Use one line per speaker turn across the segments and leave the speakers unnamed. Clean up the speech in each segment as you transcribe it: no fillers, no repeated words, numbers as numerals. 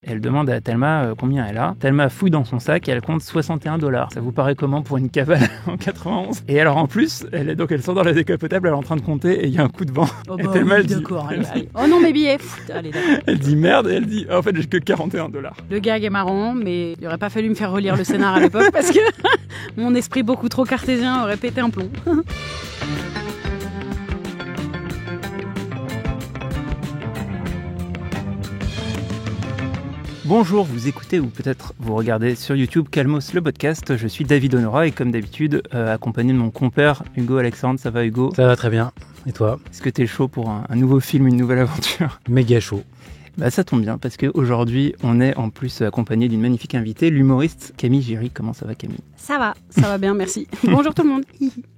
elle demande à Thelma combien elle a. Thelma fouille dans son sac et elle compte $61. Ça vous paraît comment pour une cavale en 91? Et alors en plus, elle sort dans la décapotable, elle est en train de compter et il y a un coup de vent.
Oh
et Thelma, elle dit,
d'accord, allez. Oh non, mes billets. Allez, d'accord.
elle dit merde et elle dit en fait j'ai que $41.
Le gag est marrant, mais il aurait pas fallu me faire relire le scénar à l'époque parce que mon esprit beaucoup trop cartésien aurait pété un plomb.
Bonjour, vous écoutez ou peut-être vous regardez sur YouTube Calmos le podcast. Je suis David Honora et comme d'habitude, accompagné de mon compère Hugo Alexandre. Ça va Hugo?
Ça va très bien. Et toi?
Est-ce que t'es chaud pour un nouveau film, une nouvelle aventure?
Méga chaud.
Bah ça tombe bien parce qu'aujourd'hui on est en plus accompagné d'une magnifique invitée, l'humoriste Camille Giry. Comment ça va Camille?
Ça va bien, merci. Bonjour tout le monde.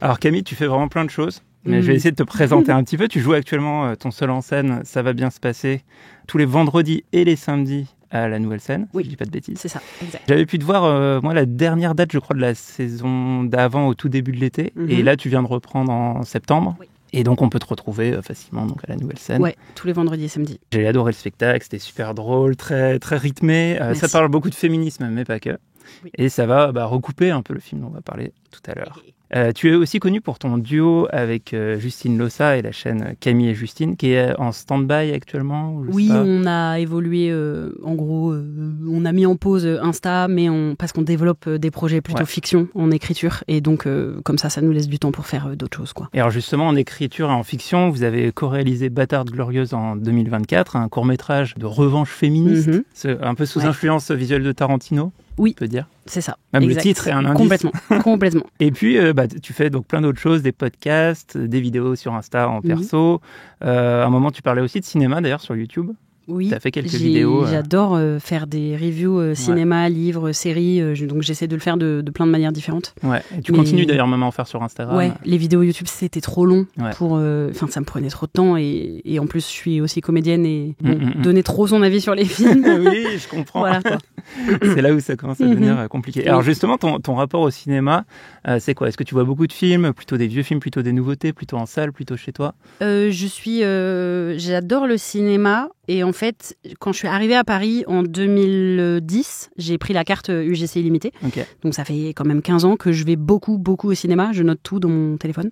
Alors Camille, tu fais vraiment plein de choses, mais je vais essayer de te présenter un petit peu. Tu joues actuellement ton seul en scène, Ça va bien se passer, tous les vendredis et les samedis à la Nouvelle Scène,
oui,
si je dis pas de bêtises.
C'est ça, exact.
J'avais pu te voir, moi, la dernière date, je crois, de la saison d'avant, au tout début de l'été. Et là, tu viens de reprendre en septembre.
Oui.
Et donc, on peut te retrouver facilement donc, à la Nouvelle Scène.
Ouais, tous les vendredis et samedis.
J'ai adoré le spectacle, c'était super drôle, très, très rythmé. Ça parle beaucoup de féminisme, mais pas que. Oui. Et ça va recouper un peu le film dont on va parler tout à l'heure. Tu es aussi connu pour ton duo avec Justine Lossa et la chaîne Camille et Justine, qui est en stand-by actuellement.
Oui, on a évolué, en gros, on a mis en pause Insta, mais parce qu'on développe des projets plutôt fiction en écriture, et donc comme ça nous laisse du temps pour faire d'autres choses, quoi.
Et alors justement, en écriture et en fiction, vous avez co-réalisé Bâtarde glorieuse en 2024, un court-métrage de revanche féministe, un peu sous influence visuelle de Tarantino.
Oui,
on peut dire.
C'est ça.
Même
exact.
Le titre est un indice.
Complètement.
Et puis, tu fais donc plein d'autres choses, des podcasts, des vidéos sur Insta en perso. À un moment, tu parlais aussi de cinéma, d'ailleurs, sur YouTube.
Oui,
tu as fait quelques vidéos.
J'adore faire des reviews cinéma, livres, séries. Donc, j'essaie de le faire de plein de manières différentes.
Ouais. Et tu continues d'ailleurs même à en faire sur Instagram.
Ouais, les vidéos YouTube, c'était trop long. Pour, ça me prenait trop de temps. Et en plus, je suis aussi comédienne et donner trop son avis sur les films.
Oui, je comprends.
Voilà, quoi.
C'est là où ça commence à devenir compliqué. Alors justement, ton rapport au cinéma, c'est quoi? Est-ce que tu vois beaucoup de films, plutôt des vieux films, plutôt des nouveautés, plutôt en salle, plutôt chez toi?
J'adore le cinéma. Et en fait, quand je suis arrivée à Paris en 2010, j'ai pris la carte UGC illimitée.
Okay.
Donc ça fait quand même 15 ans que je vais beaucoup au cinéma. Je note tout dans mon téléphone.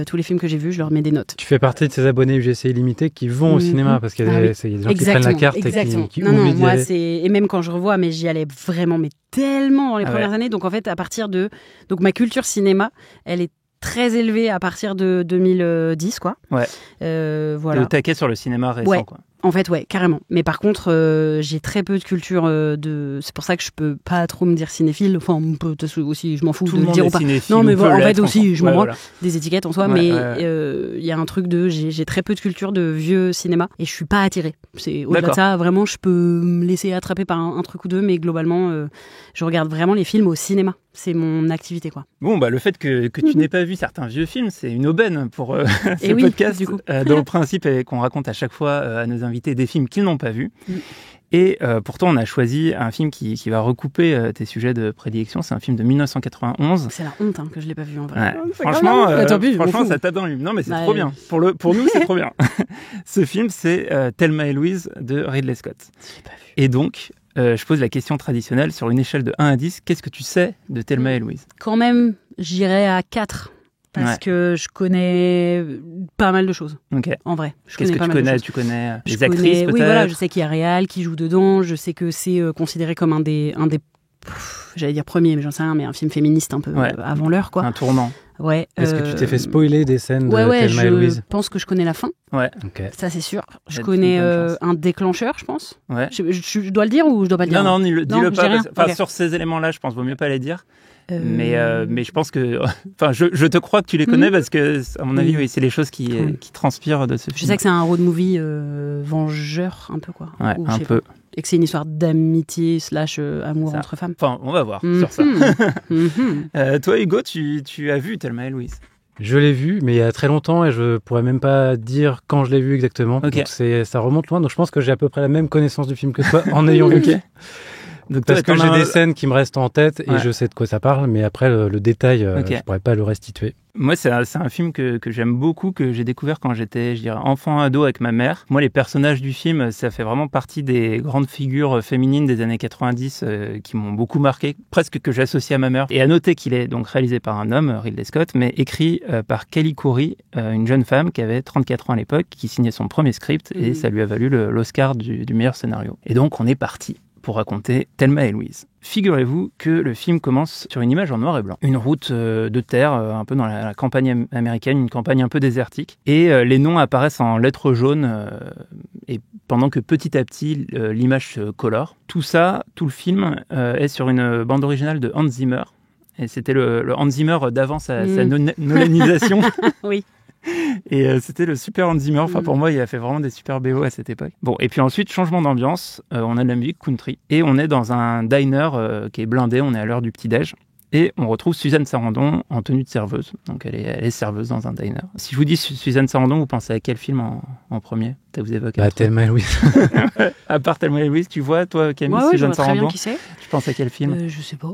Tous les films que j'ai vus, je leur mets des notes.
Tu fais partie de ces abonnés UGC illimités qui vont au cinéma parce qu'il y a des gens qui prennent la carte et qui oublient d'y aller.
Et même quand je revois, mais j'y allais vraiment, mais tellement dans les premières années. Donc en fait, donc ma culture cinéma, elle est très élevée à partir de 2010, quoi.
Ouais.
Voilà.
T'es au taquet sur le cinéma récent, quoi.
En fait, ouais, carrément. Mais par contre, j'ai très peu de culture c'est pour ça que je peux pas trop me dire cinéphile. Enfin, peut-être aussi, je m'en fous
tout
de le dire ou pas.
Non,
mais en fait aussi, je m'en branle des étiquettes en soi.
Ouais,
mais il y a un truc j'ai très peu de culture de vieux cinéma et je suis pas attirée. C'est au-delà de ça, vraiment, je peux me laisser attraper par un truc ou deux, mais globalement, je regarde vraiment les films au cinéma. C'est mon activité, quoi.
Bon, le fait que tu n'aies pas vu certains vieux films, c'est une aubaine pour ce podcast.
Du coup.
Dont le principe est qu'on raconte à chaque fois à nos invités des films qu'ils n'ont pas vus. Et pourtant, on a choisi un film qui va recouper tes sujets de prédilection. C'est un film de 1991.
C'est la honte que je l'ai pas vu en vrai.
Ouais. Franchement, ça tape dans l'hume. Non, mais c'est trop bien. Pour nous, c'est trop bien. Ce film, c'est Thelma et Louise de Ridley Scott.
Je l'ai pas vu.
Et donc, je pose la question traditionnelle sur une échelle de 1 à 10. Qu'est-ce que tu sais de Thelma et Louise?
Quand même, j'irais à 4. Parce que je connais pas mal de choses.
Okay.
En vrai.
Qu'est-ce que tu connais? Tu connais les actrices peut-être?
Oui, voilà, je sais qu'il y a Réal qui joue dedans. Je sais que c'est considéré comme un des j'allais dire premier, mais j'en sais rien, mais un film féministe un peu avant l'heure, quoi.
Un tournant.
Ouais.
Est-ce que tu t'es fait spoiler des scènes de Thelma et Louise?
Je pense que je connais la fin.
Ouais.
Okay.
Ça, c'est sûr. Je connais un déclencheur, je pense.
Ouais.
Je dois le dire ou je dois pas le dire?
Non, dis-le pas. Sur ces éléments-là, je pense vaut mieux pas les dire. Mais je pense que, je te crois que tu les connais parce que, à mon avis, c'est les choses qui transpirent de ce film.
Je sais que c'est un road movie vengeur, un peu, quoi.
Ouais, un peu.
Et que c'est une histoire d'amitié / amour entre femmes.
Enfin, on va voir sur ça. Toi, Hugo, tu as vu Thelma et Louise?
Je l'ai vu, mais il y a très longtemps et je pourrais même pas dire quand je l'ai vu exactement. Okay. Donc ça remonte loin. Donc je pense que j'ai à peu près la même connaissance du film que toi en ayant vu. Donc parce que j'ai des scènes qui me restent en tête et je sais de quoi ça parle, mais après le détail, je pourrais pas le restituer.
Moi, c'est un film que j'aime beaucoup, que j'ai découvert quand j'étais, je dirais, enfant ado avec ma mère. Moi, les personnages du film, ça fait vraiment partie des grandes figures féminines des années 90 qui m'ont beaucoup marqué, presque que j'associe à ma mère. Et à noter qu'il est donc réalisé par un homme, Ridley Scott, mais écrit par Kelly Khoury, une jeune femme qui avait 34 ans à l'époque, qui signait son premier script et ça lui a valu l'Oscar du meilleur scénario. Et donc, on est parti pour raconter Thelma et Louise. Figurez-vous que le film commence sur une image en noir et blanc. Une route de terre, un peu dans la campagne américaine, une campagne un peu désertique. Et les noms apparaissent en lettres jaunes, et pendant que petit à petit, l'image se colore. Tout ça, tout le film, est sur une bande originale de Hans Zimmer. Et c'était le Hans Zimmer d'avant sa nolanisation.
Oui.
Et c'était le super Hans Zimmer. Enfin, pour moi, il a fait vraiment des super BO à cette époque. Bon, et puis ensuite, changement d'ambiance. On a de la musique country. Et on est dans un diner qui est blindé. On est à l'heure du petit-déj. Et on retrouve Suzanne Sarandon en tenue de serveuse. Donc, elle est serveuse dans un diner. Si je vous dis Suzanne Sarandon, vous pensez à quel film en premier? Ça vous évoque
Thelma et Louise.
À part Thelma et Louise, tu vois, toi, Camille, Suzanne Sarandon, très bien qui c'est. Tu penses à quel film?
Je sais pas.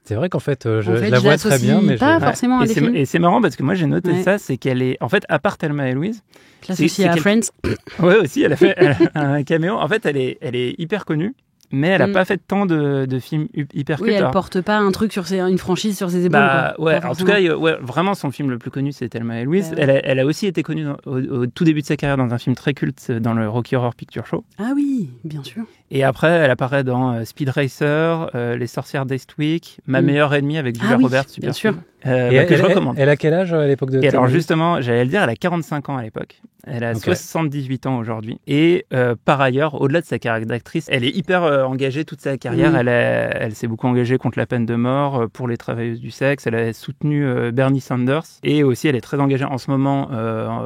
C'est vrai qu'en fait, je la vois très bien, mais
pas forcément à des films.
Et c'est marrant parce que moi j'ai noté ça, c'est qu'elle est, en fait, à part Thelma et Louise,
c'est à Friends.
Ouais, aussi, elle a fait un caméo. En fait, elle est hyper connue, mais elle a pas fait tant de films hyper cultes.
Oui, elle porte pas un truc une franchise sur ses épaules.
Ouais, en tout cas, vraiment son film le plus connu, c'est Thelma et Louise. Elle a aussi été connue au tout début de sa carrière dans un film très culte, dans le Rocky Horror Picture Show.
Ah oui, bien sûr.
Et après, elle apparaît dans Speed Racer, Les Sorcières d'Eastwick, Ma meilleure ennemie avec Julia Roberts, super
bien sûr.
Que je recommande.
Elle a quel âge à l'époque de
Et alors justement, j'allais le dire, elle a 45 ans à l'époque. Elle a 78 ans aujourd'hui. Et par ailleurs, au-delà de sa carrière d'actrice, elle est hyper engagée toute sa carrière. Elle s'est beaucoup engagée contre la peine de mort, pour les travailleuses du sexe. Elle a soutenu Bernie Sanders. Et aussi, elle est très engagée en ce moment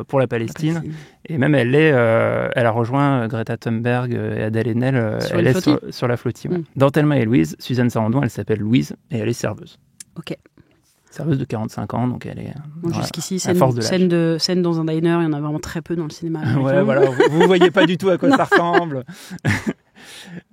pour la Palestine. Et même, elle a rejoint Greta Thunberg et Adèle Haenel. Elle est sur la flottille. Ouais. Dans Thelma et Louise, Suzanne Sarandon, elle s'appelle Louise et elle est serveuse.
Ok.
Serveuse de 45 ans, donc elle est...
Jusqu'ici, scène dans un diner, il y en a vraiment très peu dans le cinéma.
Ouais, voilà, vous voyez pas du tout à quoi ça ressemble.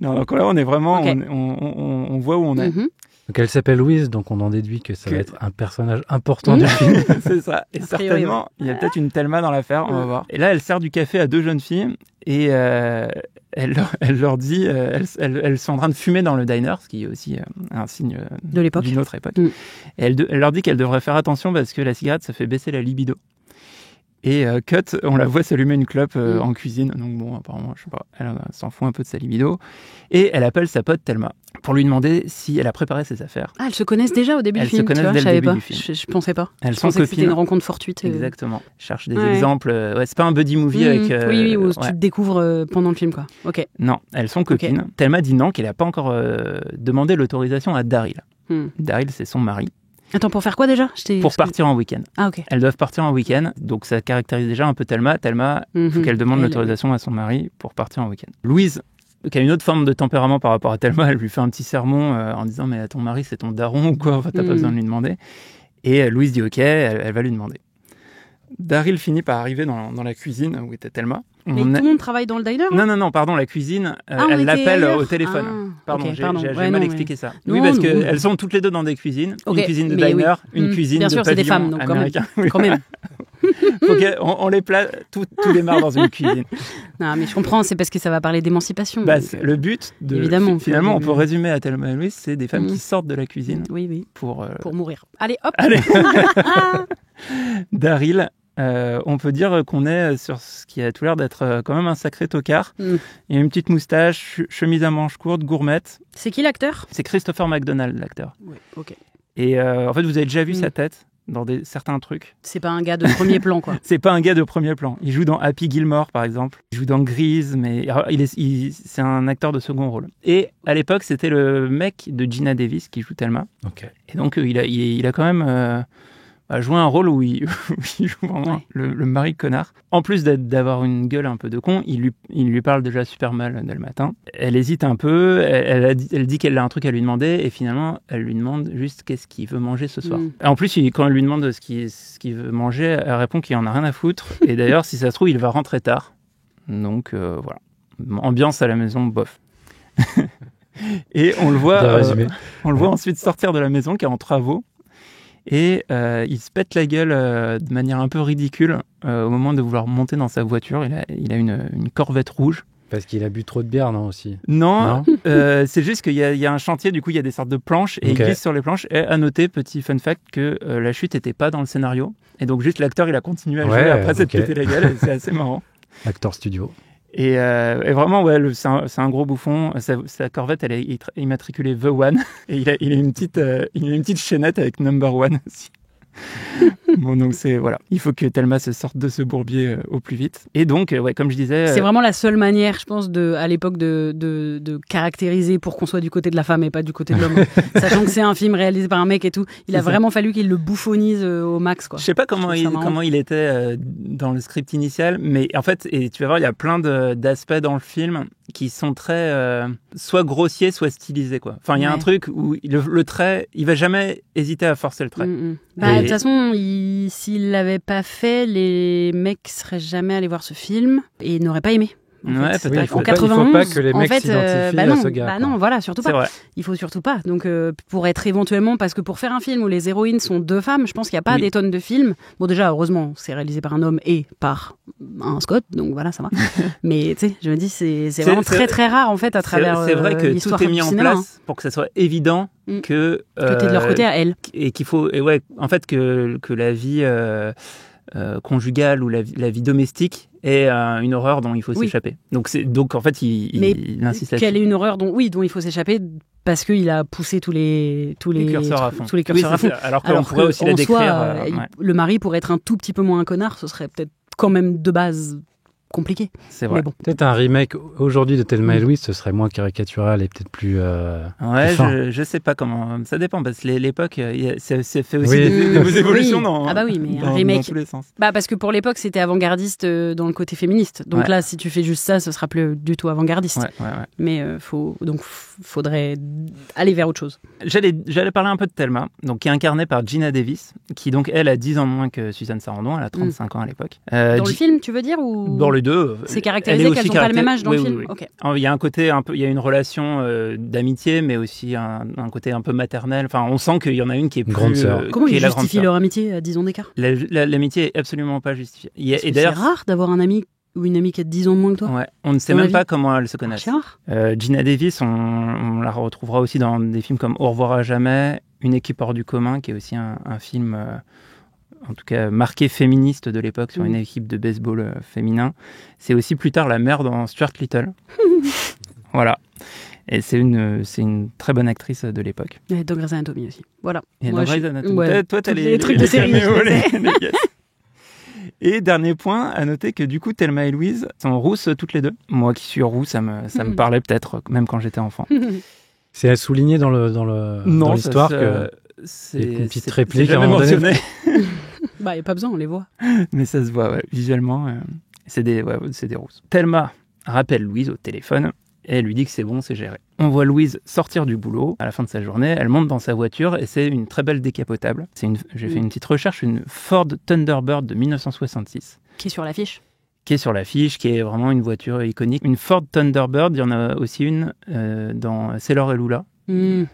Non, donc là, on est vraiment... On voit où on est.
Donc elle s'appelle Louise, donc on en déduit que ça va être un personnage important du film.
C'est ça. Et certainement, il y a peut-être une Thelma dans l'affaire, on va voir. Et là, elle sert du café à deux jeunes filles et elle leur dit, elles sont en train de fumer dans le diner, ce qui est aussi un signe d'une autre époque. Et elle leur dit qu'elles devraient faire attention parce que la cigarette, ça fait baisser la libido. Et cut, on la voit s'allumer une clope en cuisine. Donc bon, apparemment, je sais pas, elle s'en fout un peu de sa libido. Et elle appelle sa pote Thelma pour lui demander si elle a préparé ses affaires.
Ah, elles se connaissent déjà au début du film.
Elles se connaissent dès le début du film.
Je pensais pas.
Elles sont copines.
C'était une rencontre fortuite.
Exactement. Je cherche des exemples. Ouais, c'est pas un buddy movie avec...
oui, où tu te découvres pendant le film, quoi. Ok.
Non, elles sont copines. Okay. Thelma dit non, qu'elle n'a pas encore demandé l'autorisation à Daryl. Daryl, c'est son mari.
Attends, pour faire quoi déjà?
Pour partir en week-end.
Ah, ok.
Elles doivent partir en week-end, donc ça caractérise déjà un peu Thelma. Thelma, il faut qu'elle demande l'autorisation à son mari pour partir en week-end. Louise, qui a une autre forme de tempérament par rapport à Thelma, elle lui fait un petit sermon en disant « Mais ton mari, c'est ton daron ou quoi? Enfin, t'as pas besoin de lui demander. » Et Louise dit « Ok, elle va lui demander. » Daryl finit par arriver dans la cuisine où était Thelma.
Mais tout le monde travaille dans le diner?
Non, pardon, la cuisine, elle l'appelle au téléphone. Pardon, j'ai mal expliqué ça. Oui, parce qu'elles sont toutes les deux dans des cuisines. Une cuisine de diner, une cuisine de pavillon américain. Bien sûr, c'est des femmes, donc
quand même.
Faut qu'on les place, tous démarrent dans une cuisine.
Non, mais je comprends, c'est parce que ça va parler d'émancipation.
Le but, finalement, on peut résumer à Thelma et Louise, c'est des femmes qui sortent de la cuisine pour
mourir. Allez, hop.
Daryl, on peut dire qu'on est sur ce qui a tout l'air d'être quand même un sacré tocard. Il y a une petite moustache, chemise à manches courtes, gourmette.
C'est qui l'acteur?
C'est Christopher McDonald, l'acteur.
Oui, ok.
Et en fait, vous avez déjà vu sa tête dans certains trucs.
C'est pas un gars de premier plan, quoi.
C'est pas un gars de premier plan. Il joue dans Happy Gilmore, par exemple. Il joue dans Grease, mais c'est un acteur de second rôle. Et à l'époque, c'était le mec de Gina Davis qui joue Thelma.
Okay.
Et donc, il a quand même joué un rôle où il joue vraiment le mari connard. En plus d'avoir une gueule un peu de con, il lui parle déjà super mal dès le matin. Elle hésite un peu, elle dit qu'elle a un truc à lui demander, et finalement, elle lui demande juste qu'est-ce qu'il veut manger ce soir. Et en plus, quand elle lui demande ce qu'il veut manger, elle répond qu'il en a rien à foutre. Et d'ailleurs, si ça se trouve, il va rentrer tard. Donc, voilà. Ambiance à la maison, bof. Et on le voit ensuite sortir de la maison, qui est en travaux. Et il se pète la gueule de manière un peu ridicule au moment de vouloir monter dans sa voiture. Il a une Corvette rouge.
Parce qu'il a bu trop de bière, non, aussi?
Non, c'est juste qu'il y a un chantier, du coup, il y a des sortes de planches, et il glisse sur les planches. Et à noter, petit fun fact, que la chute n'était pas dans le scénario. Et donc, juste l'acteur, il a continué à jouer après s'être pété la gueule, et c'est assez marrant.
Acteur studio.
Et vraiment, c'est un gros bouffon. Sa Corvette, elle est immatriculée The One. Et il a une petite chaînette avec Number One aussi. Bon, donc voilà, il faut que Thelma se sorte de ce bourbier au plus vite. Et donc, comme je disais,
c'est vraiment la seule manière, je pense, à l'époque de caractériser pour qu'on soit du côté de la femme et pas du côté de l'homme. Sachant que c'est un film réalisé par un mec et tout, il a vraiment fallu qu'il le bouffonise au max, quoi.
Je sais pas comment il était dans le script initial, mais en fait, et tu vas voir, il y a plein d'aspects dans le film qui sont très soit grossiers, soit stylisés, quoi. Enfin, il y a un truc où le trait, il va jamais hésiter à forcer le trait.
De toute façon, s'il l'avait pas fait, les mecs seraient jamais allés voir ce film et ils n'auraient pas aimé.
Peut-être.
Oui, il faut pas que les mecs s'identifient à ce gars.
Non, voilà, surtout pas. Vrai. Il faut surtout pas. Donc, pour être éventuellement, parce que pour faire un film où les héroïnes sont 2 femmes, je pense qu'il n'y a pas des tonnes de films. Bon, déjà, heureusement, c'est réalisé par un homme et par un Scott, donc voilà, ça va. Mais tu sais, je me dis, c'est vraiment très très rare en fait à travers
c'est vrai que
l'histoire
tout est mis en
cinéma,
place pour que ça soit évident que
t'es de leur côté à elle.
Et qu'il faut, en fait, que la vie conjugale ou la vie domestique est une horreur dont il faut s'échapper. Donc en fait, il insiste là-dessus.
Qu'elle est une horreur dont il faut s'échapper parce qu'il a poussé tous les
curseurs à fond.
Tous les curseurs à fond.
Alors qu'on pourrait aussi la décrire.
Le mari pourrait être un tout petit peu moins un connard, ce serait peut-être quand même de base compliqué.
C'est vrai.
Bon. Peut-être un remake aujourd'hui de Thelma et Louise, ce serait moins caricatural et peut-être plus.
Je sais pas comment. Ça dépend parce que l'époque, c'est fait aussi des évolutions dans.
Ah bah oui, mais un remake.
Dans tous les sens.
Bah parce que pour l'époque, c'était avant-gardiste dans le côté féministe. Donc là, si tu fais juste ça, ce sera plus du tout avant-gardiste.
Ouais.
Mais faudrait aller vers autre chose.
J'allais parler un peu de Thelma, donc qui est incarnée par Geena Davis, qui donc elle a 10 ans de moins que Suzanne Sarandon. Elle a 35 ans à l'époque.
Dans le film, tu veux dire ou
dans les deux.
C'est caractérisé qu'elles n'ont pas le même âge dans le film.
Oui. Okay. Il y a un côté un peu, il y a une relation d'amitié, mais aussi un côté un peu maternel. Enfin, on sent qu'il y en a une qui est plus
grande sœur.
Comment ils justifient leur amitié à 10 ans d'écart?
L'amitié est absolument pas justifiée.
Et d'ailleurs, c'est rare d'avoir un ami ou une amie qui a 10 ans de moins que toi.
Ouais, on ne sait même pas comment elles se connaissent.
C'est rare.
Geena Davis, on la retrouvera aussi dans des films comme Au revoir à jamais, Une équipe hors du commun, qui est aussi un film. En tout cas marqué féministe de l'époque sur une équipe de baseball féminin. C'est aussi plus tard la mère dans Stuart Little. Voilà. Et c'est une très bonne actrice de l'époque.
Et dans Grey's Anatomy aussi. Voilà.
Et dans Grey's Anatomy.
Ouais.
Toi, t'as
les trucs de série.
Et dernier point, à noter que du coup, Thelma et Louise sont rousses toutes les deux. Moi qui suis roux, ça me parlait peut-être, même quand j'étais enfant.
C'est à souligner dans l'histoire que...
C'est
une petite réplique
jamais mentionné.
Bah, il n'y a pas besoin, on les voit.
Mais ça se voit, visuellement. C'est des rousses. Thelma rappelle Louise au téléphone et elle lui dit que c'est bon, c'est géré. On voit Louise sortir du boulot à la fin de sa journée. Elle monte dans sa voiture et c'est une très belle décapotable. J'ai fait une petite recherche, une Ford Thunderbird de 1966.
Qui est sur l'affiche ?
Qui est sur l'affiche, qui est vraiment une voiture iconique. Une Ford Thunderbird, il y en a aussi une dans Sailor et Lula.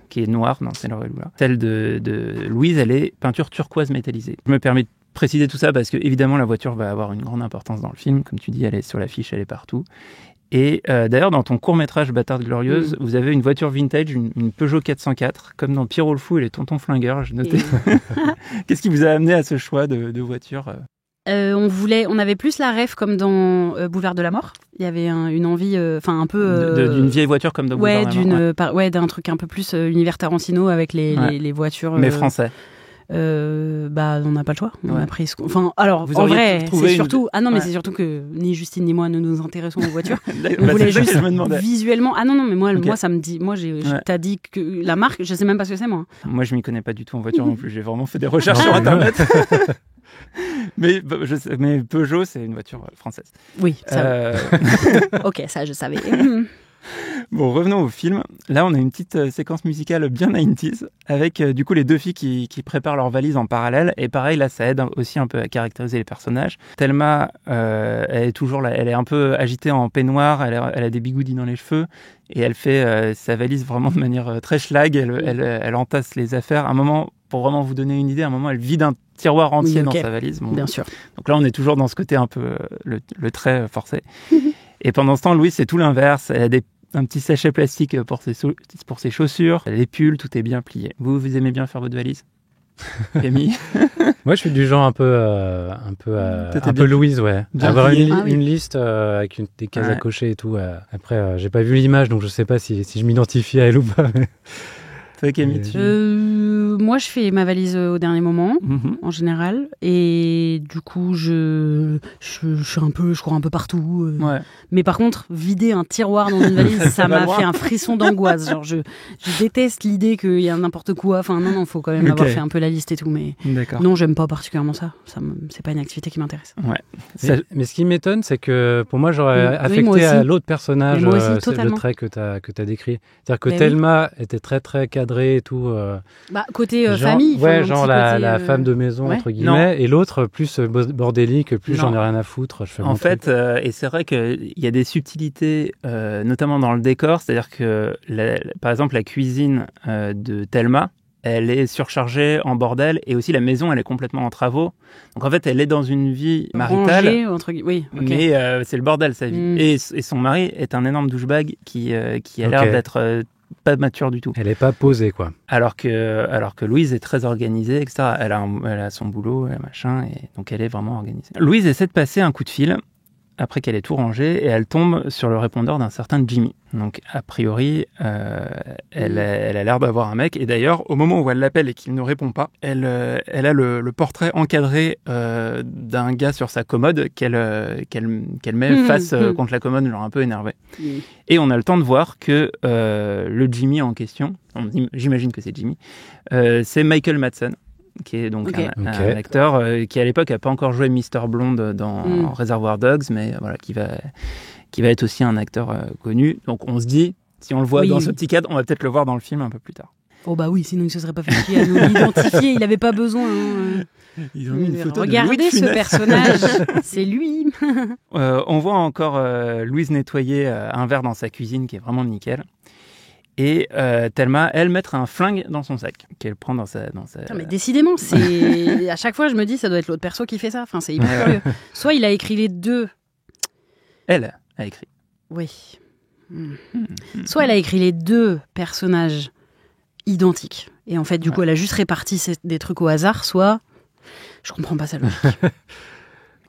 Qui est noire dans Sailor et Lula. Celle de Louise, elle est peinture turquoise métallisée. Je me permets de préciser tout ça parce que évidemment la voiture va avoir une grande importance dans le film. Comme tu dis, elle est sur l'affiche, elle est partout. Et d'ailleurs, dans ton court-métrage Bâtarde glorieuse, vous avez une voiture vintage, une Peugeot 404, comme dans Pierrot le Fou et les Tontons Flingueurs, j'ai noté. Qu'est-ce qui vous a amené à ce choix de voiture
on avait plus la rêve comme dans Boulevard de la Mort. Il y avait une envie, un peu
d'une vieille voiture comme dans Boulevard de la Mort.
D'un truc un peu plus univers Tarantino avec les voitures.
Mais français.
On n'a pas le choix. On a pris alors en vrai, c'est surtout. Ah non, mais c'est surtout que ni Justine ni moi ne nous intéressons aux voitures. On voulait juste visuellement. Ah non, mais moi ça me dit. Moi, t'as dit que la marque, je sais même pas ce que c'est moi.
Moi, je m'y connais pas du tout en voiture non plus. J'ai vraiment fait des recherches sur Internet. Mais Peugeot, c'est une voiture française.
Oui, ça. Ok, ça, je savais.
Bon, revenons au film. Là, on a une petite séquence musicale bien 90s avec du coup les deux filles qui préparent leurs valises en parallèle. Et pareil, là, ça aide aussi un peu à caractériser les personnages. Thelma, elle est toujours là, elle est un peu agitée en peignoir, elle a des bigoudis dans les cheveux et elle fait sa valise vraiment de manière très schlag. Elle entasse les affaires. À un moment, pour vraiment vous donner une idée, à un moment, elle vide un tiroir entier dans sa valise. Bon,
bien sûr.
Donc là, on est toujours dans ce côté un peu le trait forcé. Et pendant ce temps, Louise, c'est tout l'inverse. Elle a un petit sachet plastique pour ses chaussures, les pulls, tout est bien plié. Vous aimez bien faire votre valise, Camille?
Moi, je suis du genre un peu Louise, ouais. Avoir une liste avec des cases à cocher et tout. Après, j'ai pas vu l'image, donc je sais pas si je m'identifie à elle ou pas.
Toi, Camille,
moi, je fais ma valise au dernier moment, en général, et du coup, je cours un peu partout.
Ouais.
Mais par contre, vider un tiroir dans une valise, ça m'a fait un frisson d'angoisse. Genre, je déteste l'idée qu'il y a n'importe quoi. Enfin, non, faut quand même avoir fait un peu la liste et tout. Mais non, j'aime pas particulièrement ça. C'est pas une activité qui m'intéresse.
Ouais.
Mais ce qui m'étonne, c'est que pour moi, j'aurais affecté à l'autre personnage le trait que t'as décrit. C'est-à-dire que Thelma était très, très cadrée et tout.
Côté famille.
Ouais, genre la femme de maison, entre guillemets. Et l'autre, plus bordélique, plus j'en ai rien à foutre.
En fait, et c'est vrai qu'il y a des subtilités, notamment dans le décor. C'est-à-dire que, par exemple, la cuisine de Thelma, elle est surchargée en bordel, et aussi la maison, elle est complètement en travaux. Donc en fait, elle est dans une vie maritale, mais c'est le bordel, sa vie. Et son mari est un énorme douchebag qui a l'air d'être pas mature du tout.
Elle est pas posée, quoi.
Alors que Louise est très organisée, etc. Elle a son boulot, machin, et donc elle est vraiment organisée. Louise essaie de passer un coup de fil après qu'elle ait tout rangé, et elle tombe sur le répondeur d'un certain Jimmy. Donc, a priori, elle a l'air d'avoir un mec. Et d'ailleurs, au moment où elle l'appelle et qu'il ne répond pas, elle a le portrait encadré d'un gars sur sa commode qu'elle met face contre la commode, genre un peu énervé. Et on a le temps de voir que le Jimmy en question, j'imagine que c'est Jimmy, c'est Michael Madsen, qui est donc un acteur qui à l'époque n'a pas encore joué Mr. Blonde dans Reservoir Dogs, mais voilà, qui va être aussi un acteur connu. Donc on se dit, si on le voit dans ce petit cadre, on va peut-être le voir dans le film un peu plus tard.
Oh bah oui, sinon il ne se serait pas fait chier à nous l'identifier, il n'avait pas besoin.
Ils ont mis une photo
Regardez ce personnage, c'est lui.
On voit encore Louise nettoyer un verre dans sa cuisine qui est vraiment nickel. Et Thelma, elle, mettre un flingue dans son sac qu'elle prend dans sa... Non,
mais décidément, c'est à chaque fois je me dis ça doit être l'autre perso qui fait ça. Enfin, c'est hyper curieux. Soit il a écrit les deux.
Elle a écrit.
Oui. Soit elle a écrit les deux personnages identiques. Et en fait, du coup, elle a juste réparti des trucs au hasard. Soit je comprends pas sa logique.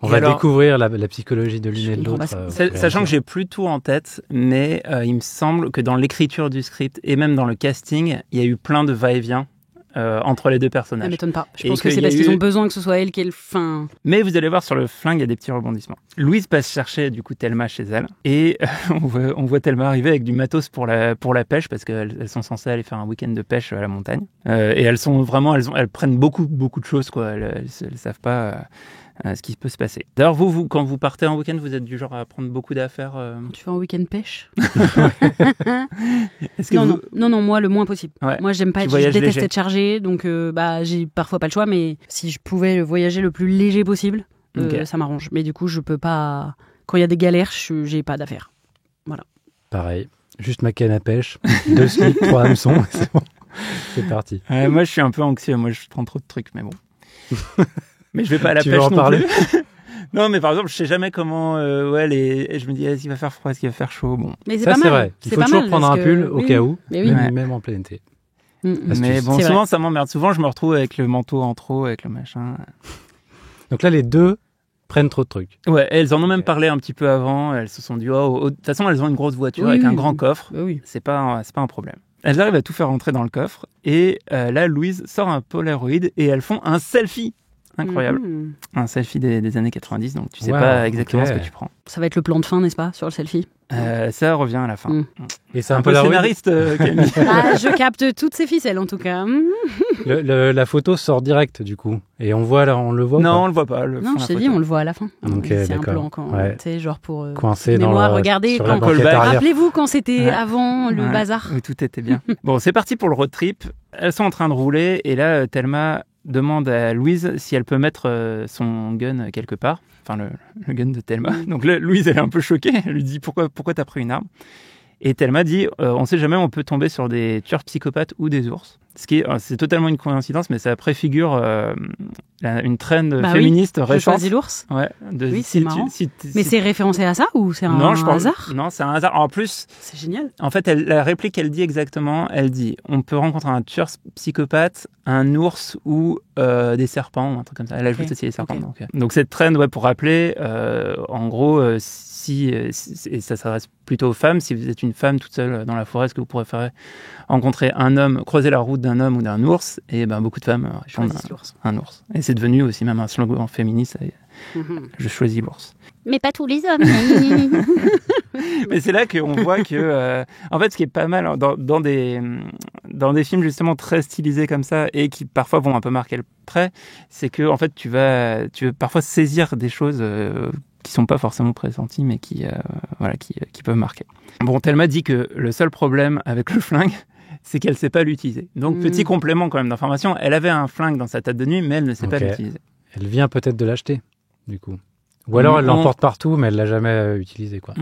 On va découvrir la psychologie de l'une et de l'autre.
Sachant que j'ai plus tout en tête, mais il me semble que dans l'écriture du script et même dans le casting, il y a eu plein de va-et-vient entre les deux personnages.
Ça m'étonne pas. Je pense que c'est parce qu'ils ont besoin que ce soit elle qui ait le fin.
Mais vous allez voir, sur le flingue, il y a des petits rebondissements. Louise passe chercher du coup Thelma chez elle, et on voit Thelma arriver avec du matos pour la pêche, parce qu'elles sont censées aller faire un week-end de pêche à la montagne. Et elles prennent beaucoup de choses, quoi. Elles savent pas ce qui peut se passer. D'ailleurs, vous, quand vous partez en week-end, vous êtes du genre à prendre beaucoup d'affaires
Tu fais un week-end pêche Non, moi, le moins possible. Ouais. Moi, j'aime pas je déteste être chargée, donc j'ai parfois pas le choix, mais si je pouvais voyager le plus léger possible, ça m'arrange. Mais du coup, je peux pas... Quand il y a des galères, j'ai pas d'affaires. Voilà.
Pareil. Juste ma canne à pêche, 2 slips, 3 hameçons, c'est bon. C'est parti.
Moi, je suis un peu anxieux. Moi, je prends trop de trucs, mais bon. Mais je vais pas à la
pêche
non
parler
plus. Non, mais par exemple, je sais jamais comment. Je me dis, est-ce qu'il va faire froid, est-ce qu'il va faire chaud. Bon.
Mais c'est
ça,
pas
c'est
mal.
vrai. Il faut toujours prendre un pull au cas où, même en plein été.
Mais bon, souvent, ça m'emmerde. Souvent, je me retrouve avec le manteau en trop, avec le machin.
Donc là, les deux prennent trop de trucs.
Ouais, elles en ont même parlé un petit peu avant. Elles se sont dit, de toute façon, elles ont une grosse voiture avec un grand coffre. C'est pas un problème. Elles arrivent à tout faire rentrer dans le coffre. Et là, Louise sort un Polaroid et elles font un selfie. Incroyable. Un selfie des années 90, donc tu sais pas exactement ce que tu prends.
Ça va être le plan de fin, n'est-ce pas, sur le selfie?
Ça revient à la fin.
Et c'est un
peu scénariste, Camille.
Je capte toutes ces ficelles, en tout cas.
La photo sort direct, du coup. Et on le voit
Non, on le voit pas.
Non, je t'ai dit, on le voit à la fin.
Okay,
c'est un plan, tu sais, genre pour...
coincé
mémoire,
dans
regardez, rappelez-vous quand c'était avant le bazar.
Où tout était bien. Bon, c'est parti pour le road trip. Elles sont en train de rouler, et là, Thelma demande à Louise si elle peut mettre son gun quelque part, enfin le gun de Thelma. Donc là, Louise, elle est un peu choquée, elle lui dit pourquoi t'as pris une arme? Et Thelma dit on sait jamais, on peut tomber sur des tueurs psychopathes ou des ours. C'est totalement une coïncidence, mais ça préfigure une trend féministe récente.
Je choisis l'ours.
Ouais.
Oui, c'est marrant. Mais c'est référencé à ça ou c'est hasard?
Non, c'est un hasard. En plus,
c'est génial.
En fait, la réplique, elle dit exactement, elle dit, on peut rencontrer un tueur psychopathe, un ours ou des serpents, ou un truc comme ça. Elle ajoute aussi les serpents. Donc cette trend, pour rappeler, en gros, et ça s'adresse plutôt aux femmes, si vous êtes une femme toute seule dans la forêt, est-ce que vous préférez rencontrer un homme, croiser la route d'un homme ou d'un ours? Et beaucoup de femmes choisissent un ours. Et c'est devenu aussi même un slogan féministe. Je choisis l'ours.
Mais pas tous les hommes.
Mais c'est là qu'on voit que, en fait, ce qui est pas mal dans des films justement très stylisés comme ça et qui parfois vont un peu marquer le trait, c'est que en fait tu vas parfois saisir des choses qui sont pas forcément pressenties, mais qui peuvent marquer. Bon, Thelma dit que le seul problème avec le flingue, c'est qu'elle sait pas l'utiliser. Donc petit complément quand même d'information, elle avait un flingue dans sa tête de nuit, mais elle ne sait pas l'utiliser.
Elle vient peut-être de l'acheter, du coup. Ou alors elle l'emporte partout, mais elle l'a jamais utilisé, quoi.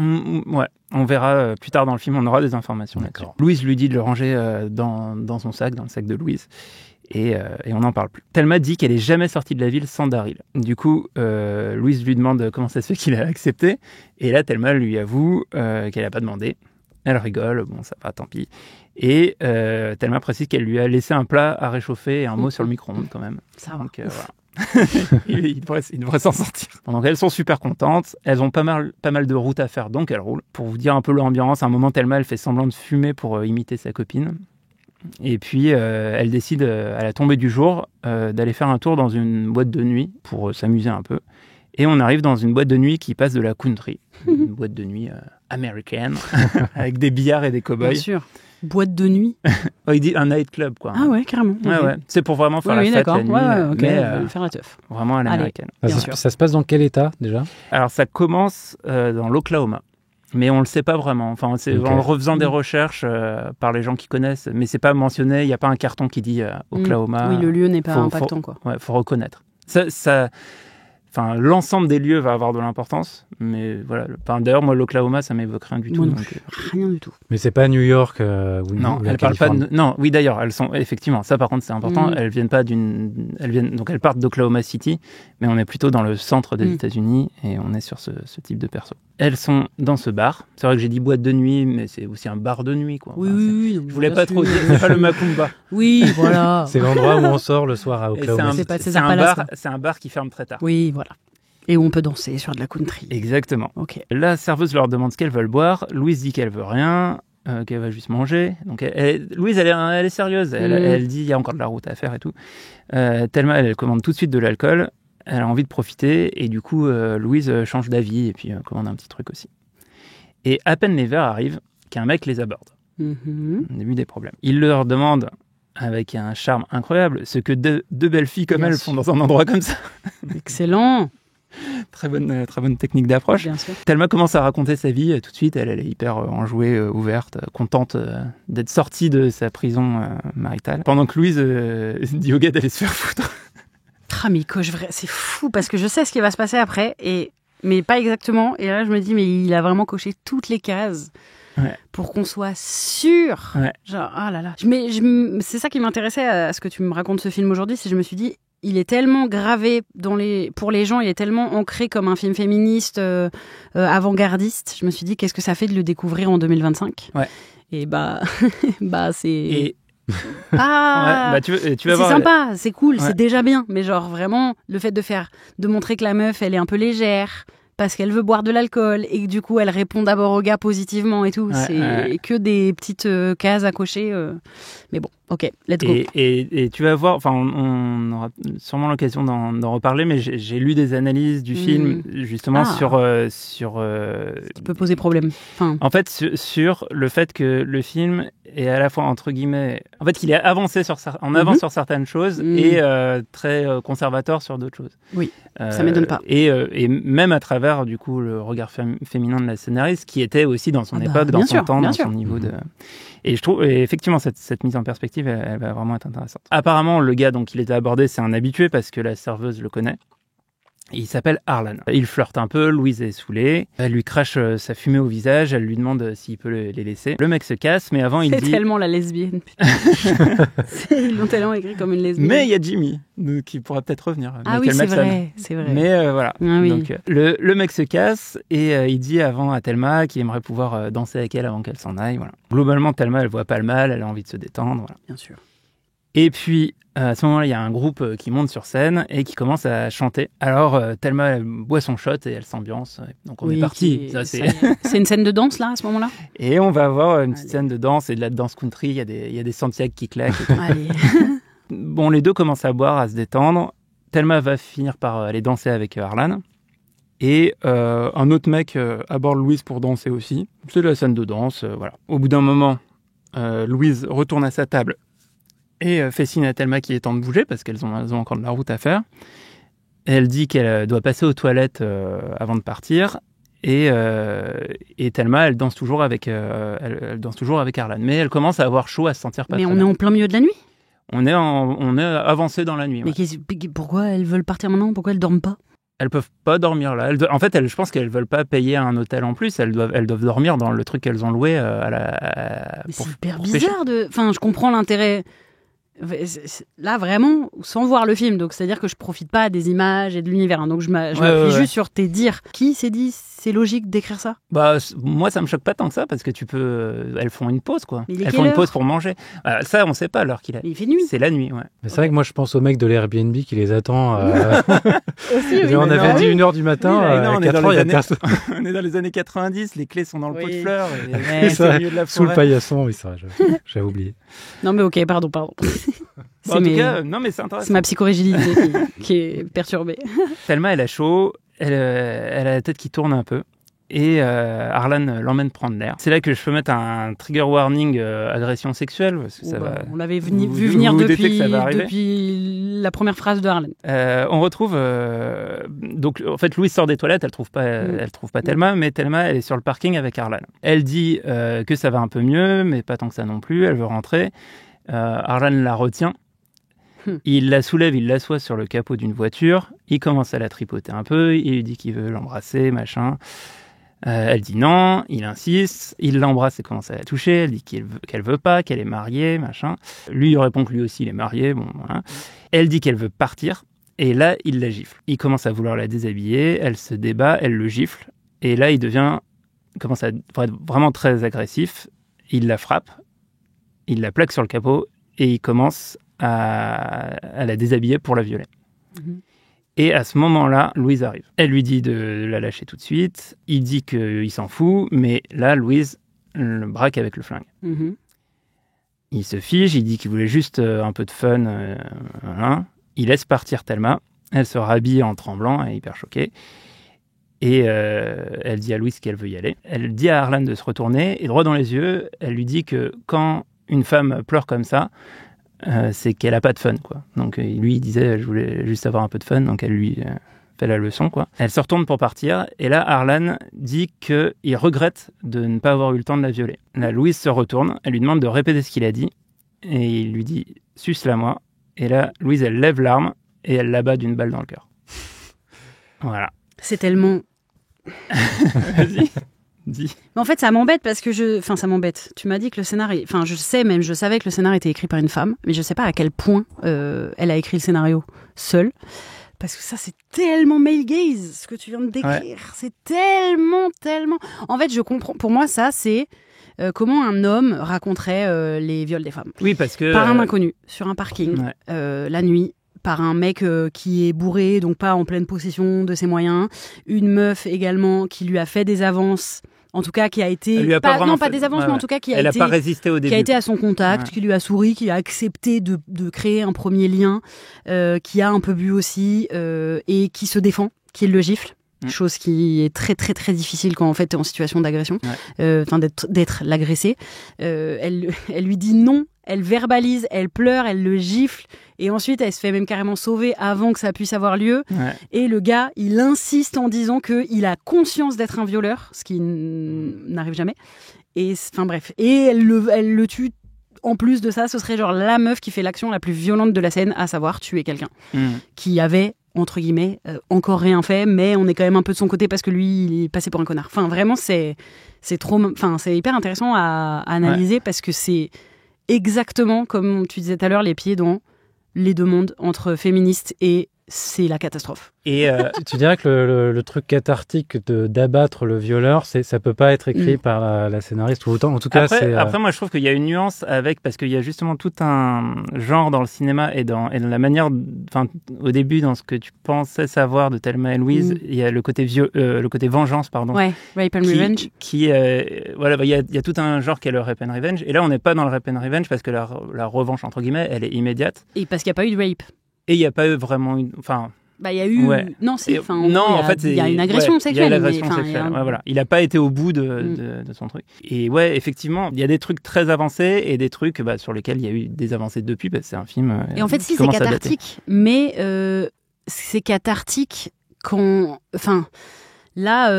Ouais, on verra plus tard dans le film, on aura des informations là-dessus. Louise lui dit de le ranger dans son sac, dans le sac de Louise. Et on n'en parle plus. Thelma dit qu'elle n'est jamais sortie de la ville sans Daryl. Du coup, Louise lui demande comment ça se fait qu'il a accepté. Et là, Thelma lui avoue qu'elle n'a pas demandé. Elle rigole, bon, ça va, tant pis. Et Thelma précise qu'elle lui a laissé un plat à réchauffer et un mot sur le micro-ondes quand même.
Ça
donc, voilà. il devrait s'en sortir. Donc elles sont super contentes, elles ont pas mal de routes à faire, donc elles roulent. Pour vous dire un peu l'ambiance, à un moment Thelma elle fait semblant de fumer pour imiter sa copine. Et puis elle décide à la tombée du jour d'aller faire un tour dans une boîte de nuit pour s'amuser un peu. Et on arrive dans une boîte de nuit qui passe de la country, une boîte de nuit américaine avec des billards et des cow-boys.
Bien sûr. Boîte de nuit.
Il dit un nightclub, quoi.
Ah ouais, carrément. Okay.
Ouais. C'est pour vraiment faire la fête la nuit.
Mais faire la teuf.
Vraiment à l'américaine.
Ça se passe dans quel état, déjà?
Alors, ça commence dans l'Oklahoma. Mais on ne le sait pas vraiment. Enfin, c'est en refaisant des recherches par les gens qui connaissent. Mais c'est pas mentionné. Il n'y a pas un carton qui dit Oklahoma.
Oui, le lieu n'est pas impactant, quoi.
Ouais, faut reconnaître. Enfin, l'ensemble des lieux va avoir de l'importance, mais voilà. D'ailleurs, moi, l'Oklahoma, ça m'évoque rien du tout.
Rien du tout.
Mais c'est pas New York
non, elles parlent pas de... Non, oui, d'ailleurs, elles sont effectivement. Ça, par contre, c'est important. Elles viennent pas donc elles partent d'Oklahoma City, mais on est plutôt dans le centre des États-Unis et on est sur ce type de perso. Elles sont dans ce bar. C'est vrai que j'ai dit boîte de nuit, mais c'est aussi un bar de nuit, quoi.
Oui.
Je voulais pas trop dire. C'est pas le Macumba.
Oui, voilà.
C'est l'endroit où on sort le soir à Oklahoma.
C'est un bar qui ferme très tard.
Oui, voilà. Et où on peut danser sur de la country.
Exactement.
Ok.
La serveuse leur demande ce qu'elles veulent boire. Louise dit qu'elle veut rien, qu'elle va juste manger. Donc Louise, elle est sérieuse. Elle dit il y a encore de la route à faire et tout. Thelma, elle commande tout de suite de l'alcool. Elle a envie de profiter et du coup, Louise change d'avis et puis commande un petit truc aussi. Et à peine les verres arrivent, qu'un mec les aborde. Au début des problèmes. Il leur demande, avec un charme incroyable, ce que deux belles filles comme elles font dans un endroit comme ça.
Excellent.
Très bonne technique d'approche. Thelma commence à raconter sa vie tout de suite. Elle est hyper enjouée, ouverte, contente d'être sortie de sa prison maritale. Pendant que Louise dit au gars d'aller se faire foutre.
Mais c'est fou parce que je sais ce qui va se passer après, mais pas exactement. Et là, je me dis, mais il a vraiment coché toutes les cases.
Ouais.
Pour qu'on soit sûr.
Ouais.
Genre, ah là là. C'est ça qui m'intéressait à ce que tu me racontes ce film aujourd'hui, c'est que je me suis dit, il est tellement gravé pour les gens, il est tellement ancré comme un film féministe avant-gardiste. Je me suis dit, qu'est-ce que ça fait de le découvrir en 2025 ?
Ouais.
Et c'est...
Et...
tu vas
voir.
C'est sympa, c'est cool, c'est déjà bien. Mais genre vraiment, le fait de montrer que la meuf, elle est un peu légère, parce qu'elle veut boire de l'alcool et que du coup elle répond d'abord au gars positivement et tout. C'est que des petites cases à cocher. Mais bon, ok, let's go.
Et tu vas voir, enfin on aura sûrement l'occasion d'en reparler, mais j'ai lu des analyses du film justement sur
qui peut poser problème.
En fait, sur le fait que le film est à la fois entre guillemets, en fait qu'il est avancé en avance sur certaines choses et très conservateur sur d'autres choses.
Oui, ça m'étonne pas.
Et même à travers du coup le regard féminin de la scénariste qui était aussi dans son époque, dans son temps, dans son niveau de... Et je trouve effectivement cette mise en perspective elle va vraiment être intéressante. Apparemment le gars donc il était abordé, c'est un habitué parce que la serveuse le connaît. Il s'appelle Harlan. Il flirte un peu, Louise est saoulée. Elle lui crache sa fumée au visage, elle lui demande s'il peut les laisser. Le mec se casse, mais avant il dit...
C'est tellement la lesbienne. Ils l'ont tellement écrit comme une lesbienne.
Mais il y a Jimmy, qui pourra peut-être revenir.
Ah oui, c'est vrai.
Mais voilà.
Ah oui.
Donc, le mec se casse et il dit avant à Thelma qu'il aimerait pouvoir danser avec elle avant qu'elle s'en aille. Voilà. Globalement, Thelma, elle voit pas le mal, elle a envie de se détendre. Voilà.
Bien sûr.
Et puis, à ce moment-là, il y a un groupe qui monte sur scène et qui commence à chanter. Alors, Thelma, elle boit son shot et elle s'ambiance. Donc, on est parti.
C'est une scène de danse, là, à ce moment-là ?
Et on va avoir une petite scène de danse et de la danse country. Il y a des Santiago qui claquent.
Allez.
Bon, les deux commencent à boire, à se détendre. Thelma va finir par aller danser avec Harlan. Et un autre mec aborde Louise pour danser aussi. C'est la scène de danse, voilà. Au bout d'un moment, Louise retourne à sa table et fait signe à Thelma qu'il est temps de bouger parce qu'elles ont encore de la route à faire. Elle dit qu'elle doit passer aux toilettes avant de partir. Et Thelma, elle danse toujours avec Harlan. Mais elle commence à avoir chaud, à se sentir pas.
Mais on est en plein milieu de la nuit ?
On est avancé dans la nuit.
Mais pourquoi elles veulent partir maintenant ? Pourquoi elles dorment pas ?
Elles peuvent pas dormir là. En fait, je pense qu'elles veulent pas payer un hôtel en plus. Elles doivent dormir dans le truc qu'elles ont loué
Mais c'est hyper bizarre de. Enfin, je comprends l'intérêt. Là, vraiment, sans voir le film. Donc, c'est-à-dire que je profite pas des images et de l'univers. Donc, je m'appuie juste sur tes dires. Qui s'est dit c'est logique d'écrire ça ?
Bah, moi, ça me choque pas tant que ça parce que elles font une pause, quoi.
Elles font une
pause pour manger. Ça, on sait pas l'heure qu'il est.
Mais il fait nuit.
C'est la nuit, ouais.
Mais c'est vrai que moi, je pense au mec de l'Airbnb qui les attend.
Aussi, oui.
On avait dit 1h du matin.
On est dans les années 90. Les clés sont dans le pot de fleurs.
Et c'est au milieu de la forêt. Sous le paillasson, oui, ça, j'avais oublié.
Non, mais ok, pardon.
En tout cas, non, mais c'est intéressant.
C'est ma psychorigidité qui est perturbée.
Thelma, elle a chaud, elle a la tête qui tourne un peu, et Harlan l'emmène prendre l'air. C'est là que je peux mettre un trigger warning agression sexuelle. Parce que
on l'avait vu venir depuis la première phrase de Harlan.
On retrouve... donc, en fait, Louise sort des toilettes, elle trouve pas Thelma, mais Thelma, elle est sur le parking avec Harlan. Elle dit que ça va un peu mieux, mais pas tant que ça non plus, elle veut rentrer. Harlan la retient. Il la soulève, il l'assoit sur le capot d'une voiture. Il commence à la tripoter un peu. Il lui dit qu'il veut l'embrasser, machin. Elle dit non. Il insiste. Il l'embrasse et commence à la toucher. Elle dit qu'elle veut pas, qu'elle est mariée, machin. Lui, il répond que lui aussi, il est marié. Bon, voilà. Elle dit qu'elle veut partir. Et là, il la gifle. Il commence à vouloir la déshabiller. Elle se débat. Elle le gifle. Et là, il commence à être vraiment très agressif. Il la frappe. Il la plaque sur le capot. Et il commence à la déshabiller pour la violer. Mmh. Et à ce moment-là, Louise arrive. Elle lui dit de la lâcher tout de suite. Il dit qu'il s'en fout, mais là, Louise le braque avec le flingue. Mmh. Il se fige, il dit qu'il voulait juste un peu de fun. Voilà. Il laisse partir Thelma. Elle se rhabille en tremblant, elle est hyper choquée. Et elle dit à Louise qu'elle veut y aller. Elle dit à Harlan de se retourner, et droit dans les yeux, elle lui dit que quand une femme pleure comme ça, c'est qu'elle a pas de fun, quoi. Donc lui, il disait, je voulais juste avoir un peu de fun, donc elle lui fait la leçon, quoi. Elle se retourne pour partir, et là, Harlan dit qu'il regrette de ne pas avoir eu le temps de la violer. Là, Louise se retourne, elle lui demande de répéter ce qu'il a dit, et il lui dit, suce-la moi. Et là, Louise, elle lève l'arme, et elle l'abat d'une balle dans le cœur. Voilà.
C'est tellement...
Vas-y. Dis.
Mais en fait, ça m'embête parce que ça m'embête. Tu m'as dit que le scénario, je savais que le scénario était écrit par une femme, mais je sais pas à quel point elle a écrit le scénario seule. Parce que ça, c'est tellement male gaze, ce que tu viens de décrire. Ouais. C'est tellement... En fait, je comprends. Pour moi, ça, c'est comment un homme raconterait les viols des femmes.
Oui, parce que...
Par un inconnu, sur un parking, la nuit. Par un mec qui est bourré, donc pas en pleine possession de ses moyens. Une meuf également qui lui a fait des avances, en tout cas qui a été... pas des avances, mais en tout cas qui a été...
Elle n'a pas résisté au début.
Qui a été à son contact, qui lui a souri, qui a accepté de créer un premier lien, qui a un peu bu aussi, et qui se défend, qui le gifle. Chose qui est très très très difficile quand en fait t'es en situation d'agression, d'être l'agressé. Elle lui dit non, elle verbalise, elle pleure, elle le gifle et ensuite elle se fait même carrément sauver avant que ça puisse avoir lieu. Ouais. Et le gars, il insiste en disant qu'il a conscience d'être un violeur, ce qui n'arrive jamais. Et enfin bref, et elle le tue. En plus de ça, ce serait genre la meuf qui fait l'action la plus violente de la scène, à savoir tuer quelqu'un qui avait entre guillemets, encore rien fait, mais on est quand même un peu de son côté parce que lui, il est passé pour un connard. Enfin, vraiment, c'est hyper intéressant à analyser parce que c'est exactement, comme tu disais tout à l'heure, les pieds dans les deux mondes entre féministes et c'est la catastrophe.
Et tu dirais que le truc cathartique d'abattre le violeur, ça peut pas être écrit par la scénariste, ou autant, en tout cas,
Après, moi, je trouve qu'il y a une nuance parce qu'il y a justement tout un genre dans le cinéma et dans la manière, enfin, au début, dans ce que tu pensais savoir de Thelma et Louise, il y a le côté vengeance, pardon.
Ouais, rape and revenge.
Voilà, il y a tout un genre qui est le rape and revenge, et là, on n'est pas dans le rape and revenge parce que la revanche, entre guillemets, elle est immédiate.
Et parce qu'il n'y a pas eu de rape.
Et il n'y a pas eu vraiment une... Enfin,
il y a eu...
Ouais.
Non, si.
En fait,
il y a une agression sexuelle.
Il y a l'agression sexuelle. Voilà. Il n'a pas été au bout de son truc. Et ouais, effectivement, il y a des trucs très avancés et des trucs sur lesquels il y a eu des avancées depuis. C'est un film...
et en fait, si, c'est cathartique. Mais c'est cathartique quand... Enfin... Là,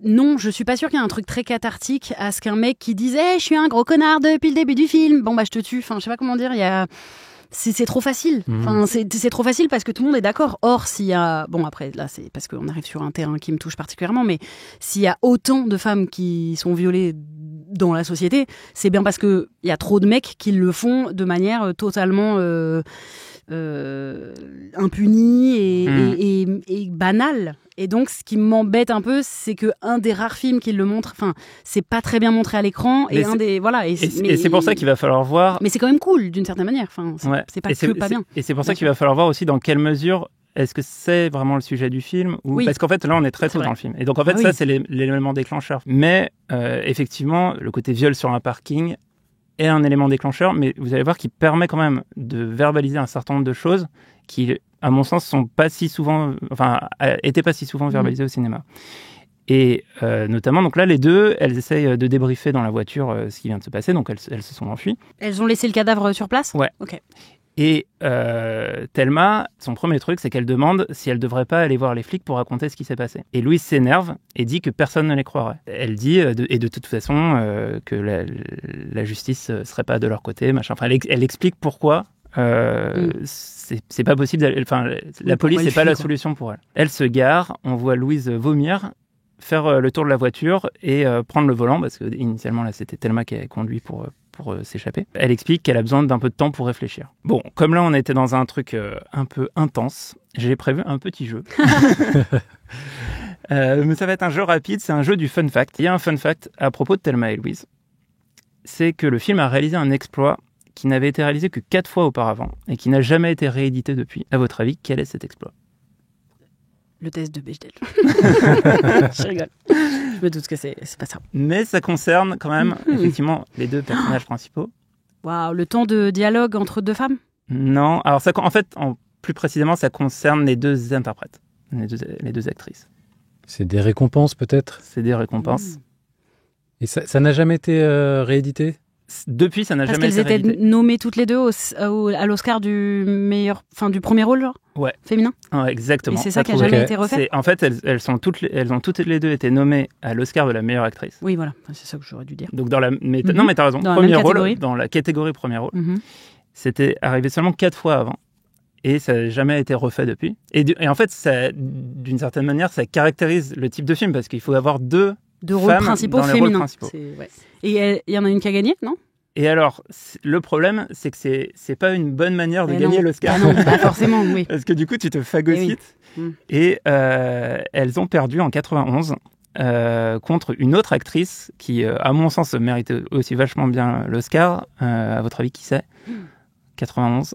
non, je suis pas sûre qu'il y ait un truc très cathartique à ce qu'un mec qui disait je suis un gros connard depuis le début du film. Bon, je te tue. Enfin, je sais pas comment dire. Il y a... C'est trop facile. Enfin, c'est trop facile parce que tout le monde est d'accord. Or, s'il y a... Bon, après, là, c'est parce qu'on arrive sur un terrain qui me touche particulièrement, mais s'il y a autant de femmes qui sont violées dans la société, c'est bien parce qu'il y a trop de mecs qui le font de manière totalement impunie et banale. Et donc, ce qui m'embête un peu, c'est qu'un des rares films qui le montre, enfin, c'est pas très bien montré à l'écran. Et
c'est pour ça qu'il va falloir voir.
Mais c'est quand même cool, d'une certaine manière. Enfin, c'est pas pas bien.
Et c'est pour ça qu'il va falloir voir aussi dans quelle mesure est-ce que c'est vraiment le sujet du film ou... Parce qu'en fait, là, on est très tôt dans le film. Et donc, en fait, c'est l'élément déclencheur. Mais effectivement, le côté viol sur un parking est un élément déclencheur, mais vous allez voir qu'il permet quand même de verbaliser un certain nombre de choses qui, à mon sens, étaient pas si souvent verbalisées au cinéma. Et notamment, donc là, les deux, elles essayent de débriefer dans la voiture ce qui vient de se passer, donc elles se sont enfuies.
Elles ont laissé le cadavre sur place ?
Ouais.
Ok.
Et Thelma, son premier truc, c'est qu'elle demande si elle devrait pas aller voir les flics pour raconter ce qui s'est passé. Et Louise s'énerve et dit que personne ne les croirait. Elle dit, et de toute façon, que la justice serait pas de leur côté, machin. Enfin, elle explique pourquoi c'est pas possible. Enfin, la police n'est pas la solution pour elle. Elle se gare, on voit Louise vomir, faire le tour de la voiture et prendre le volant, parce que initialement là, c'était Thelma qui avait conduit pour s'échapper. Elle explique qu'elle a besoin d'un peu de temps pour réfléchir. Bon, comme là, on était dans un truc un peu intense, j'ai prévu un petit jeu. Mais ça va être un jeu rapide, c'est un jeu du fun fact. Il y a un fun fact à propos de Thelma et Louise. C'est que le film a réalisé un exploit qui n'avait été réalisé que 4 fois auparavant et qui n'a jamais été réédité depuis. À votre avis, quel est cet exploit ?
Le test de Bechdel. Je rigole. Je me doute que c'est pas ça.
Mais ça concerne quand même, effectivement, les deux personnages principaux.
Waouh, le temps de dialogue entre deux femmes ?
Non, alors ça, en fait, plus précisément, ça concerne les deux interprètes, les deux actrices.
C'est des récompenses, peut-être ?
C'est des récompenses.
Et ça n'a jamais été réédité ?
Depuis, ça n'a jamais été
réédité. Parce qu'elles étaient nommées toutes les deux à l'Oscar du premier rôle, genre ?
Ouais.
Féminin ?
Ouais, exactement.
Et c'est ça qui n'a jamais été refait ?
En fait, elles ont toutes les deux été nommées à l'Oscar de la meilleure actrice.
Oui, voilà. C'est ça que j'aurais dû dire.
Donc non, mais t'as raison. Premier rôle, dans la catégorie premier rôle. C'était arrivé seulement 4 fois avant. Et ça n'a jamais été refait depuis. Et en fait, d'une certaine manière, ça caractérise le type de film, parce qu'il faut avoir deux
rôles principaux féminins.
Ouais.
Et il y en a une qui a gagné, non ?
Et alors, le problème, c'est que c'est pas une bonne manière de gagner l'Oscar.
Non, pas forcément, oui.
Parce que du coup, tu te phagocytes. Et elles ont perdu en 91 contre une autre actrice qui, à mon sens, méritait aussi vachement bien l'Oscar. À votre avis, qui c'est ? 91.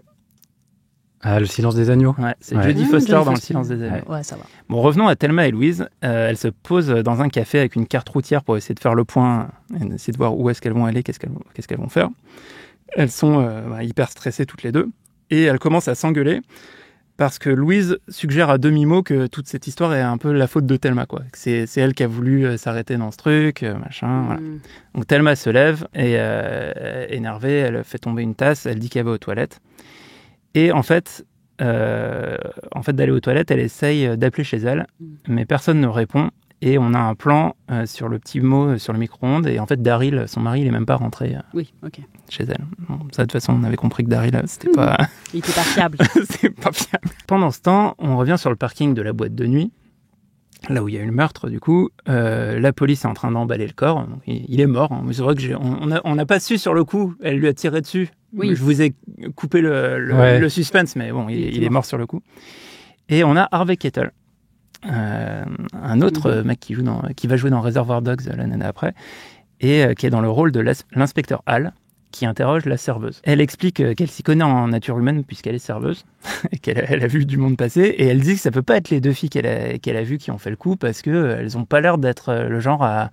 Ah, Le Silence des agneaux.
Ouais, c'est Jodie Foster dans Le Silence des agneaux.
Ouais, ça va.
Bon, revenons à Thelma et Louise. Elles se posent dans un café avec une carte routière pour essayer de faire le point et essayer de voir où est-ce qu'elles vont aller, qu'est-ce qu'elles vont faire. Elles sont hyper stressées toutes les deux et elles commencent à s'engueuler parce que Louise suggère à demi-mot que toute cette histoire est un peu la faute de Thelma, quoi. C'est elle qui a voulu s'arrêter dans ce truc, machin. Voilà. Donc Thelma se lève et énervée, elle fait tomber une tasse, elle dit qu'elle va aux toilettes. Et en fait, d'aller aux toilettes, elle essaye d'appeler chez elle, mais personne ne répond. Et on a un plan sur le petit mot sur le micro-ondes. Et en fait, Daryl, son mari, il est même pas rentré chez elle. Bon, ça, de toute façon, on avait compris que Daryl, c'était pas...
Il était pas fiable.
C'est pas fiable. Pendant ce temps, on revient sur le parking de la boîte de nuit, là où il y a eu le meurtre, du coup. La police est en train d'emballer le corps. Donc, il est mort. Hein. Mais c'est vrai que on n'a pas su sur le coup. Elle lui a tiré dessus. Oui. Je vous ai coupé le suspense, mais bon, il est mort sur le coup. Et on a Harvey Keitel. Un autre mec qui va jouer dans Reservoir Dogs l'année après et qui est dans le rôle de l'inspecteur Hall qui interroge la serveuse. Elle explique qu'elle s'y connaît en nature humaine puisqu'elle est serveuse et qu'elle a vu du monde passer et elle dit que ça peut pas être les deux filles qu'elle a vues qui ont fait le coup parce qu'elles ont pas l'air d'être le genre à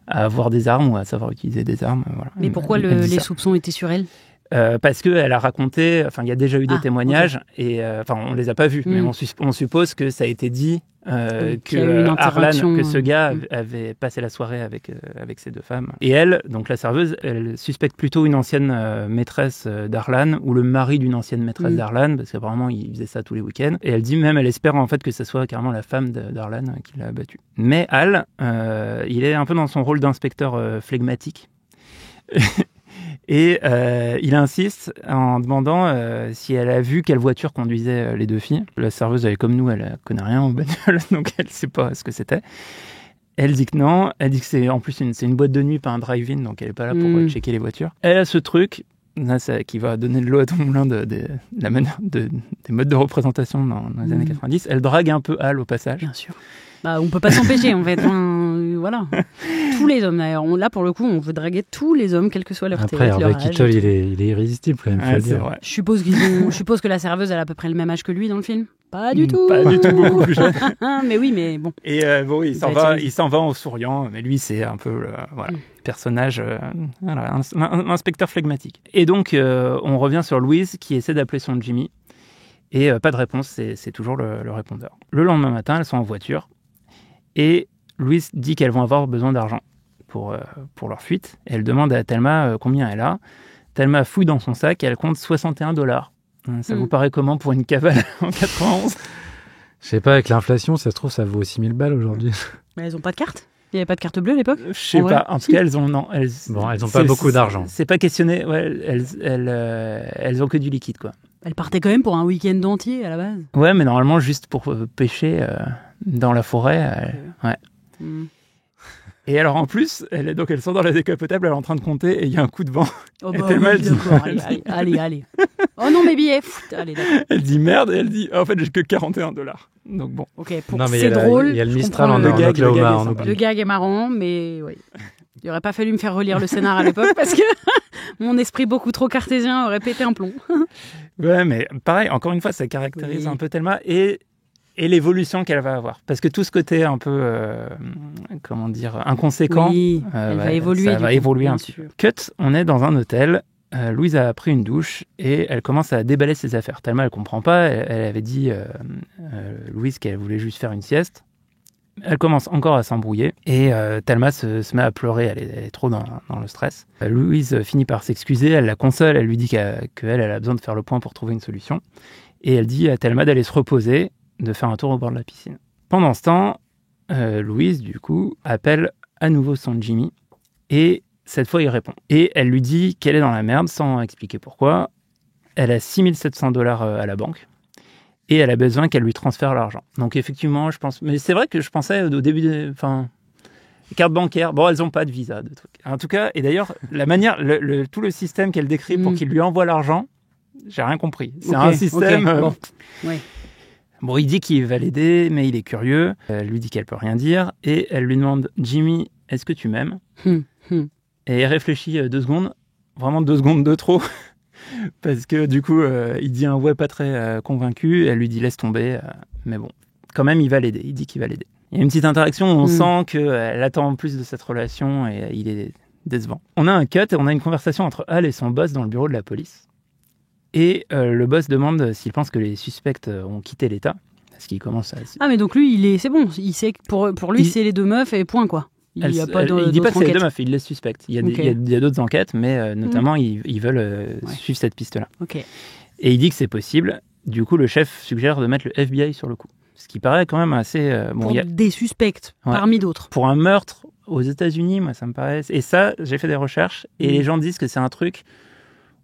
avoir des armes ou à savoir utiliser des armes. Voilà.
Mais pourquoi les soupçons étaient sur elle ?
Parce qu'elle a raconté, il y a déjà eu des témoignages, et on les a pas vus, mais on suppose que ça a été dit que Harlan, que ce gars avait passé la soirée avec ces deux femmes. Et elle, donc la serveuse, elle suspecte plutôt une ancienne maîtresse d'Harlan ou le mari d'une ancienne maîtresse d'Harlan, parce qu'apparemment il faisait ça tous les week-ends. Et elle dit même, elle espère en fait que ce soit carrément la femme d'Harlan qui l'a abattu. Mais Hal, il est un peu dans son rôle d'inspecteur flegmatique. Et il insiste en demandant si elle a vu quelle voiture conduisait les deux filles. La serveuse, elle est comme nous, elle connaît rien aux bagnoles, donc elle ne sait pas ce que c'était. Elle dit que non. Elle dit que c'est en plus c'est une boîte de nuit, pas un drive-in, donc elle n'est pas là pour checker les voitures. Elle a ce truc là, qui va donner de l'eau à ton moulin des modes de représentation dans les années 90. Elle drague un peu Hal au passage.
Bien sûr. On peut pas s'empêcher en fait. Voilà. Tous les hommes d'ailleurs. Là pour le coup, on veut draguer tous les hommes, quel que soit leur taille.
Après, Harvey Keitel, il est irrésistible quand même.
C'est vrai.
Je suppose que la serveuse elle a à peu près le même âge que lui dans le film. Pas du tout.
Pas du tout, beaucoup plus jeune.
Mais oui, mais bon.
Et il s'en va en souriant. Mais lui, c'est un peu personnage, un inspecteur flegmatique. Et donc, on revient sur Louise qui essaie d'appeler son Jimmy. Et pas de réponse, c'est toujours le répondeur. Le lendemain matin, elles sont en voiture. Et Louise dit qu'elles vont avoir besoin d'argent pour leur fuite. Et elle demande à Thelma combien elle a. Thelma fouille dans son sac et elle compte $61. Ça vous paraît comment pour une cavale en 91 ?
Je sais pas, avec l'inflation, ça se trouve, ça vaut 6 000 balles aujourd'hui.
Mais elles ont pas de carte ? Il n'y avait pas de carte bleue à l'époque ?
Je sais pas. En tout cas, elles ont
pas beaucoup d'argent.
C'est pas questionné. Ouais, elles ont que du liquide, quoi.
Elles partaient quand même pour un week-end entier à la base.
Ouais, mais normalement juste pour pêcher dans la forêt. Ouais. Et alors en plus, elles sont dans la décapotable, elle est en train de compter et il y a un coup de vent.
Oh bah oui, d'accord, allez. Oh non, mes billets. Allez, d'accord.
Elle dit merde et elle dit en fait j'ai que $41. Donc bon.
Ok, c'est drôle.
Il y a le Mistral en
Oklahoma. Le gag est marrant, mais oui. Il n'aurait pas fallu me faire relire le scénar à l'époque parce que mon esprit beaucoup trop cartésien aurait pété un plomb.
Ouais, mais pareil, encore une fois, ça caractérise un peu Thelma et l'évolution qu'elle va avoir. Parce que tout ce côté un peu, inconséquent,
elle va évoluer.
Ça va évoluer un petit peu. Cut, on est dans un hôtel. Louise a pris une douche et elle commence à déballer ses affaires. Thelma, elle comprend pas. Elle avait dit, Louise, qu'elle voulait juste faire une sieste. Elle commence encore à s'embrouiller et Thelma se met à pleurer, elle est trop dans le stress. Louise finit par s'excuser, elle la console, elle lui dit qu'elle a besoin de faire le point pour trouver une solution. Et elle dit à Thelma d'aller se reposer, de faire un tour au bord de la piscine. Pendant ce temps, Louise, du coup, appelle à nouveau son Jimmy et cette fois il répond. Et elle lui dit qu'elle est dans la merde sans expliquer pourquoi. Elle a $6 700 à la banque. Et elle a besoin qu'elle lui transfère l'argent. Donc effectivement, je pense... Mais c'est vrai que je pensais au début... les cartes bancaires, bon, elles n'ont pas de visa, de trucs. En tout cas, et d'ailleurs, la manière... tout le système qu'elle décrit pour qu'il lui envoie l'argent, j'ai rien compris. C'est un système... Bon, il dit qu'il va l'aider, mais il est curieux. Elle lui dit qu'elle peut rien dire. Et elle lui demande, Jimmy, est-ce que tu m'aimes ? Et elle réfléchit 2 secondes. Vraiment 2 secondes de trop. Parce que du coup, il dit un ouais pas très convaincu, elle lui dit laisse tomber, mais bon, quand même il va l'aider, il dit qu'il va l'aider. Il y a une petite interaction où on sent qu'elle attend plus de cette relation et il est décevant. On a un cut et on a une conversation entre Hal et son boss dans le bureau de la police. Et le boss demande s'il pense que les suspects ont quitté l'État, parce qu'il commence à...
Ah mais donc lui, c'est bon, il sait que pour lui c'est les 2 meufs et point quoi. Il dit pas que
c'est les 2 meufs, il les suspecte. Il y a d'autres enquêtes, mais notamment ils veulent suivre cette piste-là.
Okay.
Et il dit que c'est possible. Du coup, le chef suggère de mettre le FBI sur le coup. Ce qui paraît quand même assez...
des suspects, parmi d'autres.
Pour un meurtre aux États-Unis, moi, ça me paraît... Et ça, j'ai fait des recherches, et les gens disent que c'est un truc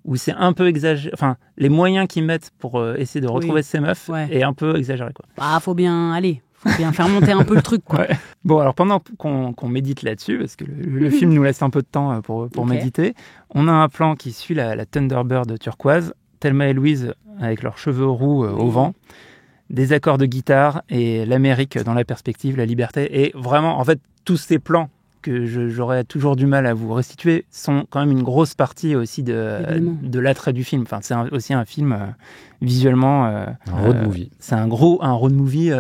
où c'est un peu exagéré. Enfin, les moyens qu'ils mettent pour essayer de retrouver ces meufs est un peu exagéré, quoi.
Faut bien faire monter un peu le truc, quoi.
Ouais. Bon, alors pendant qu'on médite là-dessus, parce que le film nous laisse un peu de temps pour méditer, on a un plan qui suit la Thunderbird turquoise, Thelma et Louise avec leurs cheveux roux au vent, des accords de guitare et l'Amérique dans la perspective, la liberté. Et vraiment, en fait, tous ces plans que j'aurais toujours du mal à vous restituer sont quand même une grosse partie aussi de l'attrait du film. Enfin, c'est aussi un film visuellement...
un road movie.
C'est un road movie,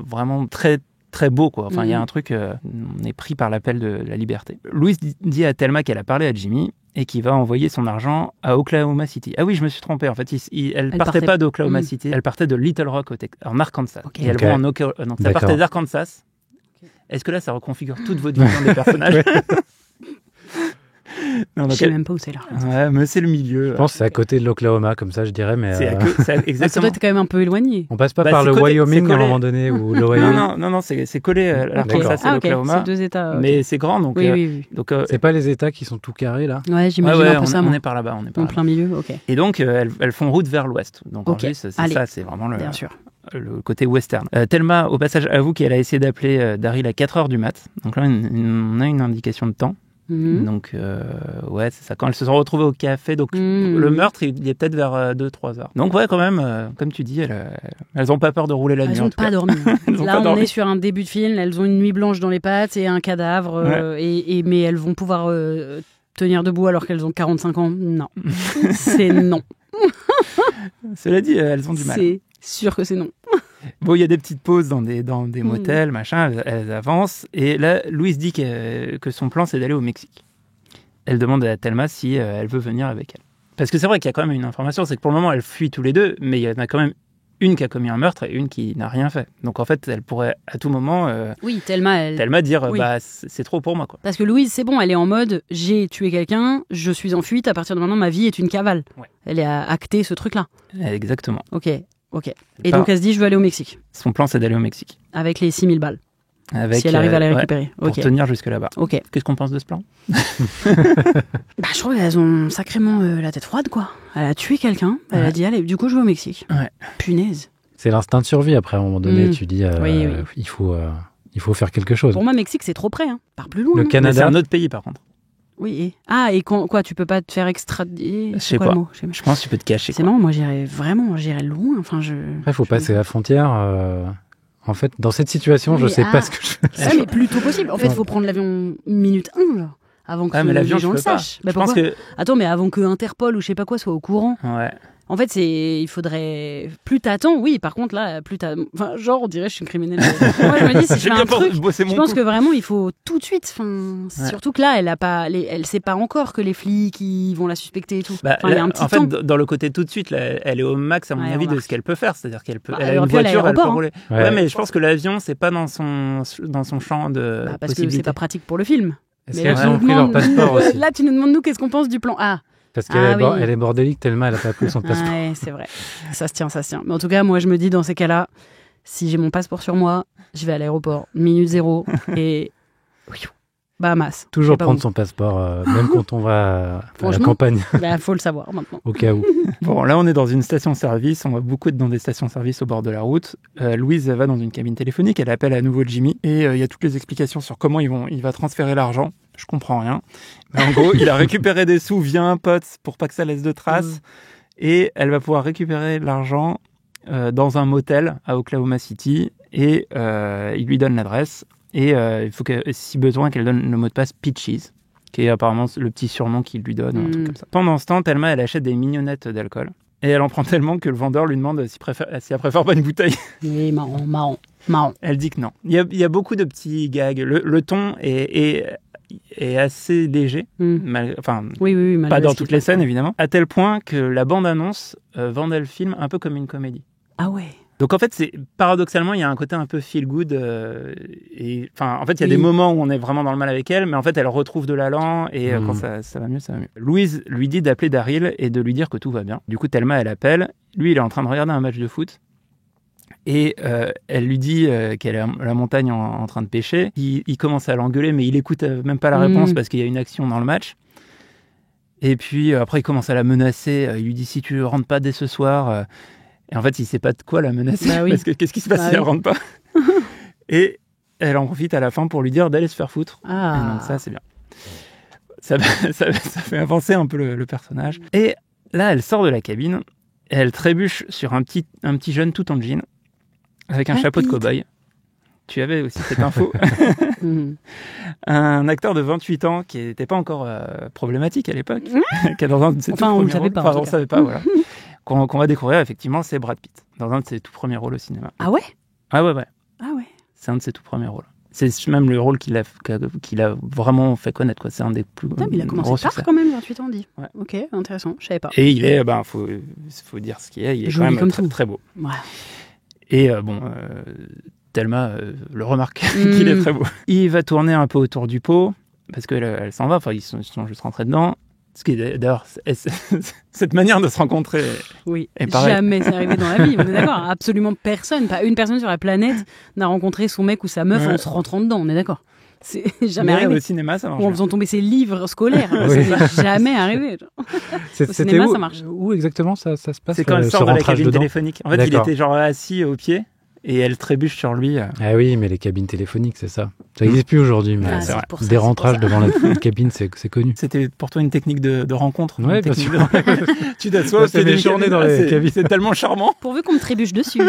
vraiment très, très beau, quoi. Enfin, il y a un truc... on est pris par l'appel de la liberté. Louise dit à Thelma qu'elle a parlé à Jimmy et qu'il va envoyer son argent à Oklahoma City. Ah oui, je me suis trompé. En fait, elle partait pas d'Oklahoma City, elle partait de Little Rock en Arkansas. Okay. Et elle va donc ça partait d'Arkansas. Est-ce que là, ça reconfigure toute votre vision des personnages?
Je sais même pas où c'est là.
Ouais, mais c'est le milieu.
Je pense que c'est à côté de l'Oklahoma, comme ça, je dirais. Mais
exactement.
Ça doit être quand même un peu éloigné.
On passe pas par le Wyoming à un moment donné ou l'Ohio.
Non, c'est collé à l'Arkansas et l'Oklahoma.
C'est 2 États.
Mais c'est grand, donc.
Oui.
Donc
c'est pas les États qui sont tout carrés là.
Ouais, j'imagine un peu ça.
On est par là-bas,
en plein milieu. Ok.
Et donc elles font route vers l'ouest. Donc en plus, c'est ça, c'est vraiment
bien sûr.
Le côté western. Thelma, au passage, avoue qu'elle a essayé d'appeler Daryl à 4h du mat. Donc là, on a une indication de temps. Donc, c'est ça. Quand elles se sont retrouvées au café, donc le meurtre, il est peut-être vers 2-3 heures. Donc, quand même, comme tu dis, elles n'ont pas peur de rouler la nuit.
Elles n'ont pas dormi. Là, on est sur un début de film. Elles ont une nuit blanche dans les pattes et un cadavre. Mais elles vont pouvoir tenir debout alors qu'elles ont 45 ans. Non. C'est non.
Cela dit, elles ont du mal.
C'est sûr que c'est non.
Bon, il y a des petites pauses dans des motels, machin, elles avancent. Et là, Louise dit que son plan, c'est d'aller au Mexique. Elle demande à Thelma si elle veut venir avec elle. Parce que c'est vrai qu'il y a quand même une information, c'est que pour le moment, elles fuient tous les deux, mais il y en a quand même une qui a commis un meurtre et une qui n'a rien fait. Donc en fait, elle pourrait à tout moment... Thelma dire, c'est trop pour moi, quoi.
Parce que Louise, c'est bon, elle est en mode, j'ai tué quelqu'un, je suis en fuite, à partir de maintenant, ma vie est une cavale. Ouais. Elle est actée ce truc-là.
Exactement.
Ok. Et donc elle se dit, je veux aller au Mexique.
Son plan, c'est d'aller au Mexique.
Avec les 6000 balles. Si elle arrive à les récupérer.
Pour tenir jusque là-bas.
Ok.
Qu'est-ce qu'on pense de ce plan?
Je trouve qu'elles ont sacrément la tête froide, quoi. Elle a tué quelqu'un, elle a dit, allez, du coup, je vais au Mexique.
Ouais.
Punaise.
C'est l'instinct de survie, après, à un moment donné, tu dis, il faut faire quelque chose.
Pour moi, Mexique, c'est trop près, hein. Par plus loin.
Le Canada.
C'est un autre pays, par contre.
Oui. Et quoi, tu peux pas te faire extrader?
Je sais pas. Je pense que tu peux te cacher.
C'est marrant, moi j'irais loin. Enfin,
Après, il faut passer la frontière. En fait, dans cette situation, je sais pas ce que je fais.
Ouais, mais plus tôt possible. En fait, il faut prendre l'avion minute 1, genre, avant que les gens le sachent.
Je pense que...
Attends, mais avant que Interpol ou je sais pas quoi soit au courant.
Ouais.
En fait, il faudrait... Plus t'attends, oui, par contre, là, Enfin, genre, on dirait je suis une criminelle. Moi, je me dis, si je fais un truc, je pense que vraiment, il faut tout de suite. Enfin, surtout que là, elle sait pas encore que les flics, ils vont la suspecter et tout.
Là,
il y a un petit temps.
Dans le côté tout de suite, là, elle est au max, à mon avis, de ce qu'elle peut faire. C'est-à-dire qu'elle peut... elle a une voiture, elle peut rouler. Ouais, mais je pense que l'avion, c'est pas dans son champ de
parce que c'est pas pratique pour le film.
Est-ce qu'elles ont pris leur passeport aussi?
Là, tu nous demandes, nous, qu'est-ce qu'on pense du plan A?
Parce qu'elle est bordélique tellement elle a pas pris son passeport.
Ouais, c'est vrai. Ça se tient. Mais en tout cas, moi, je me dis, dans ces cas-là, si j'ai mon passeport sur moi, je vais à l'aéroport, minute 0, et... Bahamas.
Toujours prendre son passeport, même quand on va à la campagne.
Faut le savoir maintenant.
Au cas où.
Bon, là, on est dans une station-service. On va beaucoup être dans des stations-service au bord de la route. Louise va dans une cabine téléphonique. Elle appelle à nouveau Jimmy. Et il y a toutes les explications sur comment il va transférer l'argent. Je comprends rien. Mais en gros, il a récupéré des sous via un pote pour pas que ça laisse de traces. Et elle va pouvoir récupérer l'argent dans un motel à Oklahoma City. Et il lui donne l'adresse. Et il faut que, si besoin, qu'elle donne le mot de passe Peaches, qui est apparemment le petit surnom qu'il lui donne, un truc comme ça. Pendant ce temps, Thelma, elle achète des mignonnettes d'alcool. Et elle en prend tellement que le vendeur lui demande si elle préfère pas une bouteille.
Oui, marrant.
Elle dit que non. Il y a beaucoup de petits gags. Le ton est assez léger. Enfin,
oui,
pas dans toutes les scènes, évidemment. À tel point que la bande-annonce vendait le film un peu comme une comédie.
Ah ouais.
Donc en fait, paradoxalement, il y a un côté un peu feel good. En fait, il y a des moments où on est vraiment dans le mal avec elle, mais en fait, elle retrouve de l'allant et quand ça va mieux, ça va mieux. Louise lui dit d'appeler Daryl et de lui dire que tout va bien. Du coup, Thelma, elle appelle. Lui, il est en train de regarder un match de foot Et elle lui dit qu'elle est à la montagne en train de pêcher. Il commence à l'engueuler, mais il écoute même pas la réponse parce qu'il y a une action dans le match. Et puis après, il commence à la menacer. Il lui dit si tu rentres pas dès ce soir. Et en fait, il sait pas de quoi la menacer. Parce que qu'est-ce qui se passe si elle rentre pas? Et elle en profite à la fin pour lui dire d'aller se faire foutre. Et donc ça, c'est bien. Ça fait avancer un peu le personnage. Et là, elle sort de la cabine. Et elle trébuche sur un petit jeune tout en jean avec un chapeau de cow-boy. Tu avais aussi cette info. Un acteur de 28 ans qui n'était pas encore problématique à l'époque. Qui est dans un de ses
on ne le savait pas.
Enfin, on ne savait pas, voilà. Qu'on va découvrir, effectivement, c'est Brad Pitt. Dans un de ses tout premiers rôles au cinéma.
Ah ouais?
Ah ouais.
Ah ouais.
C'est un de ses tout premiers rôles. C'est même le rôle qu'il a vraiment fait connaître, quoi. C'est un des plus gros.
Il a commencé tard quand même, 28 ans, on dit. Ouais. Ok, intéressant, je savais pas.
Et il est, faut dire ce qu'il est, il est quand même très, très beau.
Ouais.
Et Thelma le remarque qu'il est très beau. Il va tourner un peu autour du pot, parce qu'elle s'en va, ils sont juste rentrés dedans. Ce qui est d'ailleurs, cette manière de se rencontrer.
Oui, jamais c'est arrivé dans la vie, on est d'accord. Absolument personne, pas une personne sur la planète n'a rencontré son mec ou sa meuf en se rentrant dedans, on est d'accord. C'est jamais arrivé.
Au cinéma, ça marche.
Ou en faisant tomber ses livres scolaires, ça n'est jamais arrivé. Au cinéma, ça marche.
Où exactement ça se passe?
C'est quand elle sort de la cabine téléphonique. En fait, il était genre assis au pied. Et elle trébuche sur lui.
Ah oui, mais les cabines téléphoniques, c'est ça. Ça n'existe plus aujourd'hui, mais des rentrages devant la cabine, c'est connu.
C'était pour toi une technique de rencontre.
Oui, bien sûr.
Tu t'assois, c'est des journées dans les cabines. C'est tellement charmant.
Pourvu qu'on me trébuche dessus.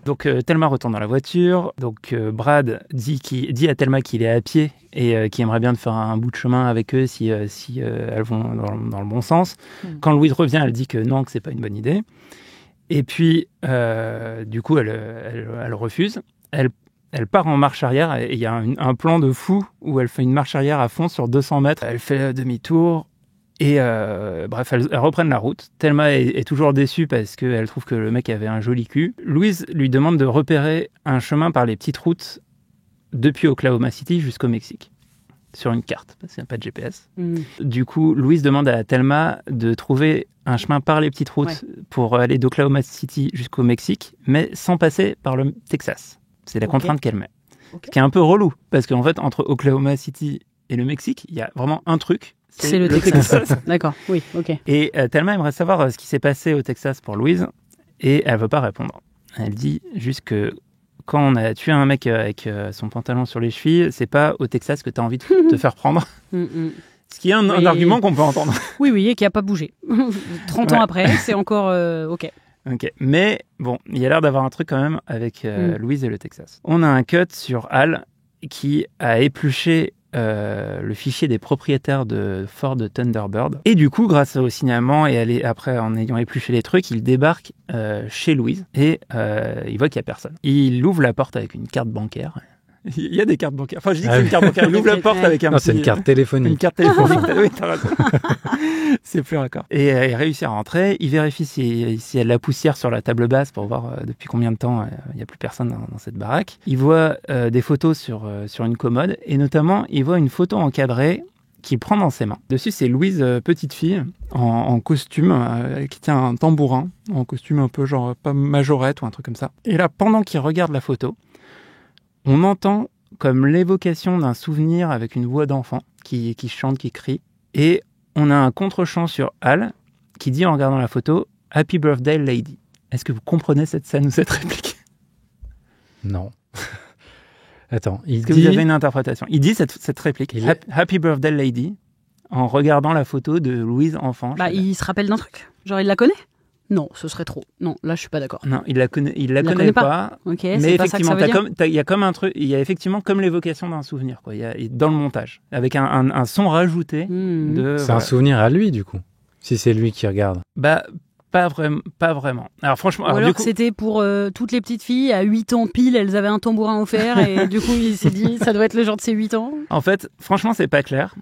Donc Thelma retourne dans la voiture. Donc Brad dit à Thelma qu'il est à pied et qu'il aimerait bien de faire un bout de chemin avec eux si elles vont dans le bon sens. Quand Louise revient, elle dit que non, que c'est pas une bonne idée. Et puis, du coup, elle refuse. Elle part en marche arrière. Et il y a un plan de fou où elle fait une marche arrière à fond sur 200 mètres. Elle fait demi-tour. Et bref, elles reprennent la route. Thelma est toujours déçue parce qu'elle trouve que le mec avait un joli cul. Louise lui demande de repérer un chemin par les petites routes depuis Oklahoma City jusqu'au Mexique. Sur une carte, parce qu'il n'y a pas de GPS. Du coup, Louise demande à Thelma de trouver un chemin par les petites routes pour aller d'Oklahoma City jusqu'au Mexique, mais sans passer par le Texas. C'est la contrainte qu'elle met. Ce qui est un peu relou, parce qu'en fait, entre Oklahoma City et le Mexique, il y a vraiment un truc.
C'est le Texas. D'accord, oui, ok.
Et Thelma aimerait savoir ce qui s'est passé au Texas pour Louise, et elle ne veut pas répondre. Elle dit juste que quand on a tué un mec avec son pantalon sur les chevilles, c'est pas au Texas que tu as envie de te faire prendre. Ce qui est un argument qu'on peut entendre.
Oui, et qui n'a pas bougé. 30 ans après, c'est encore OK.
Mais bon, il y a l'air d'avoir un truc quand même avec Louise et le Texas. On a un cut sur Al qui a épluché le fichier des propriétaires de Ford Thunderbird. Et du coup, grâce au signalement et après en ayant épluché les trucs, il débarque chez Louise et il voit qu'il n'y a personne. Il ouvre la porte avec une carte bancaire. Il y a des cartes bancaires. Enfin, je dis que c'est une carte bancaire. Il ouvre la porte avec un
petit... c'est une carte téléphonique.
Une carte téléphonique. Oui, t'as raison. C'est plus raccord. Et il réussit à rentrer. Il vérifie s'il y a de la poussière sur la table basse pour voir depuis combien de temps il n'y a plus personne dans cette baraque. Il voit des photos sur une commode. Et notamment, il voit une photo encadrée qu'il prend dans ses mains. Dessus, c'est Louise, petite fille, en costume, qui tient un tambourin, en costume un peu genre pas majorette ou un truc comme ça. Et là, pendant qu'il regarde la photo, on entend comme l'évocation d'un souvenir avec une voix d'enfant qui chante, qui crie. Et on a un contre-champ sur Al qui dit en regardant la photo « Happy Birthday Lady ». Est-ce que vous comprenez cette scène ou cette réplique ?
Non. Attends,
Est-ce que vous avez une interprétation ? Il dit cette réplique « Happy Birthday Lady » en regardant la photo de Louise enfant.
Il se rappelle d'un truc ? Genre il la connaît ? Non, ce serait trop. Non, là, je suis pas d'accord.
Non, il la connaît pas.
Ok,
mais
c'est
effectivement,
pas ça que
il y a comme un truc, il y a effectivement comme l'évocation d'un souvenir, quoi. Il y a dans le montage, avec un son rajouté.
C'est un souvenir à lui, du coup, si c'est lui qui regarde.
Pas vraiment. Alors franchement,
alors c'était pour toutes les petites filles à 8 ans pile, elles avaient un tambourin offert et du coup il s'est dit ça doit être le genre de ces 8 ans.
En fait, franchement, c'est pas clair.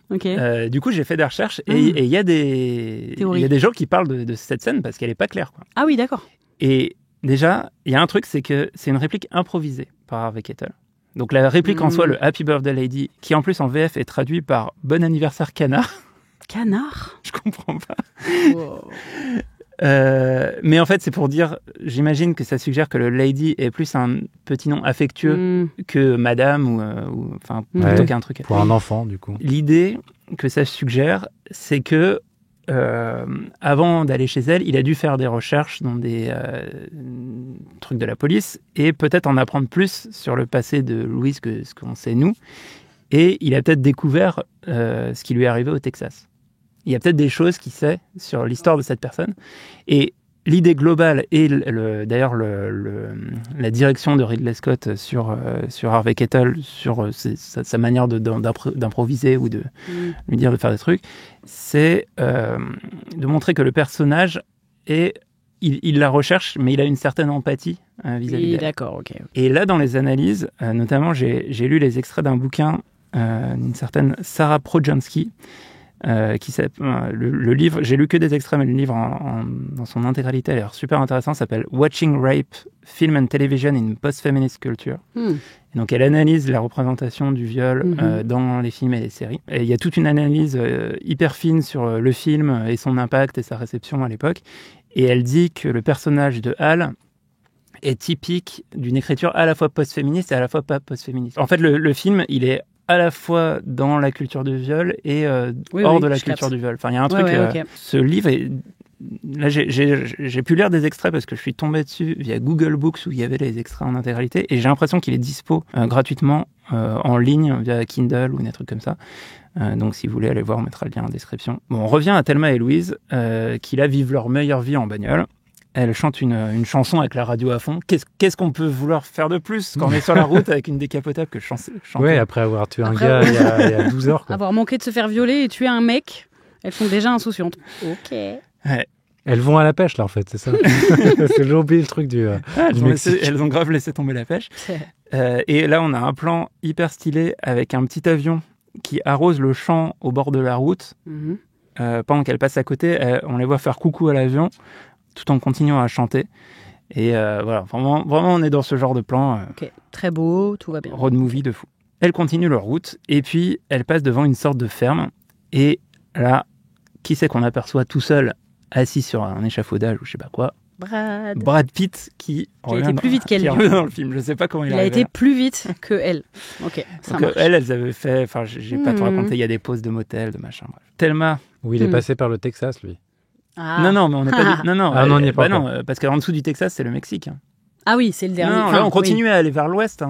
Du coup, j'ai fait des recherches et il y a des gens qui parlent de cette scène parce qu'elle est pas claire, quoi.
Ah oui, d'accord.
Et déjà, il y a un truc, c'est que c'est une réplique improvisée par Harvey Keitel. Donc la réplique en soi, le Happy Birthday Lady, qui en plus en VF est traduit par Bon anniversaire canard.
Canard ?
Je comprends pas.
Wow.
Mais en fait, c'est pour dire, j'imagine que ça suggère que le lady est plus un petit nom affectueux que madame ou plutôt qu'un truc.
Pour un enfant, du coup.
L'idée que ça suggère, c'est que avant d'aller chez elle, il a dû faire des recherches dans des trucs de la police et peut-être en apprendre plus sur le passé de Louise que ce qu'on sait nous. Et il a peut-être découvert ce qui lui est arrivé au Texas. Il y a peut-être des choses qu'il sait sur l'histoire de cette personne. Et l'idée globale et d'ailleurs la direction de Ridley Scott sur Harvey Keitel, sur sa manière d'improviser ou de lui dire de faire des trucs, c'est de montrer que le personnage il la recherche, mais il a une certaine empathie vis-à-vis d'elle.
D'accord, ok.
Et là, dans les analyses, notamment, j'ai lu les extraits d'un bouquin d'une certaine Sarah Projansky, le livre, j'ai lu que des extraits, mais le livre dans son intégralité a l'air super intéressant, s'appelle Watching Rape, Film and Television in Post-Feminist Culture. Et donc elle analyse la représentation du viol dans les films et les séries. Et il y a toute une analyse hyper fine sur le film et son impact et sa réception à l'époque. Et elle dit que le personnage de Hal est typique d'une écriture à la fois post-féministe et à la fois pas post-féministe. En fait, le film, il est à la fois dans la culture du viol et hors de la culture du viol. Enfin, il y a un truc... okay. Ce livre est... Là, j'ai pu lire des extraits parce que je suis tombé dessus via Google Books où il y avait les extraits en intégralité et j'ai l'impression qu'il est dispo gratuitement en ligne via Kindle ou des trucs comme ça. Donc, si vous voulez aller voir, on mettra le lien en description. Bon, on revient à Thelma et Louise qui, là, vivent leur meilleure vie en bagnole. Elle chante une chanson avec la radio à fond. Qu'est-ce qu'on peut vouloir faire de plus quand on est sur la route avec une décapotable que je chante?
Ouais, après avoir tué un gars il y a 12 heures. Quoi.
Avoir manqué de se faire violer et tuer un mec, elles sont déjà insouciantes. Ok.
Ouais.
Elles vont à la pêche, là, en fait, c'est ça. J'ai oublié le truc du Mexique.
Elles ont grave laissé tomber la pêche. Et là, on a un plan hyper stylé avec un petit avion qui arrose le champ au bord de la route. Pendant qu'elle passe à côté, on les voit faire coucou à l'avion tout en continuant à chanter. Et voilà, vraiment, on est dans ce genre de plan.
Ok, très beau, tout va bien.
Road movie de fou. Elles continuent leur route et puis elles passent devant une sorte de ferme. Et là, qui c'est qu'on aperçoit tout seul, assis sur un échafaudage ou je sais pas quoi? Brad Pitt qui
a été plus vite qu'elle.
Dans le film, je sais pas comment il
a été plus vite que elle. Ok, ça marche.
Elles avaient fait, enfin, j'ai pas tout raconté, il y a des pauses de motel, de machin, bref. Thelma.
Où il est passé par le Texas, lui.
Ah. Non, mais on n'est pas. Non,
on n'y est pas.
Non, parce qu'en dessous du Texas, c'est le Mexique.
Ah oui, c'est le dernier.
Non, là, on continue à aller vers l'ouest.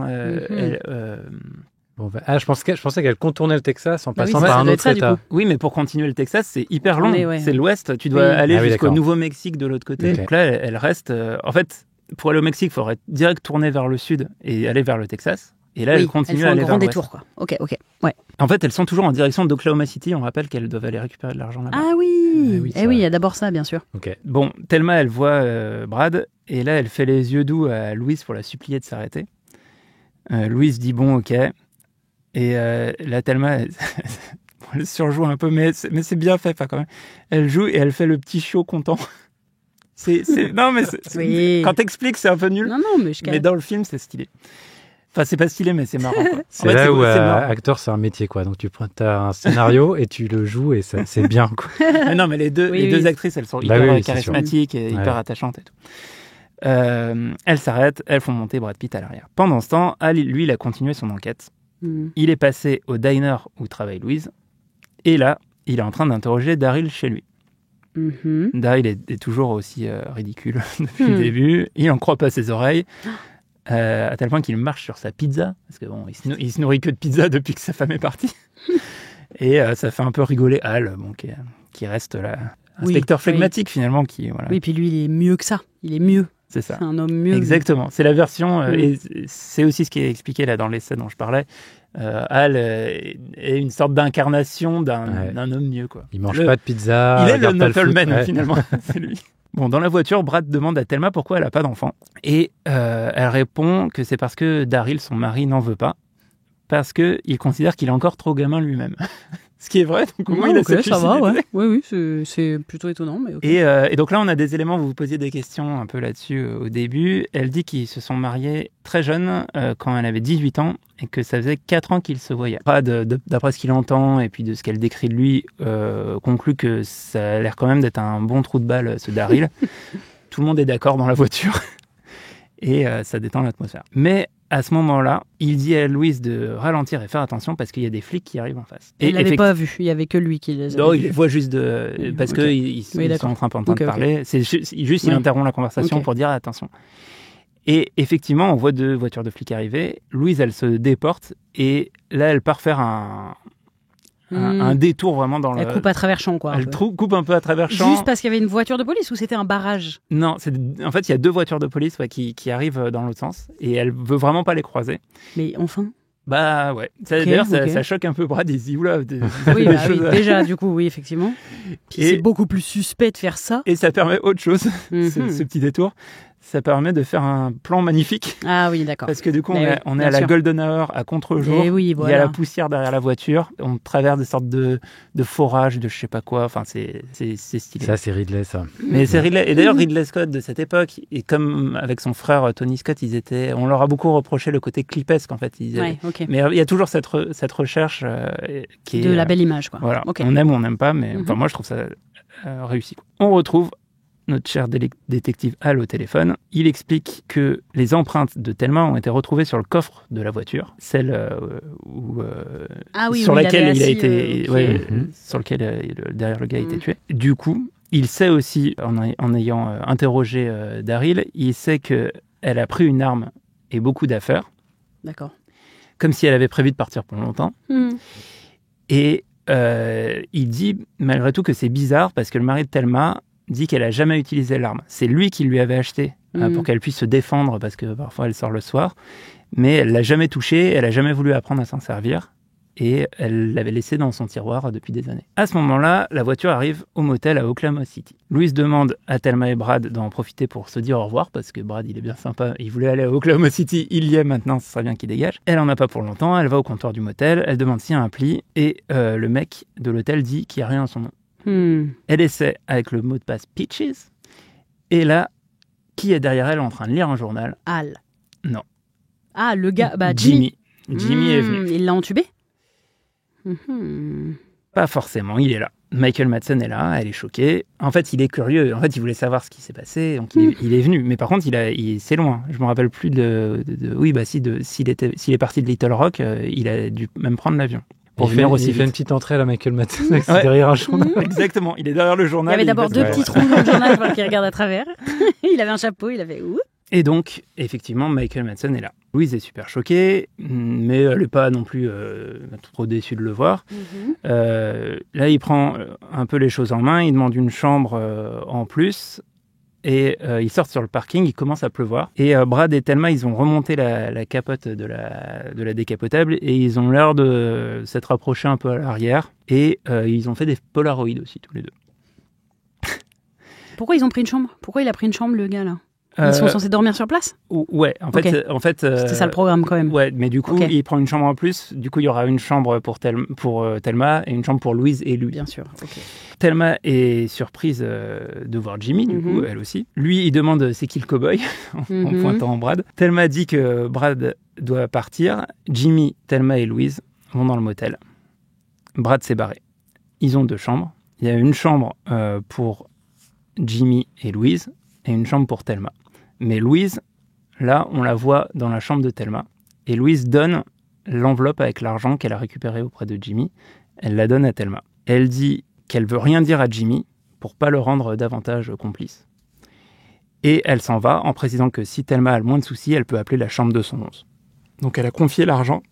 Je pensais qu'elle contournait le Texas en passant par un autre État.
Oui, mais pour continuer le Texas, c'est hyper long. C'est l'ouest. Tu dois aller jusqu'au Nouveau-Mexique de l'autre côté. Donc là, elle reste... En fait, pour aller au Mexique, il faudrait direct tourner vers le sud et aller vers le Texas. Et là, elle continue à aller vers l'ouest.
Détour, quoi. Ok. Ouais.
En fait, elles sont toujours en direction d'Oklahoma City. On rappelle qu'elles doivent aller récupérer de l'argent là-bas.
Ah oui. Il y a d'abord ça, bien sûr.
Ok. Bon, Thelma, elle voit Brad. Et là, elle fait les yeux doux à Louise pour la supplier de s'arrêter. Louise dit bon, ok. Et là, Thelma, elle surjoue un peu, mais c'est bien fait, quand même. Elle joue et elle fait le petit chiot content. Non, mais quand t'expliques, c'est un peu nul.
Non, mais
dans le film, c'est stylé. Enfin, c'est pas stylé, mais c'est marrant. Quoi.
C'est là où acteur, c'est un métier, quoi. Donc, t'as un scénario et tu le joues et c'est bien, quoi.
Mais non, mais les deux actrices, elles sont hyper charismatiques et hyper attachantes et tout. Elles s'arrêtent, elles font monter Brad Pitt à l'arrière. Pendant ce temps, lui, il a continué son enquête. Il est passé au diner où travaille Louise. Et là, il est en train d'interroger Daryl chez lui. Daryl est toujours aussi ridicule depuis le début. Il en croit pas ses oreilles. À tel point qu'il marche sur sa pizza. Parce que bon, il se nourrit que de pizza depuis que sa femme est partie. Et ça fait un peu rigoler Hal, qui reste là. Inspecteur flegmatique, finalement.
Oui, puis lui, il est mieux que ça. Il est mieux.
C'est ça.
C'est un homme mieux.
Exactement. C'est la version, et c'est aussi ce qui est expliqué là dans l'essai dont je parlais. Hal est une sorte d'incarnation d'un homme mieux, quoi.
Il mange pas de pizza.
Il est le gentleman, finalement. C'est lui. Bon, dans la voiture, Brad demande à Thelma pourquoi elle n'a pas d'enfant. Et elle répond que c'est parce que Daryl, son mari, n'en veut pas. Parce qu'il considère qu'il est encore trop gamin lui-même. Ce qui est vrai, donc au moins il a cette
ça va, ouais. Oui, c'est plutôt étonnant. Mais
et donc là, on a des éléments, vous vous posiez des questions un peu là-dessus au début. Elle dit qu'ils se sont mariés très jeunes, quand elle avait 18 ans, et que ça faisait 4 ans qu'ils se voyaient. D'après ce qu'il entend, et puis de ce qu'elle décrit de lui, conclut que ça a l'air quand même d'être un bon trou de balle, ce Daryl. tout le monde est d'accord dans la voiture et ça détend l'atmosphère. Mais à ce moment-là, il dit à Louise de ralentir et faire attention parce qu'il y a des flics qui arrivent en face.
Et il l'avait pas vu, il y avait que lui qui les avait
Non,
vus.
il les voit juste parce qu'ils sont en train de parler. C'est juste, il interrompt la conversation pour dire attention. Et effectivement, on voit 2 voitures de flics arriver. Louise, elle se déporte et là, elle part faire un détour vraiment dans
Elle coupe à travers champ, quoi.
Elle coupe un peu à travers champ.
Juste parce qu'il y avait une voiture de police ou c'était un barrage?
Non, en fait, il y a 2 voitures de police qui arrivent dans l'autre sens et elle veut vraiment pas les croiser.
Mais enfin.
Bah ouais. D'ailleurs, ça choque un peu Brad. Il se dit oula.
Oui, déjà, du coup, oui, effectivement. Puis c'est beaucoup plus suspect de faire ça.
Et ça permet autre chose, ce petit détour. Ça permet de faire un plan magnifique.
Ah oui, d'accord.
Parce que du coup, on est à la Golden Hour, à contre-jour.
Oui, voilà.
Il y a la poussière derrière la voiture. On traverse des sortes de forages, de je sais pas quoi. Enfin, c'est stylé.
Ça, c'est Ridley, ça.
Mais c'est Ridley. Et d'ailleurs, Ridley Scott de cette époque, et comme avec son frère Tony Scott, on leur a beaucoup reproché le côté clipesque, en fait.
Ouais, okay.
Mais il y a toujours cette recherche qui est...
De la belle image, quoi.
Voilà.
Okay.
On aime ou on n'aime pas, mais moi, je trouve ça réussi. On retrouve notre cher détective Hal au téléphone. Il explique que les empreintes de Thelma ont été retrouvées sur le coffre de la voiture, celle sur laquelle il a été, sur lequel derrière le gars a été tué. Du coup, il sait aussi, en ayant interrogé Daryl, il sait que elle a pris une arme et beaucoup d'affaires.
D'accord.
Comme si elle avait prévu de partir pour longtemps. Et il dit malgré tout que c'est bizarre parce que le mari de Thelma dit qu'elle a jamais utilisé l'arme. C'est lui qui lui avait acheté pour qu'elle puisse se défendre parce que parfois elle sort le soir, mais elle l'a jamais touchée, elle a jamais voulu apprendre à s'en servir et elle l'avait laissée dans son tiroir depuis des années. À ce moment-là, la voiture arrive au motel à Oklahoma City. Louise demande à Thelma et Brad d'en profiter pour se dire au revoir parce que Brad il est bien sympa, il voulait aller à Oklahoma City, il y est maintenant, ce serait bien qu'il dégage. Elle en a pas pour longtemps, elle va au comptoir du motel, elle demande s'il y a un pli et le mec de l'hôtel dit qu'il n'y a rien à son nom. Elle essaie avec le mot de passe Peaches. Et là, qui est derrière elle en train de lire un journal?
Al.
Non.
Ah, le gars, Jimmy.
Jimmy est venu.
Il l'a entubé?
Pas forcément, il est là. Michael Madsen est là, elle est choquée. En fait, il est curieux. En fait, il voulait savoir ce qui s'est passé, donc il est venu. Mais par contre, c'est loin. Je me rappelle plus s'il est parti de Little Rock, il a dû même prendre l'avion.
Il fait une petite entrée à la Michael Madsen derrière un journal.
Exactement, il est derrière le journal.
Il y avait d'abord 2 petits trous dans le journal qu'il regarde à travers. Il avait un chapeau, il avait où?
Et donc, effectivement, Michael Madsen est là. Louise est super choquée, mais elle n'est pas non plus trop déçue de le voir. Là, il prend un peu les choses en main, il demande une chambre en plus. Et ils sortent sur le parking, il commence à pleuvoir. Et Brad et Thelma, ils ont remonté la capote de la décapotable et ils ont l'air de s'être approchés un peu à l'arrière. Et ils ont fait des polaroïdes aussi, tous les deux.
Pourquoi ils ont pris une chambre? Pourquoi il a pris une chambre, le gars, là? Ils sont censés dormir sur place?
Ouais, en fait...
C'était ça le programme, quand même.
Ouais, mais du coup, il prend une chambre en plus. Du coup, il y aura une chambre pour Thelma et une chambre pour Louise et lui.
Bien sûr,
Thelma est surprise de voir Jimmy, du coup, elle aussi. Lui, il demande c'est qui le cow-boy, en pointant en Brad. Thelma dit que Brad doit partir. Jimmy, Thelma et Louise vont dans le motel. Brad s'est barré. Ils ont 2 chambres. Il y a une chambre pour Jimmy et Louise et une chambre pour Thelma. Mais Louise, là, on la voit dans la chambre de Thelma. Et Louise donne l'enveloppe avec l'argent qu'elle a récupéré auprès de Jimmy. Elle la donne à Thelma. Elle dit qu'elle veut rien dire à Jimmy pour pas le rendre davantage complice. Et elle s'en va en précisant que si Thelma a le moins de soucis, elle peut appeler la chambre 211. Donc elle a confié l'argent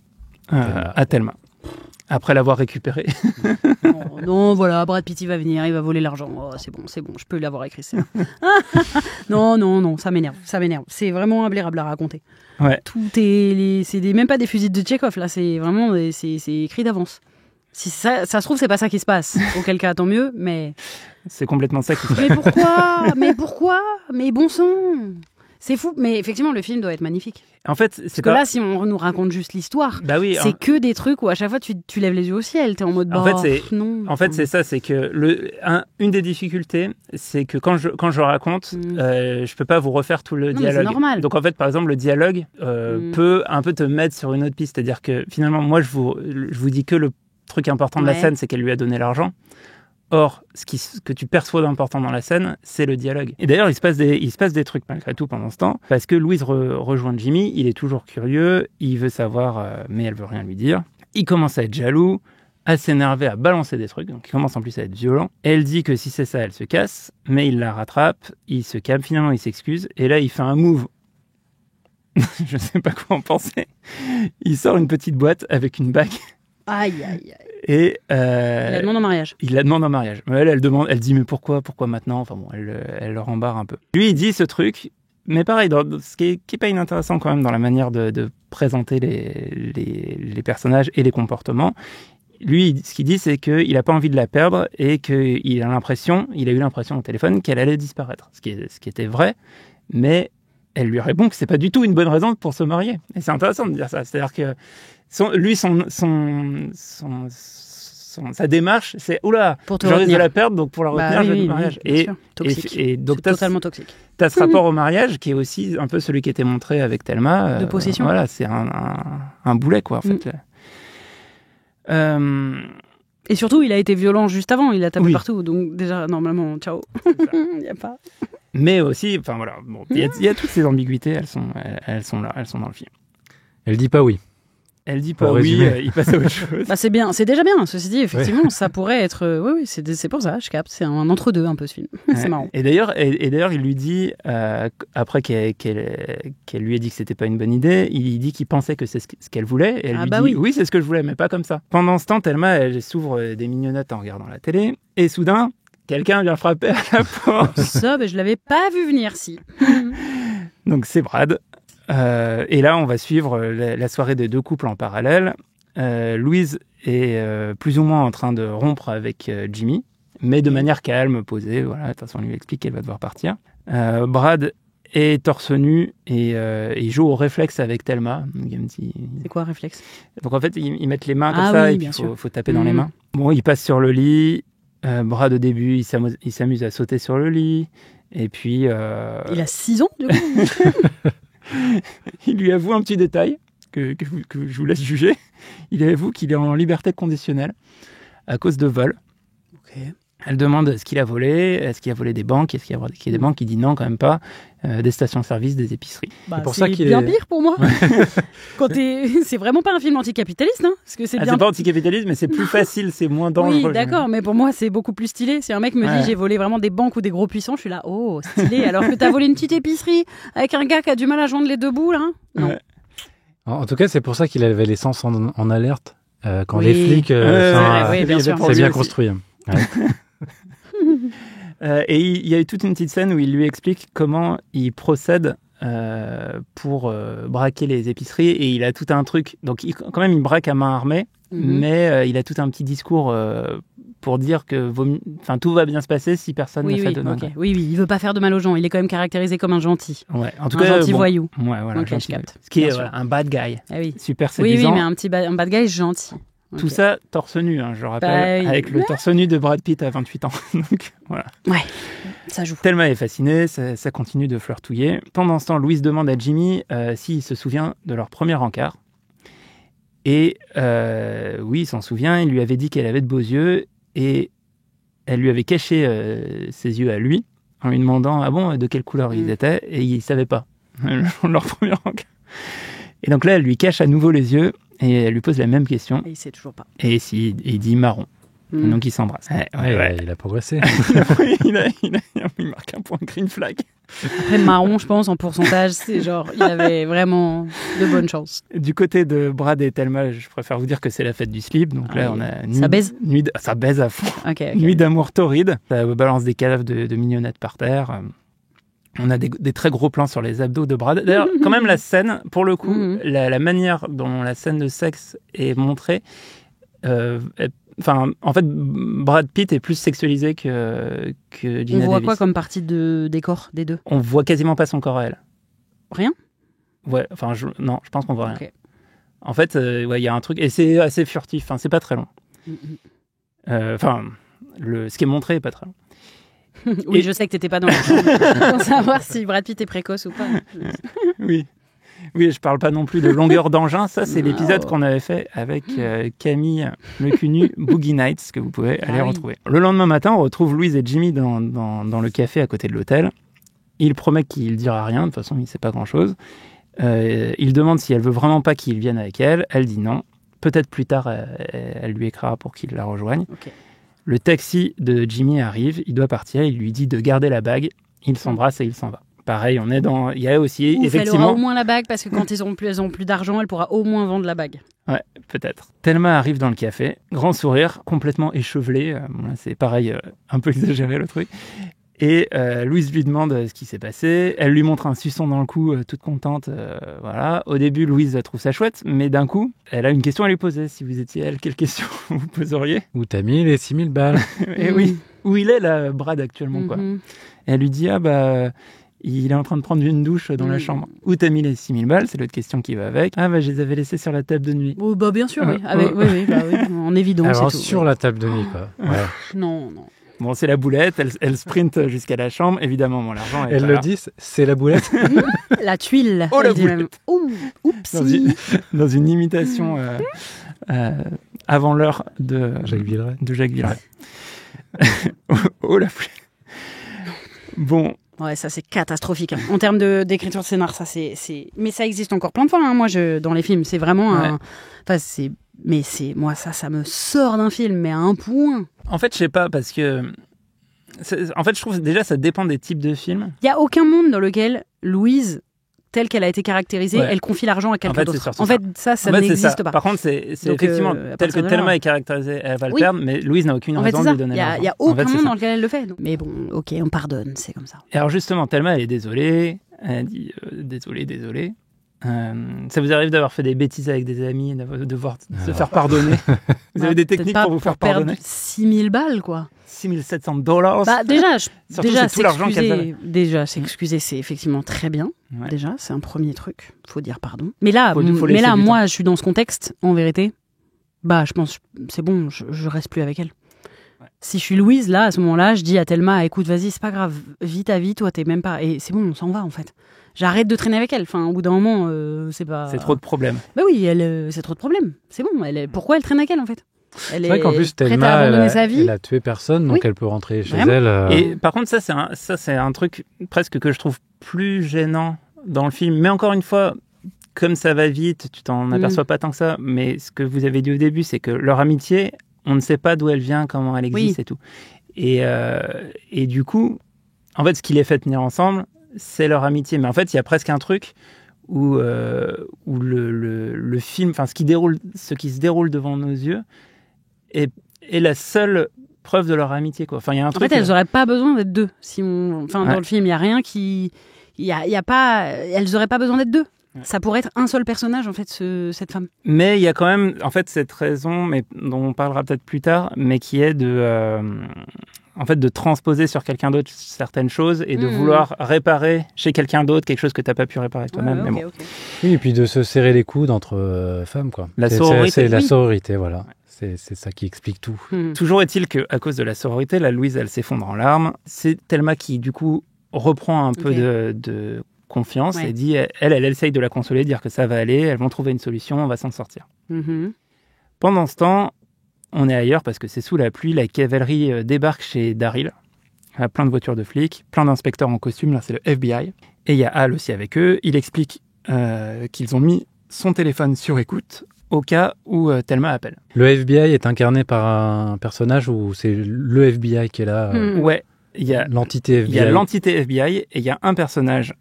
à Thelma. Après l'avoir récupéré.
non, voilà, Brad Pitt va venir, il va voler l'argent. Oh, c'est bon, je peux l'avoir écrit ça. non, ça m'énerve. C'est vraiment un blairable à raconter.
Ouais.
C'est même pas des fusils de Tchekhov, là, c'est vraiment c'est écrit d'avance. Si ça se trouve, c'est pas ça qui se passe. Auquel cas, tant mieux, mais...
C'est complètement ça qui se passe.
Mais pourquoi Mais bon sang. C'est fou, mais effectivement, le film doit être magnifique.
En fait,
parce que là, si on nous raconte juste l'histoire, c'est que des trucs où à chaque fois tu lèves les yeux au ciel, t'es en mode non.
En fait, c'est ça, c'est que une des difficultés, c'est que quand je raconte, je peux pas vous refaire tout le dialogue.
C'est normal.
Donc en fait, par exemple, le dialogue peut un peu te mettre sur une autre piste, c'est-à-dire que finalement, moi, je vous dis que le truc important de la scène, c'est qu'elle lui a donné l'argent. Or, ce que tu perçois d'important dans la scène, c'est le dialogue. Et d'ailleurs, il se passe des trucs malgré tout pendant ce temps, parce que Louise rejoint Jimmy, il est toujours curieux, il veut savoir, mais elle veut rien lui dire. Il commence à être jaloux, à s'énerver, à balancer des trucs, donc il commence en plus à être violent. Elle dit que si c'est ça, elle se casse, mais il la rattrape, il se calme, finalement il s'excuse, et là il fait un move. Je sais pas quoi en penser. Il sort une petite boîte avec une bague.
Aïe, aïe, aïe.
Et
il la demande en mariage.
Il la demande en mariage. Mais elle dit mais pourquoi maintenant. Enfin bon, elle le rembarre un peu. Lui, il dit ce truc, mais pareil, ce qui est pas inintéressant quand même dans la manière de présenter les personnages et les comportements. Lui, ce qu'il dit, c'est qu'il n'a pas envie de la perdre et qu'il a eu l'impression au téléphone qu'elle allait disparaître. Ce qui était vrai, mais elle lui répond que c'est pas du tout une bonne raison pour se marier. Et c'est intéressant de dire ça. C'est-à-dire que sa démarche, c'est oula, j'ai envie de la perdre, donc pour la retenir, je vais au mariage.
Et donc totalement toxique.
T'as ce rapport au mariage qui est aussi un peu celui qui était montré avec Thelma.
De possession.
Voilà, c'est un boulet, quoi, en fait.
Et surtout, il a été violent juste avant, il a tapé partout, donc déjà, normalement, ciao. Il n'y a pas.
Mais aussi, enfin voilà, bon, il y a toutes ces ambiguïtés, elles sont là, elles sont dans le film.
Elle dit pas oui.
Elle dit pas oui, il passe à autre chose.
C'est bien, c'est déjà bien. Ceci dit, effectivement, ça pourrait être. Oui, c'est pour ça, je capte. C'est un entre-deux un peu ce film. C'est marrant.
Et d'ailleurs, il lui dit après qu'elle lui ait dit que c'était pas une bonne idée, il dit qu'il pensait que c'est ce qu'elle voulait. Et elle lui dit oui, c'est ce que je voulais, mais pas comme ça. Pendant ce temps, Thelma, elle s'ouvre des mignonnettes en regardant la télé, et soudain, quelqu'un vient frapper à la porte.
Ça, je l'avais pas vu venir, si.
Donc c'est Brad. Et là, on va suivre la soirée des deux couples en parallèle. Louise est plus ou moins en train de rompre avec Jimmy, mais de manière calme, posée. Voilà, de toute façon, on lui explique qu'elle va devoir partir. Brad est torse nu et il joue au réflexe avec Thelma.
C'est quoi, réflexe?
Donc en fait, ils mettent les mains comme ça et puis il faut taper dans les mains. Bon, il passe sur le lit. Brad, au débût, il s'amuse à sauter sur le lit. Et puis...
Il a 6 ans, du coup.
Il lui avoue un petit détail que je vous laisse juger. Il avoue qu'il est en liberté conditionnelle à cause de vol.
Okay.
Elle demande est-ce qu'il a volé, est-ce qu'il a volé des banques, est-ce qu'il y a des banques. Il dit non, quand même pas. Des stations-service, des épiceries.
C'est pour ça qu'il bien pire pour moi. C'est vraiment pas un film anticapitaliste, hein, parce que c'est bien.
C'est pas anticapitaliste, mais c'est plus facile, c'est moins dangereux.
Oui, d'accord, mais pour moi c'est beaucoup plus stylé. Si un mec me dit j'ai volé vraiment des banques ou des gros puissants, je suis là oh stylé. Alors que t'as volé une petite épicerie avec un gars qui a du mal à joindre les deux bouts là. Non.
En tout cas, c'est pour ça qu'il avait l'essence en alerte quand les flics. C'est bien construit. Ouais.
Et il y a eu toute une petite scène où il lui explique comment il procède pour braquer les épiceries, et il a tout un truc. Donc quand même il braque à main armée, mais il a tout un petit discours pour dire que tout va bien se passer si personne ne fait de mal.
Okay. Oui, il veut pas faire de mal aux gens. Il est quand même caractérisé comme un gentil.
Ouais, en tout
cas, gentil voyou.
Ouais, voilà.
Okay, je capte.
Ce qui est un bad guy.
Ah oui.
Super séduisant.
Oui, mais un bad guy gentil.
Tout ça torse nu, hein, je rappelle, avec le torse nu de Brad Pitt à 28 ans. Donc, voilà.
Ouais, ça joue.
Thelma est fascinée, ça continue de flirtouiller. Pendant ce temps, Louise demande à Jimmy s'il se souvient de leur premier encart. Et oui, il s'en souvient. Il lui avait dit qu'elle avait de beaux yeux et elle lui avait caché ses yeux à lui en lui demandant de quelle couleur ils étaient, et il ne savait pas leur premier encart. Et donc là, elle lui cache à nouveau les yeux et elle lui pose la même question.
Et il sait toujours pas.
Et il dit marron. Donc il s'embrasse.
Il a progressé.
Oui, il marque un point green flag.
Après marron, je pense, en pourcentage, c'est genre, il avait vraiment de bonnes chances.
Du côté de Brad et Thelma, je préfère vous dire que c'est la fête du slip. Donc là, on a
ça baise.
Ça baise à fond.
Okay.
Nuit d'amour torride. Ça balance des cadavres de mignonnettes par terre. On a des très gros plans sur les abdos de Brad. D'ailleurs, quand même, la scène, pour le coup, la manière dont la scène de sexe est montrée, en fait, Brad Pitt est plus sexualisé que Gina Davis.
On voit quoi comme partie des corps des deux? On
voit quasiment pas son corps à elle.
Rien?
Ouais, je pense qu'on voit rien.
Okay.
En fait, il y a un truc, et c'est assez furtif, c'est pas très long. Ce qui est montré est pas très long.
Oui, je sais que t'étais pas dans la chambre pour savoir si Brad Pitt est précoce ou pas.
Oui. Oui, je parle pas non plus de longueur d'engin. Ça, c'est l'épisode qu'on avait fait avec Camille Lecunu, Boogie Nights, que vous pouvez aller retrouver. Le lendemain matin, on retrouve Louise et Jimmy dans le café à côté de l'hôtel. Il promet qu'il dira rien. De toute façon, il sait pas grand-chose. Il demande si elle veut vraiment pas qu'il vienne avec elle. Elle dit non. Peut-être plus tard, elle lui écrira pour qu'il la rejoigne. Okay. Le taxi de Jimmy arrive. Il doit partir. Il lui dit de garder la bague. Il s'embrasse et il s'en va. Pareil, on est dans... Il y a aussi, effectivement...
Elle aura au moins la bague, parce que quand elles ont plus d'argent, elle pourra au moins vendre la bague.
Ouais, peut-être. Thelma arrive dans le café. Grand sourire, complètement échevelé. C'est pareil, un peu exagéré le truc. Et Louise lui demande ce qui s'est passé. Elle lui montre un suçon dans le cou, toute contente. Voilà. Au début, Louise trouve ça chouette, mais d'un coup, elle a une question à lui poser. Si vous étiez elle, quelle question vous poseriez?
Où t'as mis les 6 000 balles?
Et oui, où il est là, Brad, actuellement, quoi. Et elle lui dit, il est en train de prendre une douche dans la chambre. Où t'as mis les 6 000 balles? C'est l'autre question qui va avec. Je les avais laissées sur la table de nuit.
Oh, bien sûr, oui. Oui, en évidence.
Alors,
c'est tout,
sur la table de nuit, quoi. Ouais.
Non.
Bon, c'est la boulette, elle sprint jusqu'à la chambre. Évidemment, l'argent est...
Elle le dit, c'est la boulette.
La tuile.
Oh, la boulette.
Oupsie.
Dans une imitation avant l'heure de
Jacques
Villeray. Oh, la boulette. Bon...
Ouais, ça c'est catastrophique. En termes d'écriture de scénar, ça c'est. Mais ça existe encore plein de fois. Moi, dans les films, c'est vraiment un. Enfin, c'est. Mais c'est moi, ça me sort d'un film, mais à un point.
En fait, je sais pas parce que. En fait, je trouve déjà ça dépend des types de films.
Il y a aucun monde dans lequel Louise, telle qu'elle a été caractérisée, elle confie l'argent à quelqu'un d'autre. En fait, ça n'existe pas.
Par contre, c'est effectivement tel que Thelma est caractérisée, elle va le perdre, mais Louise n'a aucune raison de lui donner l'argent.
Il y a aucun monde dans lequel elle le fait. Mais bon, ok, on pardonne, c'est comme ça.
Et alors justement, Thelma, elle est désolée. Elle dit désolée. Ça vous arrive d'avoir fait des bêtises avec des amis, de devoir se faire pardonner? Vous avez des techniques pour vous faire pardonner?
6 000 balles, quoi.
$6,700.
Déjà, s'excuser, c'est effectivement très bien. Ouais. Déjà, c'est un premier truc. Faut dire pardon. Mais là, moi, je suis dans ce contexte, en vérité. Je pense, c'est bon, je reste plus avec elle. Ouais. Si je suis Louise, là, à ce moment-là, je dis à Thelma, écoute, vas-y, c'est pas grave, vis ta vie, toi, t'es même pas... Et c'est bon, on s'en va, en fait. J'arrête de traîner avec elle. Enfin, au bout d'un moment, c'est pas...
C'est trop de problèmes.
Oui, c'est trop de problèmes. C'est bon, pourquoi elle traîne avec elle, en fait?
C'est vrai qu'en plus, Thelma, elle a tué personne, donc elle peut rentrer chez elle.
Et par contre, ça, c'est un truc presque que je trouve plus gênant dans le film. Mais encore une fois, comme ça va vite, tu t'en aperçois pas tant que ça. Mais ce que vous avez dit au début, c'est que leur amitié, on ne sait pas d'où elle vient, comment elle existe et tout. Et du coup, en fait, ce qui les fait tenir ensemble, c'est leur amitié. Mais en fait, il y a presque un truc où le film, enfin, ce qui se déroule devant nos yeux, est la seule preuve de leur amitié, quoi. Enfin, il y a un truc.
En fait, elles n'auraient pas besoin d'être deux. Dans le film, il y a rien qui, il y a pas, elles n'auraient pas besoin d'être deux. Ouais. Ça pourrait être un seul personnage, en fait, cette femme.
Mais il y a quand même, en fait, cette raison, mais dont on parlera peut-être plus tard, mais qui est de transposer sur quelqu'un d'autre certaines choses et de vouloir réparer chez quelqu'un d'autre quelque chose que tu n'as pas pu réparer toi-même.
Okay.
Oui, et puis de se serrer les coudes entre femmes, quoi.
La sororité.
C'est la sororité, voilà. C'est ça qui explique tout.
Toujours est-il qu'à cause de la sororité, la Louise, elle s'effondre en larmes. C'est Thelma qui, du coup, reprend un peu de confiance et dit, elle essaye de la consoler, dire que ça va aller, elles vont trouver une solution, on va s'en sortir. Pendant ce temps, on est ailleurs parce que c'est sous la pluie, la cavalerie débarque chez Daryl. Il y a plein de voitures de flics, plein d'inspecteurs en costume, là c'est le FBI. Et il y a Hal aussi avec eux. Il explique qu'ils ont mis son téléphone sur écoute au cas où Thelma appelle.
Le FBI est incarné par un personnage ou c'est le FBI qui est là
Ouais. Il y a
l'entité FBI.
Il y a l'entité FBI et il y a un personnage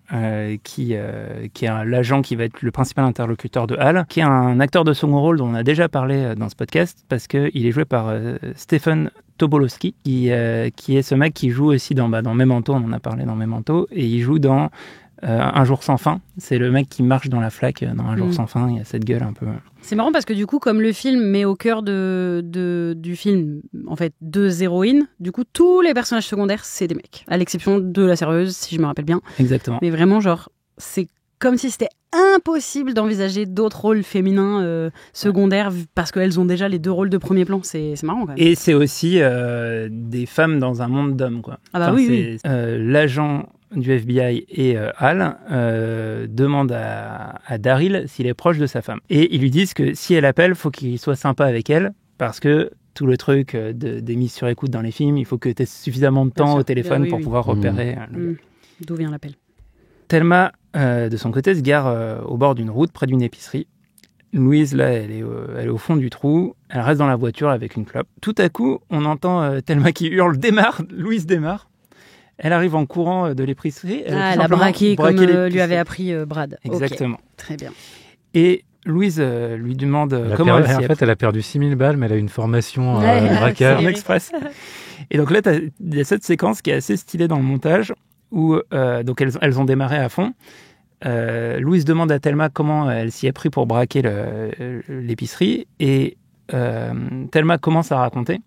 qui est l'agent qui va être le principal interlocuteur de Hal, qui est un acteur de second rôle dont on a déjà parlé dans ce podcast parce qu'il est joué par Stephen Tobolowsky, qui est ce mec qui joue aussi dans Memento, on en a parlé dans Memento, et il joue dans Un jour sans fin. C'est le mec qui marche dans la flaque dans Un jour sans fin, il y a cette gueule un peu...
C'est marrant parce que du coup, comme le film met au cœur du film, en fait, deux héroïnes, du coup, tous les personnages secondaires, c'est des mecs. À l'exception de la serveuse, si je me rappelle bien.
Exactement.
Mais vraiment, genre, c'est comme si c'était impossible d'envisager d'autres rôles féminins secondaires parce qu'elles ont déjà les deux rôles de premier plan. C'est marrant, quand même.
Et c'est aussi des femmes dans un monde d'hommes, quoi.
Ah bah oui.
L'agent du FBI et Hal demandent à Daryl s'il est proche de sa femme. Et ils lui disent que si elle appelle, il faut qu'il soit sympa avec elle, parce que tout le truc des mises sur écoute dans les films, il faut que tu aies suffisamment de temps au téléphone pour pouvoir repérer.
D'où vient l'appel?
Thelma, de son côté, se gare au bord d'une route près d'une épicerie. Louise, là, elle est au fond du trou. Elle reste dans la voiture avec une clope. Tout à coup, on entend Thelma qui hurle « Démarre !» Louise démarre. Elle arrive en courant de l'épicerie.
Elle a braqué comme lui avait appris Brad.
Exactement.
Okay. Très bien.
Et Louise lui demande comment
elle en fait, elle a perdu 6000 balles, mais elle a une formation braquage.
En express. Et donc là, il y a cette séquence qui est assez stylée dans le montage où donc elles ont démarré à fond. Louise demande à Thelma comment elle s'y est pris pour braquer l'épicerie et Thelma commence à raconter.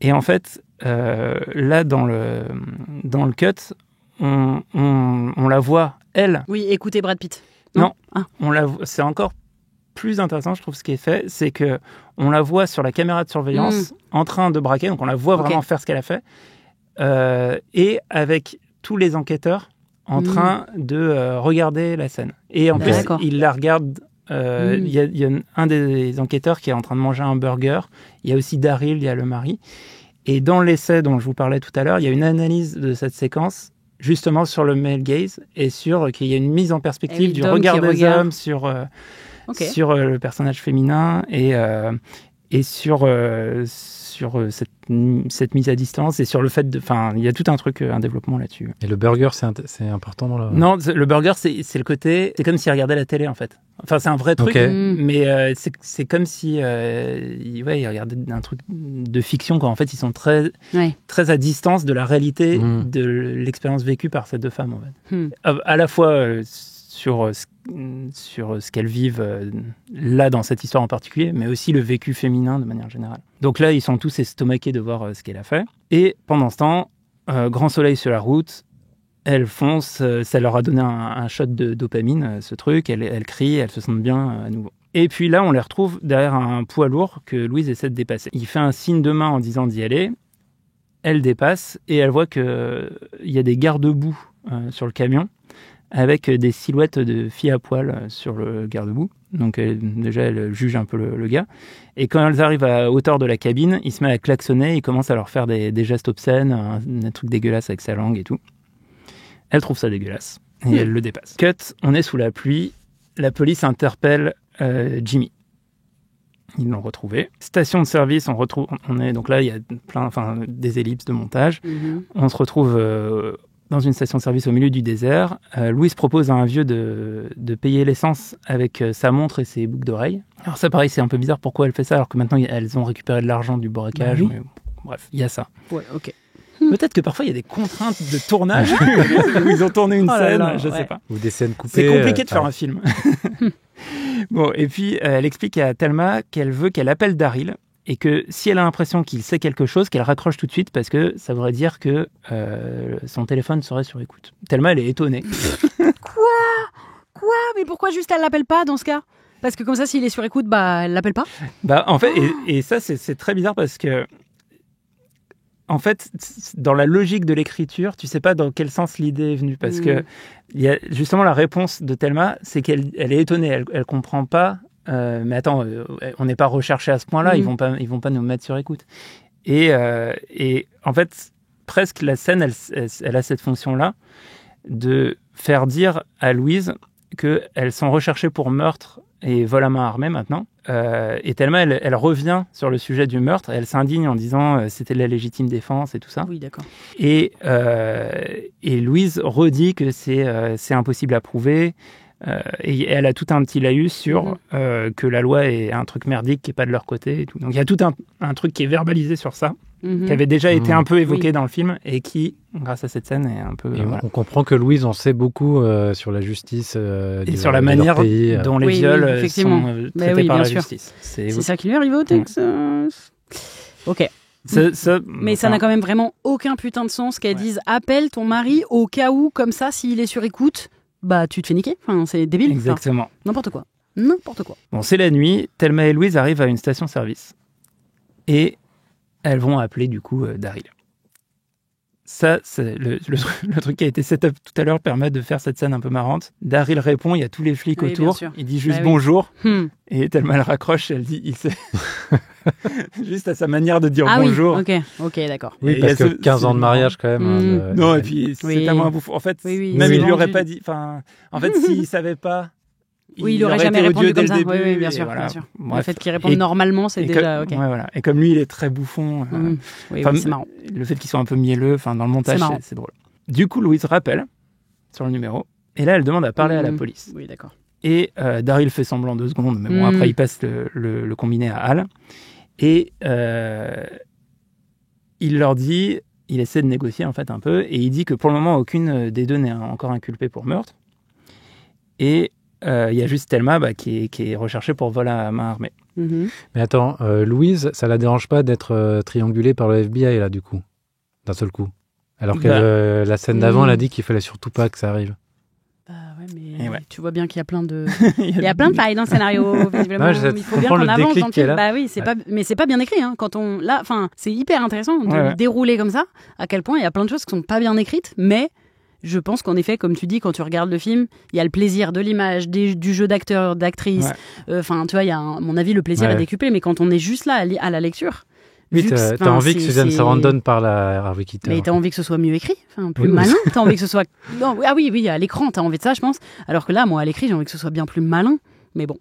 Et en fait, là, dans le cut, on la voit, elle...
Oui, écoutez Brad Pitt.
Non, c'est encore plus intéressant, je trouve, ce qui est fait, c'est qu'on la voit sur la caméra de surveillance en train de braquer, donc on la voit vraiment faire ce qu'elle a fait, et avec tous les enquêteurs en train de regarder la scène. Et en plus, ils la regardent. Il y a un des enquêteurs qui est en train de manger un burger. Il y a aussi Daryl, il y a le mari. Et dans l'essai dont je vous parlais tout à l'heure, il y a une analyse de cette séquence justement sur le male gaze et sur qu'il y a une mise en perspective du regard des hommes sur le personnage féminin et sur cette mise à distance et sur le fait il y a tout un truc, un développement là-dessus.
Et le burger, c'est important dans
Non, le burger, c'est le côté... C'est comme s'il regardait la télé, en fait. Enfin, c'est un vrai truc, mais c'est comme si il regardait un truc de fiction, quand en fait, ils sont très, très à distance de la réalité de l'expérience vécue par ces deux femmes, en fait. À la fois sur ce qu'elles vivent là, dans cette histoire en particulier, mais aussi le vécu féminin de manière générale. Donc là, ils sont tous estomaqués de voir ce qu'elle a fait. Et pendant ce temps, grand soleil sur la route, elles foncent, ça leur a donné un shot de dopamine, ce truc, elles crient, elles se sentent bien à nouveau. Et puis là, on les retrouve derrière un poids lourd que Louise essaie de dépasser. Il fait un signe de main en disant d'y aller, elle dépasse, et elle voit qu'il y a des garde-boue sur le camion, avec des silhouettes de filles à poil sur le garde-boue. Donc déjà, elle juge un peu le gars. Et quand elles arrivent à hauteur de la cabine, il se met à klaxonner, il commence à leur faire des gestes obscènes, un truc dégueulasse avec sa langue et tout. Elle trouve ça dégueulasse et elle le dépasse. Cut, on est sous la pluie. La police interpelle Jimmy. Ils l'ont retrouvé. Station de service, donc là, il y a des ellipses de montage. On se retrouve dans une station de service au milieu du désert. Louise propose à un vieux de payer l'essence avec sa montre et ses boucles d'oreilles. Alors ça, pareil, c'est un peu bizarre pourquoi elle fait ça, alors que maintenant, elles ont récupéré de l'argent du braquage. Mais bref, il y a ça.
Ouais, ok.
Peut-être que parfois, il y a des contraintes de tournage où ils ont tourné une scène, je sais pas.
Ou des scènes coupées.
C'est compliqué de faire un film. Bon, et puis, elle explique à Thelma qu'elle veut qu'elle appelle Daryl et que si elle a l'impression qu'il sait quelque chose, qu'elle raccroche tout de suite parce que ça voudrait dire que son téléphone serait sur écoute. Thelma, elle est étonnée.
Quoi? Mais pourquoi juste elle l'appelle pas dans ce cas? Parce que comme ça, s'il est sur écoute, elle l'appelle pas?
En fait, et ça, c'est très bizarre parce que en fait, dans la logique de l'écriture, tu sais pas dans quel sens l'idée est venue. Parce que il y a justement la réponse de Thelma, c'est qu'elle est étonnée. Elle comprend pas. Mais attends, on n'est pas recherché à ce point-là. Ils vont pas nous mettre sur écoute. Et en fait, presque la scène, elle a cette fonction-là de faire dire à Louise qu'elles sont recherchées pour meurtre et vol à main armée maintenant. Et Thelma, elle revient sur le sujet du meurtre. Elle s'indigne en disant c'était de la légitime défense et tout ça.
Oui, d'accord.
Et Louise redit que c'est impossible à prouver. Et elle a tout un petit laïus sur que la loi est un truc merdique qui n'est pas de leur côté. Et tout. Donc il y a tout un truc qui est verbalisé sur ça, qui avait déjà été un peu évoqué dans le film et qui, grâce à cette scène, est un peu...
On comprend que Louise en sait beaucoup sur la justice
et sur la manière dont les viols sont traités par la justice.
C'est ça qui lui arrive au Texas. Ok. Mais ça n'a quand même vraiment aucun putain de sens qu'elle dise « Appelle ton mari au cas où, comme ça, s'il est sur écoute ». Tu te fais niquer. Enfin, c'est débile.
Exactement.
Enfin, n'importe quoi.
Bon, c'est la nuit. Thelma et Louise arrivent à une station-service. Et elles vont appeler, du coup, Daryl. Ça, c'est le truc qui a été set up tout à l'heure permet de faire cette scène un peu marrante. Daryl répond, il y a tous les flics autour. Il dit juste bonjour. Et tellement elle raccroche, elle dit, il sait. Juste à sa manière de dire bonjour.
Oui, ok, d'accord.
Oui, parce que 15 ans de mariage quand même.
Non, et puis c'est tellement un bouffon. En fait, même il lui aurait pas dit. Enfin, en fait, s'il savait pas.
Il n'aurait jamais répondu comme ça. Oui, bien sûr.
Bref,
le fait qu'il réponde normalement, c'est déjà ok.
Voilà. Et comme lui, il est très bouffon.
C'est marrant.
Le fait qu'il soit un peu mielleux, dans le montage, c'est drôle. Du coup, Louise rappelle sur le numéro. Et là, elle demande à parler à la police.
Oui, d'accord.
Et Daryl fait semblant 2 secondes, mais bon, après, il passe le combiné à Hal. Et il leur dit, il essaie de négocier en fait un peu, et il dit que pour le moment, aucune des deux n'est encore inculpée pour meurtre. Et il y a juste Thelma qui est recherchée pour vol à main armée.
Mais attends, Louise, ça la dérange pas d'être triangulée par le FBI là du coup, d'un seul coup, alors que la scène d'avant, elle a dit qu'il fallait surtout pas que ça arrive.
Tu vois bien qu'il y a plein de de failles dans le scénario. Visiblement, il faut bien qu'on avance dans le film. Oui, mais c'est pas bien écrit. Quand on là, c'est hyper intéressant de dérouler comme ça. À quel point il y a plein de choses qui sont pas bien écrites, mais je pense qu'en effet, comme tu dis, quand tu regardes le film, il y a le plaisir de l'image, du jeu d'acteur, d'actrice. Tu vois, il y a, à mon avis, le plaisir est décuplé. Mais quand on est juste là à la lecture.
Oui, t'as envie que Susan Sarandon parle à Harvey Keitel.
Mais t'as envie que ce soit mieux écrit, plus malin. T'as envie que ce soit... Non, oui, à l'écran, t'as envie de ça, je pense. Alors que là, moi, à l'écrit, j'ai envie que ce soit bien plus malin. Mais bon,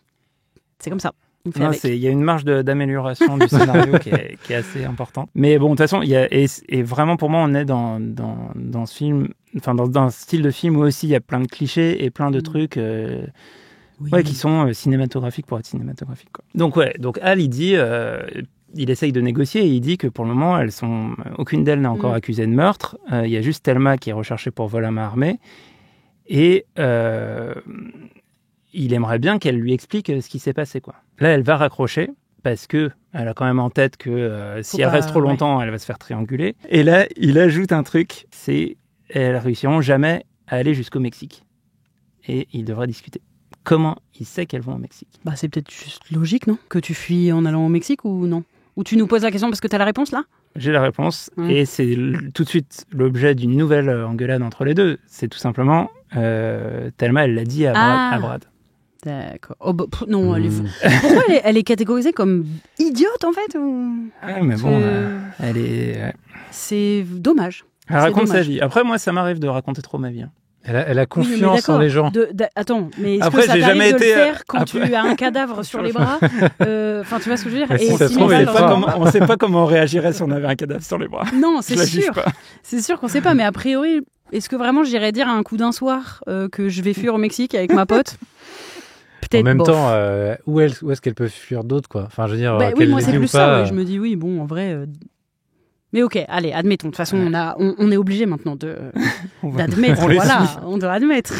c'est comme ça.
Il y a une marge d'amélioration du scénario qui est assez importante. Mais bon, de toute façon, et vraiment, pour moi, on est dans ce film... dans un style de film où aussi, il y a plein de clichés et plein de trucs... qui sont cinématographiques pour être cinématographiques. Donc Hal, il dit... il essaye de négocier et il dit que pour le moment, aucune d'elles n'est encore accusée de meurtre. Il y a juste Thelma qui est recherchée pour vol à main armée. Et il aimerait bien qu'elle lui explique ce qui s'est passé, quoi. Là, elle va raccrocher parce qu'elle a quand même en tête que si elle reste trop longtemps, elle va se faire trianguler. Et là, il ajoute un truc, c'est elles réussiront jamais à aller jusqu'au Mexique. Et il devrait discuter. Comment il sait qu'elles vont au Mexique ?
C'est peut-être juste logique, non ? Que tu fuis en allant au Mexique ou non ? Ou tu nous poses la question parce que tu as la réponse, là ?
J'ai la réponse, et c'est tout de suite l'objet d'une nouvelle engueulade entre les deux. C'est tout simplement, Thelma, elle l'a dit à Brad.
D'accord. Non, pourquoi elle est catégorisée comme idiote, en fait ou...
mais bon, elle est...
C'est dommage.
Elle raconte sa vie. Après, moi, ça m'arrive de raconter trop ma vie.
Elle a confiance en les gens.
Attends, mais est-ce
après,
que ça t'arrive de le faire quand tu as un cadavre sur les bras ? Tu vois ce que je veux dire ?
Et on ne sait pas comment on réagirait si on avait un cadavre sur les bras.
Non, c'est sûr. C'est sûr qu'on ne sait pas, mais a priori, est-ce que vraiment j'irais dire à un coup d'un soir que je vais fuir au Mexique avec ma pote ? Peut-être.
En même temps, où est-ce qu'elle peut fuir d'autres, quoi ? Enfin, je veux dire,
oui, moi c'est plus ça. Je me dis oui, bon, en vrai. Mais ok, allez, admettons. De toute façon, on est obligé maintenant d'admettre. On doit admettre.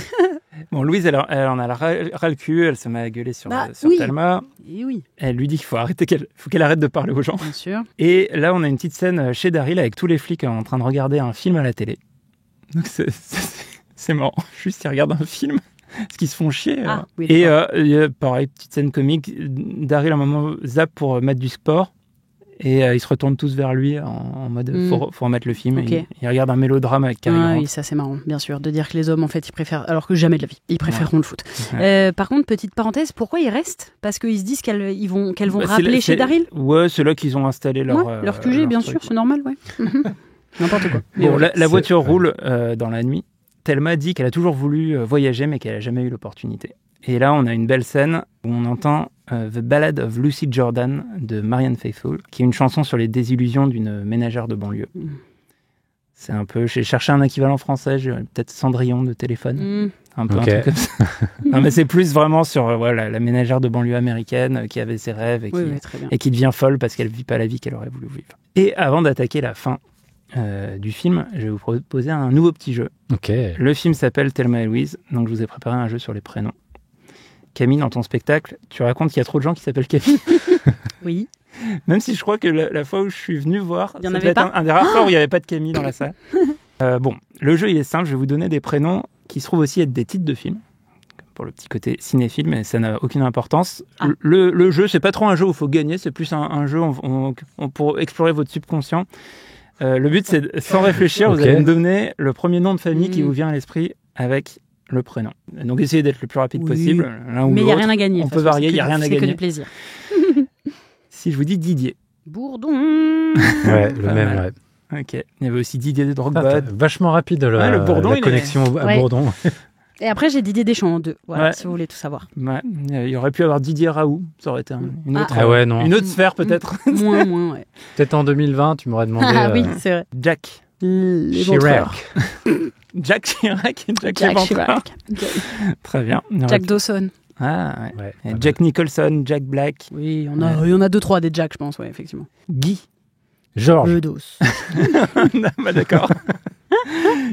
Bon, Louise, elle en a ras le cul. Elle se met à gueuler sur Thelma.
Et oui.
Elle lui dit qu'il faut qu'elle arrête de parler aux gens.
Bien sûr.
Et là, on a une petite scène chez Daryl avec tous les flics en train de regarder un film à la télé. Donc c'est marrant. Juste, ils regardent un film. Parce qu'ils se font chier. Et pareil, petite scène comique. Daryl, à un moment, zappe pour mettre du sport. Et ils se retournent tous vers lui en mode faut remettre le film. Okay. Ils regardent un mélodrame avec Cary Grant.
Oui, ça c'est marrant, bien sûr, de dire que les hommes en fait ils préfèrent, alors que jamais de la vie, ils préféreront le foot. Par contre, petite parenthèse, pourquoi ils restent ? Parce qu'ils se disent qu'elles vont rappeler chez Daryl ?
Ouais, c'est là qu'ils ont installé leur
QG, bien sûr, c'est normal, ouais. N'importe quoi.
Bon, la voiture roule dans la nuit. Thelma dit qu'elle a toujours voulu voyager, mais qu'elle n'a jamais eu l'opportunité. Et là, on a une belle scène où on entend The Ballad of Lucy Jordan de Marianne Faithfull, qui est une chanson sur les désillusions d'une ménagère de banlieue. C'est un peu... J'ai cherché un équivalent français, peut-être Cendrillon de Téléphone. Un peu un truc comme ça. Non, mais c'est plus vraiment sur la ménagère de banlieue américaine qui avait ses rêves et qui devient folle parce qu'elle ne vit pas la vie qu'elle aurait voulu vivre. Et avant d'attaquer la fin du film, je vais vous proposer un nouveau petit jeu. Le film s'appelle Thelma et Louise, donc je vous ai préparé un jeu sur les prénoms. Camille, dans ton spectacle, tu racontes qu'il y a trop de gens qui s'appellent Camille.
Oui.
Même si je crois que la fois où je suis venu voir,
ça devait être
un des rares fois où il n'y avait pas de Camille dans la salle. Bon, le jeu, il est simple. Je vais vous donner des prénoms qui se trouvent aussi être des titres de films. Pour le petit côté cinéphile, mais ça n'a aucune importance. Le jeu, c'est pas trop un jeu où il faut gagner, c'est plus un jeu pour explorer votre subconscient. Le but, c'est sans réfléchir, vous allez me donner le premier nom de famille qui vous vient à l'esprit avec le prénom. Donc essayez d'être le plus rapide possible, l'un ou l'autre.
Mais il n'y a rien à gagner.
On peut varier, il n'y a rien à gagner.
C'est que du plaisir.
Si je vous dis Didier.
Bourdon.
Ouais, le même, ouais.
Ok. Il y avait aussi Didier de Drogba.
Vachement rapide la connexion à Bourdon.
Et après, j'ai Didier Deschamps en 2, voilà, si vous voulez tout savoir.
Ouais. Il y aurait pu avoir Didier Raoult, ça aurait été une autre,
non.
Une autre sphère peut-être.
Moins, ouais.
Peut-être en 2020, tu m'aurais demandé...
Ah oui, c'est vrai.
Jack.
Chirac.
Jack Chirac et Jack
Chirac.
Très bien.
Jack Dawson.
Ah ouais. Jack Nicholson, Jack Black.
Oui, il y en a 2-3 des Jack, je pense, ouais, effectivement.
Guy.
Georges.
Bedos.
Bah, d'accord.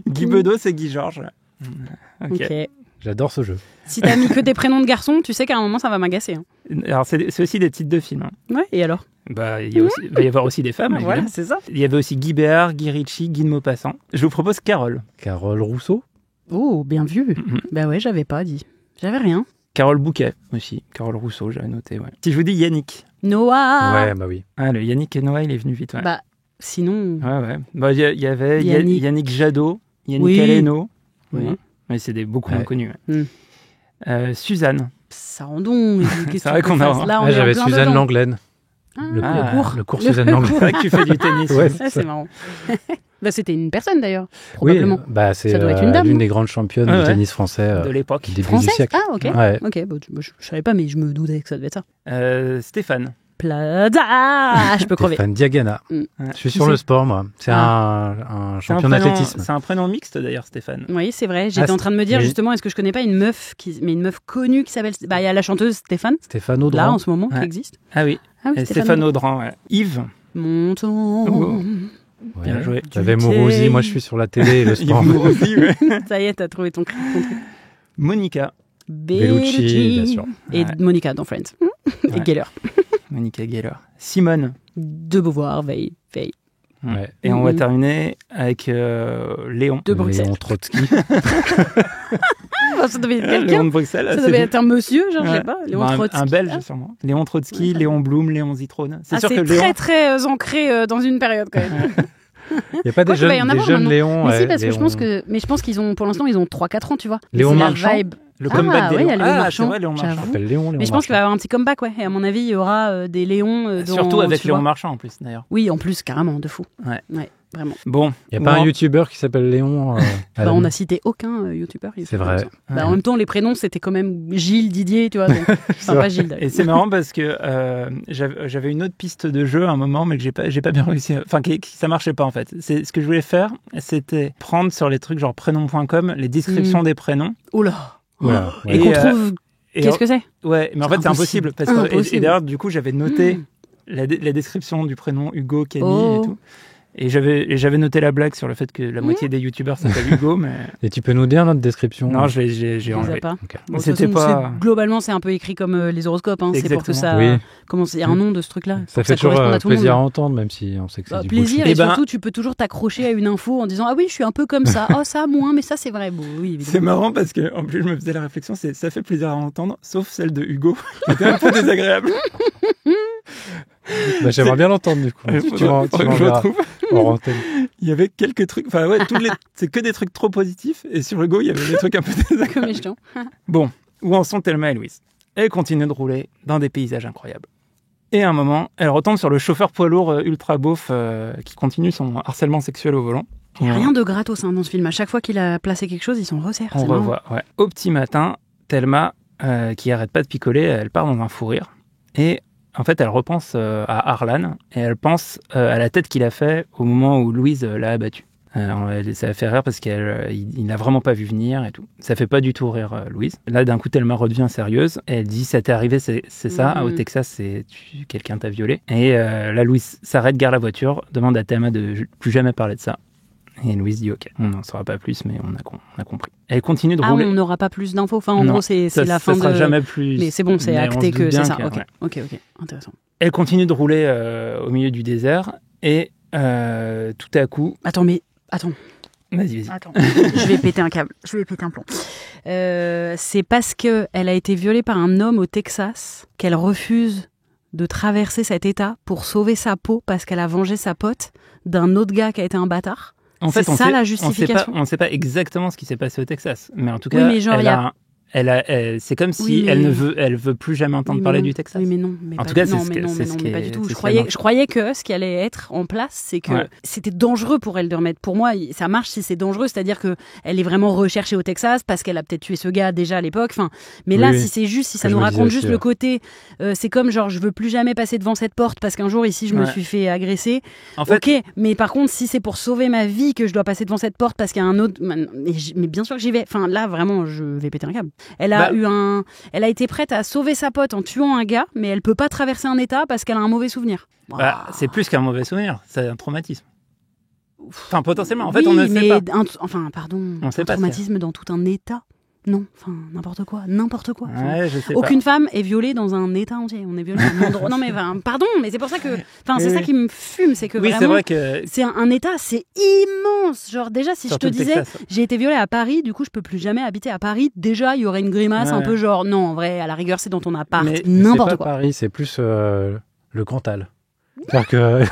Guy Bedos et Guy Georges.
Ok.
J'adore ce jeu.
Si t'as mis que des prénoms de garçons, tu sais qu'à un moment ça va m'agacer. Hein.
Alors c'est aussi des titres de films. Hein.
Ouais, et alors?
Bah il va y avoir aussi des femmes.
Voilà, c'est ça.
Il y avait aussi Guy Béard, Guy Ritchie, Guy de Maupassant. Je vous propose Carole.
Carole Rousseau.
Oh, bien vu. Bah ouais, j'avais pas dit. J'avais rien.
Carole Bouquet aussi. Carole Rousseau, j'avais noté. Ouais. Si je vous dis Yannick.
Noah.
Ouais, bah oui.
Ah, le Yannick et Noah, il est venu vite. Ouais.
Bah sinon.
Ouais. Bah il y avait Yannick Jadot, Yannick Aleno. Oui. Mais c'est beaucoup moins connus. Ouais. Suzanne.
Sarandon.
C'est vrai qu'on a.
Là,
j'avais Suzanne Langlaine.
Le
cours Suzanne Langlaine.
C'est vrai que tu fais du tennis.
Ouais,
c'est marrant. Bah, c'était une personne d'ailleurs, probablement.
Oui, bah, c'est
ça doit être une dame.
L'une des grandes championnes du tennis français
de l'époque.
Début
Française
du siècle.
Ah, ok.
Ouais.
Ok, bah, je savais pas, mais je me doutais que ça devait être ça.
Stéphane.
Plaza. Je peux crever.
Stéphane Diagana. Je suis sur le sport, moi. C'est un champion d'athlétisme.
C'est un prénom mixte d'ailleurs, Stéphane.
Oui, c'est vrai. J'étais en train de me dire justement, est-ce que je connais pas une meuf connue qui s'appelle. Bah, il y a la chanteuse Stéphane.
Stéphane Audran.
Là, en ce moment, qui existe.
Ah oui. Stéphane Audran. Ouais. Yves.
Mon ton.
Bien joué.
J'avais Mourouzi. Moi, je suis sur la télé et le sport.
Mourouzi, ouais.
Ça y est, t'as trouvé ton truc.
Monica.
Bellucci, bien sûr.
Et Monica dans Friends. Et Geller.
Monica Geller. Simone.
De Beauvoir, Veil.
Ouais. Et on va terminer avec Léon.
De Bruxelles.
Léon Trotsky.
Ça devait être quelqu'un.
Léon de Bruxelles.
Ça devait être un monsieur, genre, je sais pas. Léon Trotsky.
Un Belge, sûrement. Léon Trotsky, Léon Blum, Léon Zitrone.
C'est sûr que Léon... très ancré dans une période, quand même.
Il n'y a pas des jeunes Léon.
Mais si, parce que je pense qu'ils ont, pour l'instant, ils ont 3-4 ans, tu vois.
Léon Marchand.
Le comeback des Léon.
Il y a Léon Marchand.
C'est vrai, Léon Marchand.
Mais je pense qu'il va y avoir un petit comeback, ouais. Et à mon avis, il y aura des Léons.
Surtout avec Léon Marchand, en plus, d'ailleurs.
Oui, en plus, carrément, de fou.
Ouais.
Vraiment.
Bon.
Il n'y a pas un youtubeur qui s'appelle Léon
on n'a cité aucun youtubeur.
C'est vrai.
En même temps, les prénoms, c'était quand même Gilles, Didier, tu vois. Donc, pas Gilles.
Et c'est marrant parce que j'avais une autre piste de jeu à un moment, mais que j'ai pas bien réussi. Enfin, ça marchait pas, en fait. Ce que je voulais faire, c'était prendre sur les trucs genre prénom.com les descriptions des prénoms.
Oula.
Voilà.
Et qu'on trouve. Qu'est-ce que c'est?
Ouais, mais en fait, c'est impossible. Parce que, et d'ailleurs, du coup, j'avais noté la description du prénom Hugo, Camille et tout. Et j'avais noté la blague sur le fait que la moitié des youtubeurs s'appellent Hugo, mais...
Et tu peux nous dire notre description?
Non, j'ai enlevé.
Pas.
Okay.
Bon, c'était pas... Globalement, c'est un peu écrit comme les horoscopes. Hein. C'est pour que ça...
Oui.
Comment il y a un nom de ce truc-là.
Ça fait toujours plaisir à entendre, même si on sait que c'est du
plaisir, et surtout, tu peux toujours t'accrocher à une info en disant « Ah oui, je suis un peu comme ça. Oh, ça, moins, mais ça, c'est vrai. » Bon, oui, évidemment.
C'est marrant parce que en plus, je me faisais la réflexion, ça fait plaisir à entendre, sauf celle de Hugo, qui était un peu désagréable.
J'aimerais bien l'entendre, du coup. Tu m'en retrouve.
Il y avait quelques trucs, enfin ouais, c'est que des trucs trop positifs, et sur Hugo, il y avait des trucs un peu désagréables. Bon, où en sont Thelma et Louise? Elle continue de rouler dans des paysages incroyables. Et à un moment, elle retombe sur le chauffeur poids lourd ultra beauf qui continue son harcèlement sexuel au volant.
Il n'y a rien de gratos dans ce film. À chaque fois qu'il a placé quelque chose, ils s'en resserrent.
On revoit, ouais. Au petit matin, Thelma, qui arrête pas de picoler, elle part dans un fou rire. Et en fait, elle repense à Harlan et elle pense à la tête qu'il a fait au moment où Louise l'a abattu. Ça a fait rire parce qu'il n'a vraiment pas vu venir et tout. Ça fait pas du tout rire Louise. Là, d'un coup, Thelma redevient sérieuse. Et elle dit, ça t'est arrivé, c'est ça. Au Texas, quelqu'un t'a violé. Et là, Louise s'arrête, gare la voiture, demande à Thelma de plus jamais parler de ça. Et Louise dit ok, on n'en saura pas plus, mais on a compris. Elle continue de rouler.
On n'aura pas plus d'infos. Enfin, en gros, c'est la fin de.
Ça sera jamais plus.
Mais c'est bon, c'est acté que c'est ça. Ok, intéressant.
Elle continue de rouler au milieu du désert et tout à coup.
Attends.
Vas-y.
Attends, je vais péter un câble. Je vais péter un plomb. C'est parce que elle a été violée par un homme au Texas qu'elle refuse de traverser cet état pour sauver sa peau parce qu'elle a vengé sa pote d'un autre gars qui a été un bâtard.
En fait,
c'est ça la justification.
On ne sait pas exactement ce qui s'est passé au Texas, mais en tout cas, oui, mais genre, c'est comme si elle veut plus jamais entendre parler du Texas.
Oui, mais non. Mais
en tout cas, c'est
pas du tout. Je croyais que ce qui allait être en place, c'est que c'était dangereux pour elle de remettre. Pour moi, ça marche si c'est dangereux, c'est-à-dire que elle est vraiment recherchée au Texas parce qu'elle a peut-être tué ce gars déjà à l'époque. Enfin, mais là, si c'est juste, si ça nous raconte juste le côté, c'est comme genre je veux plus jamais passer devant cette porte parce qu'un jour ici je me suis fait agresser. En fait, ok, mais par contre, si c'est pour sauver ma vie que je dois passer devant cette porte parce qu'il y a un autre, mais bien sûr que j'y vais. Enfin, là, vraiment, je vais péter un câble. Elle a été prête à sauver sa pote en tuant un gars, mais elle peut pas traverser un état parce qu'elle a un mauvais souvenir.
C'est plus qu'un mauvais souvenir, c'est un traumatisme. Enfin, potentiellement. En fait, on ne sait pas.
Un traumatisme dans tout un état. Non, enfin, n'importe quoi.
Ouais, je sais
aucune femme est violée dans un état entier. On est violé dans un endroit. Non, mais pardon, mais c'est pour ça que. Enfin, c'est ça qui me fume, c'est que vraiment.
C'est vrai que.
C'est un état, c'est immense. Genre, déjà, si surtout je te disais, j'ai été violée à Paris, du coup, je peux plus jamais habiter à Paris. Déjà, il y aurait une grimace un peu genre, non, en vrai, à la rigueur, c'est dans ton appart. Mais n'importe quoi.
Paris, c'est plus le Cantal. C'est-à-dire que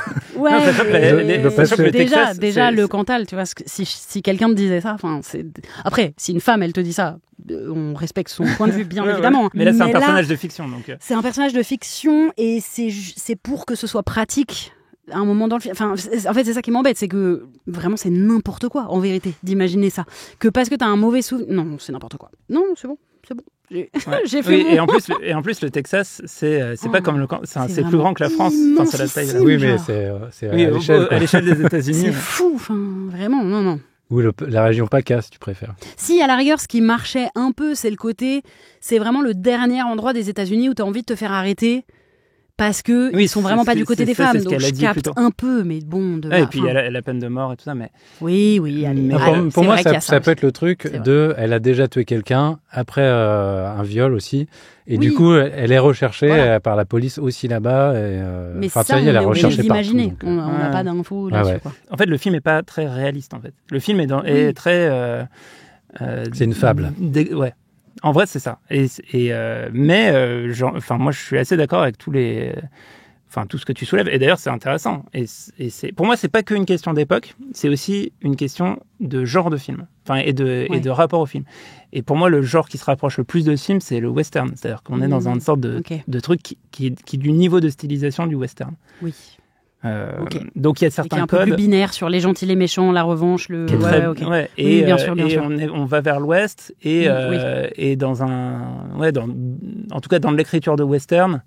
déjà le Cantal, tu vois, si quelqu'un te disait ça, enfin c'est après si une femme elle te dit ça, on respecte son point de vue bien évidemment.
Mais là c'est un personnage de fiction donc.
C'est un personnage de fiction et c'est pour que ce soit pratique à un moment dans le film. Enfin en fait c'est ça qui m'embête, c'est que vraiment c'est n'importe quoi en vérité d'imaginer ça que parce que t'as un mauvais souvenir. Non, c'est n'importe quoi. Non, c'est bon. J'ai fait
et en plus le Texas c'est pas comme le c'est plus grand que la France, enfin c'est la taille.
Oui, mais c'est à l'échelle
des États-Unis.
C'est fou, enfin vraiment non.
Ou la région PACA, si tu préfères.
Si, à la rigueur, ce qui marchait un peu, c'est le côté, c'est vraiment le dernier endroit des États-Unis où tu as envie de te faire arrêter parce que ils sont vraiment pas du côté des femmes, donc je capte un peu, mais bon.
Et puis il y a la peine de mort et tout ça, mais.
Oui.
Pour moi, ça peut être le truc elle a déjà tué quelqu'un après un viol aussi, et du coup, elle est recherchée par la police aussi là-bas.
Mais ça, on est obligé d'imaginer. On n'a pas d'infos là-dessus.
En fait, le film est pas très réaliste. En fait, le film est très.
C'est une fable.
Ouais. En vrai, c'est ça. Moi, je suis assez d'accord avec tout ce que tu soulèves. Et d'ailleurs, c'est intéressant. Pour moi, c'est pas qu'une question d'époque. C'est aussi une question de genre de film. Et de rapport au film. Et pour moi, le genre qui se rapproche le plus de ce film, c'est le western. C'est-à-dire qu'on est dans une sorte de truc qui est du niveau de stylisation du western.
Oui.
Donc il y a certains codes
un peu plus binaire sur les gentils, les méchants, la revanche, le.
Et bien sûr. On va vers l'Ouest et dans en tout cas dans l'écriture de western.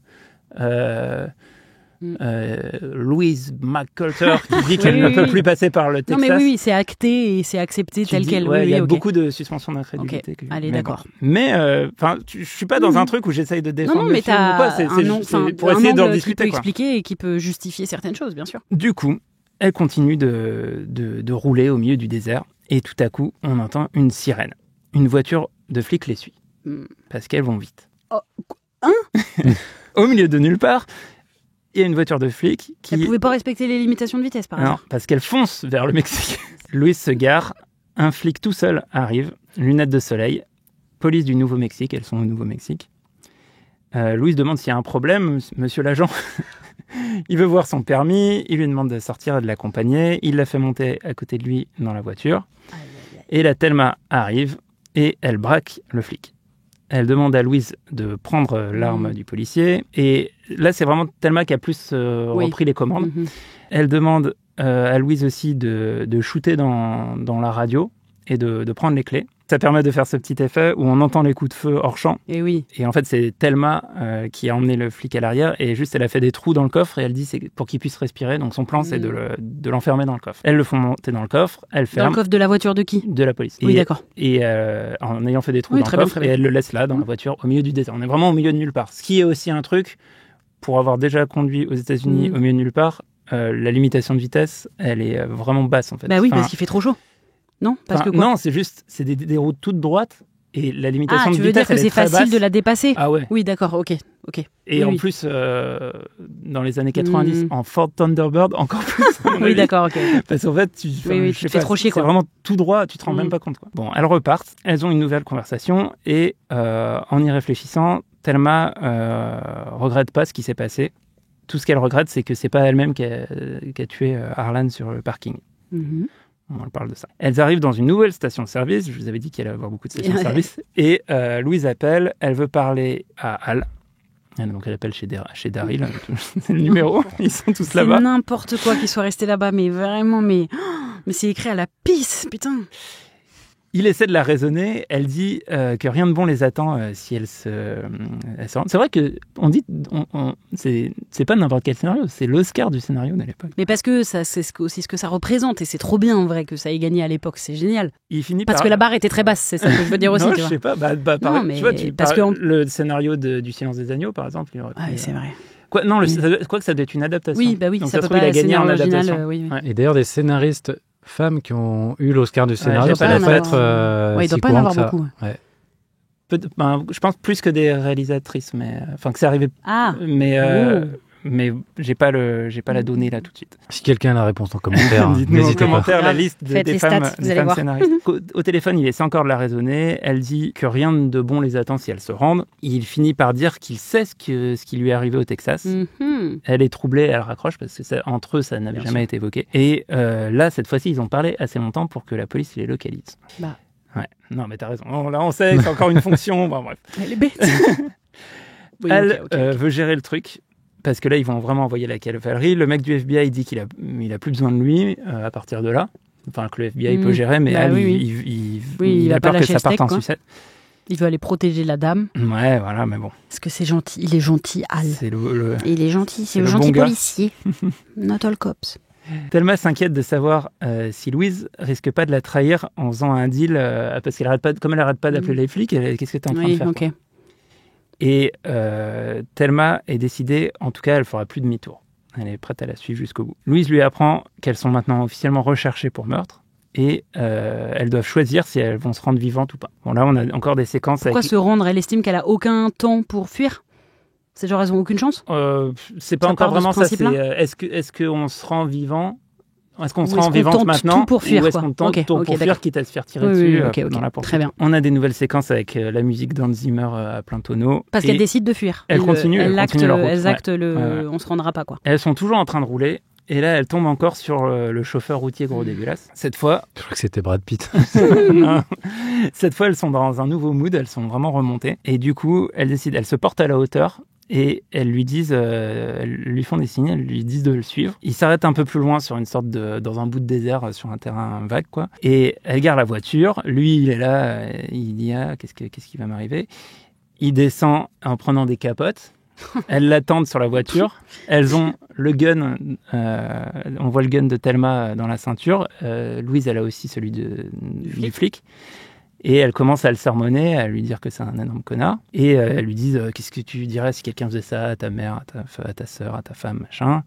Louise McCulter qui dit qu'elle ne peut plus passer par le Texas.
Non mais oui, c'est acté et c'est accepté tel quel.
Il y a beaucoup de suspension d'incrédulité.
Allez, d'accord.
Mais je suis pas dans un truc où j'essaye de défendre le film ou pas.
C'est
pour essayer d'en discuter.
Qui peut expliquer et qui peut justifier certaines choses, bien sûr.
Du coup, elle continue de rouler au milieu du désert et tout à coup, on entend une sirène. Une voiture de flics les suit parce qu'elles vont vite. Au milieu de nulle part. Il y a une voiture de flics qui...
Elle ne pouvait pas respecter les limitations de vitesse, par exemple.
Non, parce qu'elle fonce vers le Mexique. Louise se gare, un flic tout seul arrive, lunettes de soleil, police du Nouveau-Mexique, elles sont au Nouveau-Mexique. Louise demande s'il y a un problème, monsieur l'agent. Il veut voir son permis, il lui demande de sortir et de l'accompagner, il la fait monter à côté de lui dans la voiture. Et la Thelma arrive et elle braque le flic. Elle demande à Louise de prendre l'arme du policier. Et là, c'est vraiment Thelma qui a plus repris les commandes. Elle demande à Louise aussi de shooter dans la radio et de prendre les clés. Ça permet de faire ce petit effet où on entend les coups de feu hors champ.
Et oui.
Et en fait, c'est Thelma qui a emmené le flic à l'arrière. Et juste, elle a fait des trous dans le coffre et elle dit c'est pour qu'il puisse respirer. Donc son plan, c'est de l'enfermer dans le coffre. Elles le font monter dans le coffre. Elle ferme.
Dans le coffre de la voiture de qui ?
De la police.
Oui, d'accord.
Et en ayant fait des trous dans le coffre, et elle le laisse là, dans la voiture, au milieu du désert. On est vraiment au milieu de nulle part. Ce qui est aussi un truc, pour avoir déjà conduit aux États-Unis au milieu de nulle part, la limitation de vitesse, elle est vraiment basse en fait.
Bah oui, parce qu'il fait trop chaud. Non,
non, c'est juste, c'est des routes toutes droites et la limitation de vitesse,
tu veux dire que c'est facile de la dépasser ?
Ah ouais.
Oui, d'accord, ok.
Et en plus, dans les années 90, en Ford Thunderbird, encore plus.
Oui, d'accord, ok.
Parce qu'en fait, tu
te fais trop chier, quoi.
C'est vraiment tout droit, tu te rends même pas compte, quoi. Bon, elles repartent, elles ont une nouvelle conversation et en y réfléchissant, Thelma regrette pas ce qui s'est passé tout ce qu'elle regrette, c'est que c'est pas elle-même qui a tué Harlan sur le parking. On parle de ça. Elles arrivent dans une nouvelle station-service. Je vous avais dit qu'il allait y avoir beaucoup de stations-service. Et Louise appelle. Elle veut parler à Al. Donc elle appelle chez Daryl. C'est le numéro. Ils sont tous là-bas.
C'est n'importe quoi qu'ils soient restés là-bas. Mais vraiment, mais c'est écrit à la pisse, putain.
Il essaie de la raisonner. Elle dit que rien de bon les attend si elle se rend. C'est vrai que on dit, c'est pas n'importe quel scénario, c'est l'Oscar du scénario de l'époque.
Mais parce que c'est aussi ce que ça représente et c'est trop bien en vrai que ça ait gagné à l'époque, c'est génial. Parce que la barre était très basse, c'est ça que je veux dire aussi.
Non,
tu vois.
Je sais pas. Le scénario du Silence des agneaux, par exemple.
C'est vrai.
Quoi que ça doit être une adaptation.
Oui, bah oui.
Donc
ça peut
il a gagné en adaptation.
Oui.
Ouais. Et d'ailleurs, des scénaristes femmes qui ont eu l'Oscar du scénario, ça doit pas être
il doit pas en avoir beaucoup.
Ouais.
Je pense plus que des réalisatrices, mais que c'est arrivé. Mais j'ai pas la donnée là tout de suite.
Si quelqu'un a la réponse en commentaire,
n'hésitez pas. La liste des femmes
scénaristes.
Au téléphone, il essaie encore de la raisonner. Elle dit que rien de bon les attend si elles se rendent. Il finit par dire qu'il sait ce qui lui est arrivé au Texas. Elle est troublée, elle raccroche parce que entre eux, ça n'avait jamais été évoqué. Et là, cette fois-ci, ils ont parlé assez longtemps pour que la police les localise. Ouais. Non, mais t'as raison. Là, on sait que c'est encore une fonction. Bon, bref.
Elle est bête.
Elle veut gérer le truc. Parce que là, ils vont vraiment envoyer la cavalerie. Le mec du FBI dit qu'il a plus besoin de lui à partir de là. Enfin, que le FBI peut gérer, mais il a peur que ça parte en sucette.
Il veut aller protéger la dame.
Ouais, voilà, mais bon.
Parce que c'est gentil. Il est gentil, Al. Il est gentil. C'est le
gentil
policier. Not all cops.
Thelma s'inquiète de savoir si Louise risque pas de la trahir en faisant un deal, parce qu'elle arrête pas d'appeler les flics, qu'est-ce que t'es en train de faire
okay.
Et Thelma est décidée, en tout cas, elle fera plus demi-tour. Elle est prête à la suivre jusqu'au bout. Louise lui apprend qu'elles sont maintenant officiellement recherchées pour meurtre et elles doivent choisir si elles vont se rendre vivantes ou pas. Bon, là, on a encore des séquences.
Pourquoi se rendre? Elle estime qu'elle a aucun temps pour fuir? C'est genre, elles ont aucune chance?
C'est pas encore vraiment ça. Est-ce qu'on se rend vivant? Est-ce qu'on se rend vivante maintenant
pour fuir,
ou est-ce qu'on tente pour fuir quitte à se faire tirer dessus dans la poursuite?
Très bien.
On a des nouvelles séquences avec la musique d'Hans Zimmer à plein tonneau.
Parce qu'elle décide de fuir.
Elle continue leur route.
Elles actent on se rendra pas quoi.
Elles sont toujours en train de rouler et là elles tombent encore sur le chauffeur routier gros dégueulasse. Cette fois...
Je crois que c'était Brad Pitt.
Non. Cette fois elles sont dans un nouveau mood, elles sont vraiment remontées et du coup elles se portent à la hauteur. Et elles lui font des signes, elles lui disent de le suivre. Il s'arrête un peu plus loin sur dans un bout de désert, sur un terrain vague, quoi. Et elle gare la voiture. Lui, il est là, il dit qu'est-ce qui va m'arriver? Il descend en prenant des capotes. Elles l'attendent sur la voiture. Elles ont le gun. On voit le gun de Thelma dans la ceinture. Louise, elle a aussi celui du flic. Et elle commence à le sermonner, à lui dire que c'est un énorme connard. Et elle lui dit qu'est-ce que tu dirais si quelqu'un faisait ça à ta mère, à ta sœur, à ta femme, machin.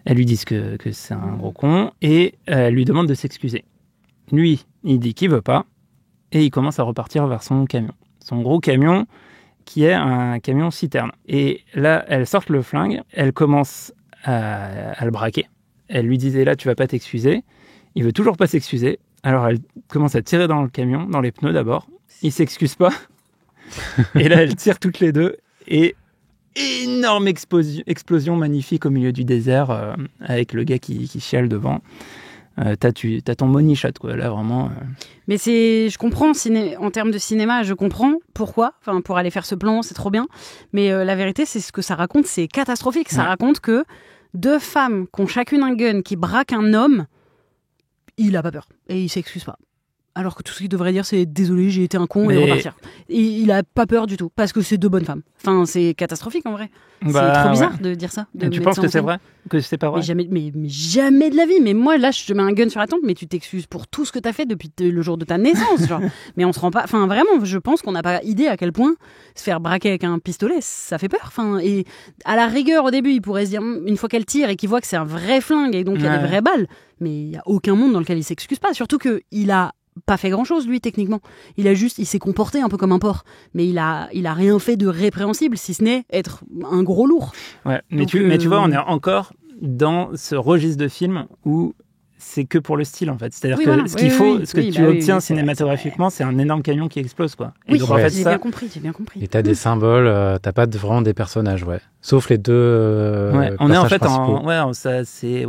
Elle lui dit que c'est un gros con. Et elle lui demande de s'excuser. Lui, il dit qu'il veut pas. Et il commence à repartir vers son camion. Son gros camion, qui est un camion citerne. Et là, elle sort le flingue. Elle commence à le braquer. Elle lui disait là, tu vas pas t'excuser. Il veut toujours pas s'excuser. Alors, elle commence à tirer dans le camion, dans les pneus d'abord. Il s'excuse pas. Et là, elle tire toutes les deux. Et énorme explosion magnifique au milieu du désert avec le gars qui chiale devant. T'as ton money shot, quoi. Là, vraiment...
Mais je comprends, en termes de cinéma, je comprends pourquoi. Enfin, pour aller faire ce plan, c'est trop bien. Mais la vérité, c'est ce que ça raconte, c'est catastrophique. Ça raconte que 2 femmes qui ont chacune un gun, qui braquent un homme, il a pas peur et il s'excuse pas. Alors que tout ce qu'il devrait dire, c'est désolé, j'ai été un con et repartir. Et il a pas peur du tout parce que c'est 2 bonnes femmes. Enfin, c'est catastrophique en vrai. C'est trop bizarre de dire ça.
Et tu penses que c'est vrai? Que c'est pas vrai?
Mais jamais de la vie. Mais moi, là, je te mets un gun sur la tempe, mais tu t'excuses pour tout ce que t'as fait depuis le jour de ta naissance. Genre. Mais on se rend pas. Enfin, vraiment, je pense qu'on n'a pas idée à quel point se faire braquer avec un pistolet, ça fait peur. Enfin, et à la rigueur, au début, il pourrait se dire, une fois qu'elle tire et qu'il voit que c'est un vrai flingue et donc il y a des vraies balles, mais il y a aucun monde dans lequel il s'excuse pas. Surtout que il a pas fait grand chose lui techniquement. Il s'est comporté un peu comme un porc, mais il a rien fait de répréhensible si ce n'est être un gros lourd.
Ouais, mais tu vois, on est encore dans ce registre de film où c'est que pour le style en fait. C'est-à-dire que ce qu'il faut, ce que tu obtiens cinématographiquement, c'est un énorme camion qui explose quoi.
Et donc, en fait, j'ai bien compris.
Et t'as des symboles, t'as pas vraiment des personnages, sauf les deux.
On est en fait
c'est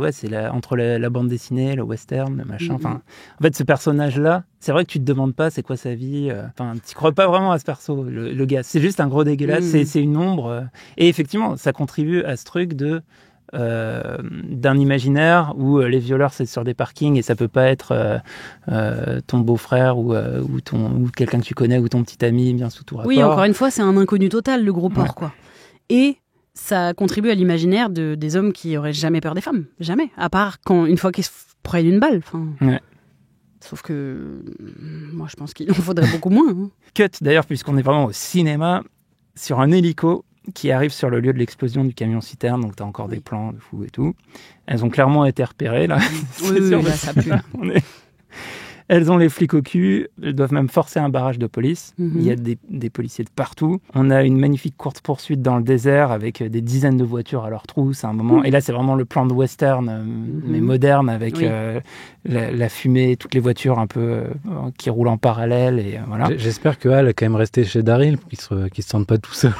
entre la bande dessinée, le western, le machin. Enfin, en fait, ce personnage-là, c'est vrai que tu te demandes pas c'est quoi sa vie. Enfin, tu crois pas vraiment à ce perso, le gars. C'est juste un gros dégueulasse. C'est une ombre. Et effectivement, ça contribue à ce truc d'un imaginaire où les violeurs c'est sur des parkings et ça peut pas être ton beau-frère ou quelqu'un que tu connais ou ton petit ami bien sous tout rapport.
Oui, encore une fois, c'est un inconnu total, le gros porc, quoi. Et ça contribue à l'imaginaire des hommes qui auraient jamais peur des femmes, jamais, à part une fois qu'ils se prennent une balle. Sauf que moi, je pense qu'il en faudrait beaucoup moins.
Cut, d'ailleurs, puisqu'on est vraiment au cinéma, sur un hélico qui arrive sur le lieu de l'explosion du camion-citerne, donc tu as encore des plans de fou et tout. Elles ont clairement été repérées, là.
Ça pue, là.
Elles ont les flics au cul, elles doivent même forcer un barrage de police. Il y a des policiers de partout. On a une magnifique course-poursuite dans le désert avec des dizaines de voitures à leur trousses à un moment. Et là, c'est vraiment le plan de western, mais moderne, avec la fumée, toutes les voitures un peu qui roulent en parallèle. Et, voilà.
J'espère que Hal est quand même resté chez Daryl pour qu'il ne se sente pas tout seul.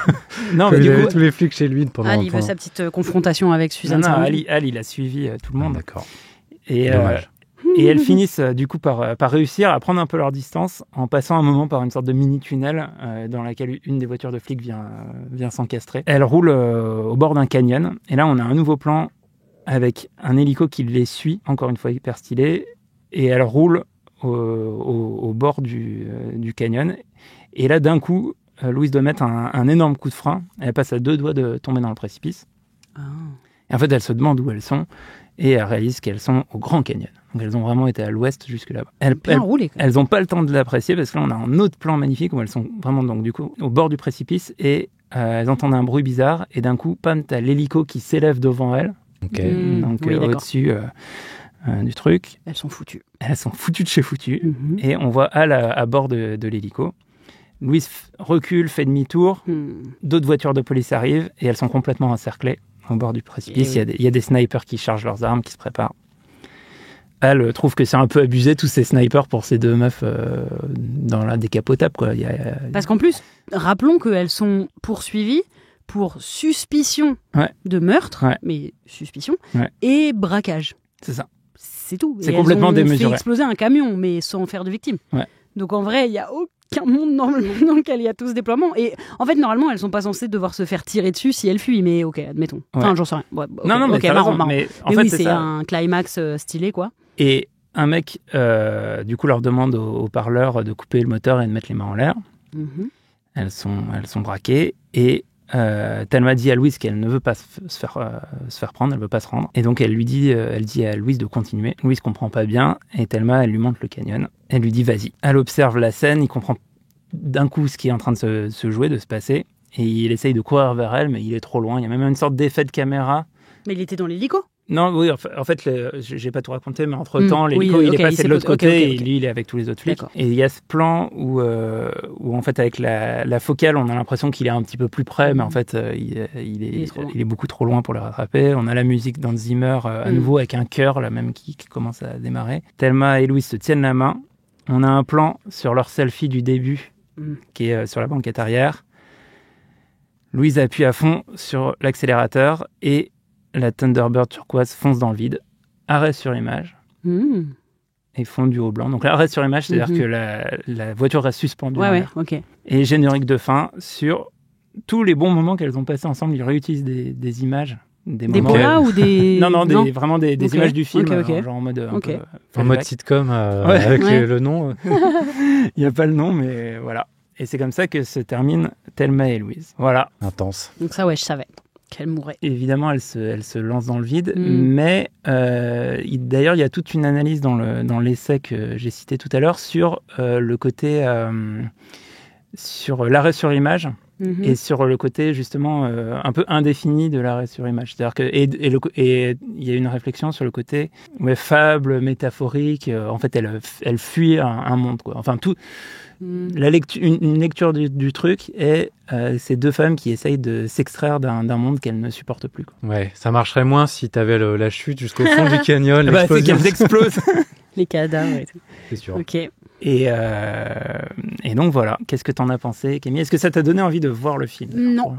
Non, mais du coup,
tous les flics chez lui pendant
Hal, il veut sa petite confrontation avec Suzanne.
Non, Hal, il a suivi tout le monde.
D'accord.
Et dommage. Et elles finissent du coup par réussir à prendre un peu leur distance en passant un moment par une sorte de mini-tunnel dans laquelle une des voitures de flics vient s'encastrer. Elles roulent au bord d'un canyon. Et là, on a un nouveau plan avec un hélico qui les suit, encore une fois hyper stylé. Et elles roulent au bord du canyon. Et là, d'un coup, Louise doit mettre un énorme coup de frein. Elle passe à 2 doigts de tomber dans le précipice. Et en fait, elle se demande où elles sont. Et elle réalise qu'elles sont au Grand Canyon. Donc elles ont vraiment été à l'ouest jusque là-bas. Elles n'ont pas le temps de l'apprécier parce que là on a un autre plan magnifique où elles sont vraiment donc du coup au bord du précipice et elles entendent un bruit bizarre et d'un coup, pam, t'as l'hélico qui s'élève devant elles. Donc au-dessus du truc.
Elles sont foutues.
Elles sont foutues de chez foutues. Et on voit Hal à bord de l'hélico. Louise recule, fait demi-tour. D'autres voitures de police arrivent et elles sont complètement encerclées. Au bord du précipice, il y a des snipers qui chargent leurs armes, qui se préparent. Elle trouve que c'est un peu abusé, tous ces snipers, pour ces 2 meufs dans la décapotable. Quoi.
Parce qu'en plus, rappelons qu'elles sont poursuivies pour suspicion de meurtre, mais suspicion, et braquage.
C'est ça.
C'est tout.
C'est complètement démesuré.
Elles ont fait exploser un camion, mais sans faire de victimes. Donc en vrai, il n'y a aucun monde normalement dans lequel il y a tout ce déploiement. Et en fait, normalement, elles sont pas censées devoir se faire tirer dessus si elles fuient. Mais ok, admettons. Enfin, j'en sais rien.
Non, mais
marrant.
Mais en
fait,
oui,
c'est un climax stylé, quoi.
Et un mec, du coup, leur demande au parleur de couper le moteur et de mettre les mains en l'air. Elles sont braquées. Et Thelma dit à Louise qu'elle ne veut pas se faire prendre, elle veut pas se rendre. Et donc elle dit à Louise de continuer. Louise comprend pas bien et Thelma, elle lui montre le canyon. Elle lui dit vas-y. Elle observe la scène, il comprend d'un coup ce qui est en train de se jouer, de se passer. Et il essaye de courir vers elle, mais il est trop loin. Il y a même une sorte d'effet de caméra.
Mais il était dans l'hélico ?
Non, oui, en fait, j'ai pas tout raconté, mais entre-temps, l'hélico, il est passé de l'autre côté et lui, il est avec tous les autres flics. D'accord. Et il y a ce plan où en fait, avec la focale, on a l'impression qu'il est un petit peu plus près, mais en fait, il est beaucoup trop loin pour les rattraper. On a la musique d'Hans Zimmer, à nouveau, avec un chœur, là même, qui commence à démarrer. Thelma et Louise se tiennent la main. On a un plan sur leur selfie du début, qui est sur la banquette arrière. Louise appuie à fond sur l'accélérateur et la Thunderbird turquoise fonce dans le vide. Arrêt sur image. Et fondu au blanc. Donc là, arrêt sur image, c'est-à-dire que la voiture reste suspendue. Et générique de fin sur tous les bons moments qu'elles ont passés ensemble. Ils réutilisent des images. Des
polas ou des...
Non, vraiment des images du film. Genre en mode
en mode sitcom, avec le nom.
Il n'y a pas le nom, mais voilà. Et c'est comme ça que se termine Thelma et Louise. Voilà.
Intense.
Donc ça, je savais qu'elle mourrait.
Évidemment, elle se lance dans le vide, mais d'ailleurs, il y a toute une analyse dans l'essai que j'ai cité tout à l'heure sur le côté sur l'arrêt sur image et sur le côté justement un peu indéfini de l'arrêt sur image. C'est-à-dire que et il y a une réflexion sur le côté fable, métaphorique. En fait, elle fuit un monde, quoi. Enfin tout. Une lecture du truc est ces deux femmes qui essayent de s'extraire d'un monde qu'elles ne supportent plus, quoi.
Ouais, ça marcherait moins si t'avais la chute jusqu'au fond du canyon.
C'est qu'elles explosent.
Les cadavres et tout.
C'est sûr.
Ok.
Et donc voilà, qu'est-ce que t'en as pensé, Camille? Est-ce que ça t'a donné envie de voir le film?
Non.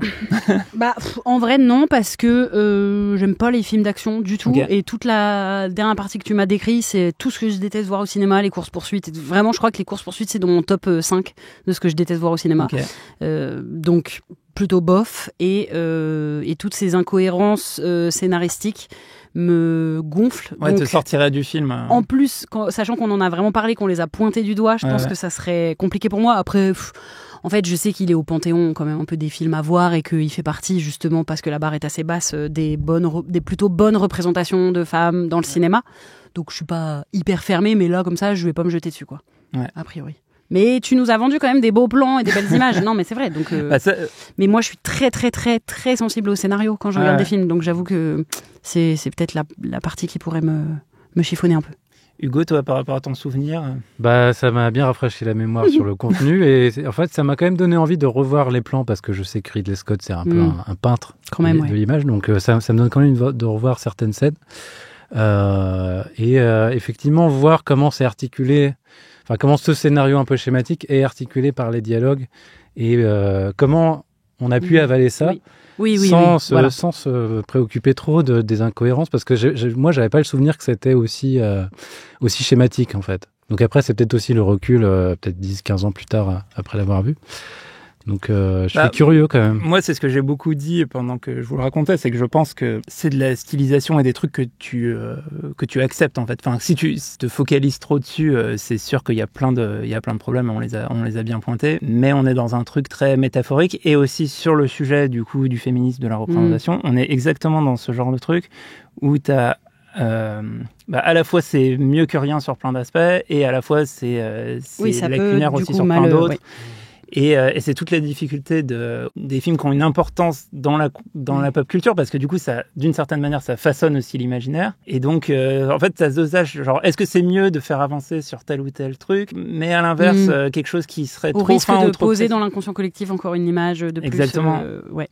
En vrai, non, parce que j'aime pas les films d'action du tout. Okay. Et toute la dernière partie que tu m'as décrit, c'est tout ce que je déteste voir au cinéma, les courses-poursuites. Vraiment, je crois que les courses-poursuites, c'est dans mon top 5 de ce que je déteste voir au cinéma. Okay. Donc, plutôt bof. Et toutes ces incohérences scénaristiques me gonfle.
Ouais, te sortirait du film.
En plus, sachant qu'on en a vraiment parlé, qu'on les a pointés du doigt, je pense que ça serait compliqué pour moi. Après, en fait, je sais qu'il est au Panthéon quand même un peu des films à voir et qu'il fait partie justement, parce que la barre est assez basse, des plutôt bonnes représentations de femmes dans le cinéma. Donc je suis pas hyper fermée, mais là, comme ça, je vais pas me jeter dessus, quoi.
Ouais.
A priori. Mais tu nous as vendu quand même des beaux plans et des belles images. Non, mais c'est vrai. Donc, mais moi, je suis très, très, très, très sensible au scénario quand je regarde des films. Donc, j'avoue que c'est peut-être la partie qui pourrait me chiffonner un peu.
Hugo, toi, par rapport à ton souvenir?
Ça m'a bien rafraîchi la mémoire sur le contenu. Et en fait, ça m'a quand même donné envie de revoir les plans parce que je sais que Ridley Scott, c'est un peu un peintre quand même, de l'image. Donc, ça me donne quand même envie de revoir certaines scènes. Effectivement, voir comment c'est articulé. Enfin, comment ce scénario un peu schématique est articulé par les dialogues et comment on a pu avaler ça sans se préoccuper trop des incohérences, parce que moi, j'avais pas le souvenir que c'était aussi schématique, en fait. Donc après, c'est peut-être aussi le recul, peut-être 10-15 ans plus tard, après l'avoir vu. Donc, je suis curieux quand même.
Moi, c'est ce que j'ai beaucoup dit pendant que je vous le racontais, c'est que je pense que c'est de la stylisation et des trucs que tu acceptes, en fait. Enfin, si tu te focalises trop dessus, c'est sûr qu'il y a plein de problèmes, on les a bien pointés, mais on est dans un truc très métaphorique, et aussi sur le sujet, du coup, du féminisme, de la représentation, on est exactement dans ce genre de truc où t'as à la fois c'est mieux que rien sur plein d'aspects, et à la fois c'est lacunaire aussi sur plein d'autres. Et c'est toute la difficulté des films qui ont une importance dans la pop culture, parce que du coup, ça, d'une certaine manière, ça façonne aussi l'imaginaire. Et donc, en fait, ça se dosage. Genre, est-ce que c'est mieux de faire avancer sur tel ou tel truc, mais à l'inverse, quelque chose qui serait trop fin ou trop...
Au risque de poser dans l'inconscient collectif encore une image de plus.
Exactement.
Ouais.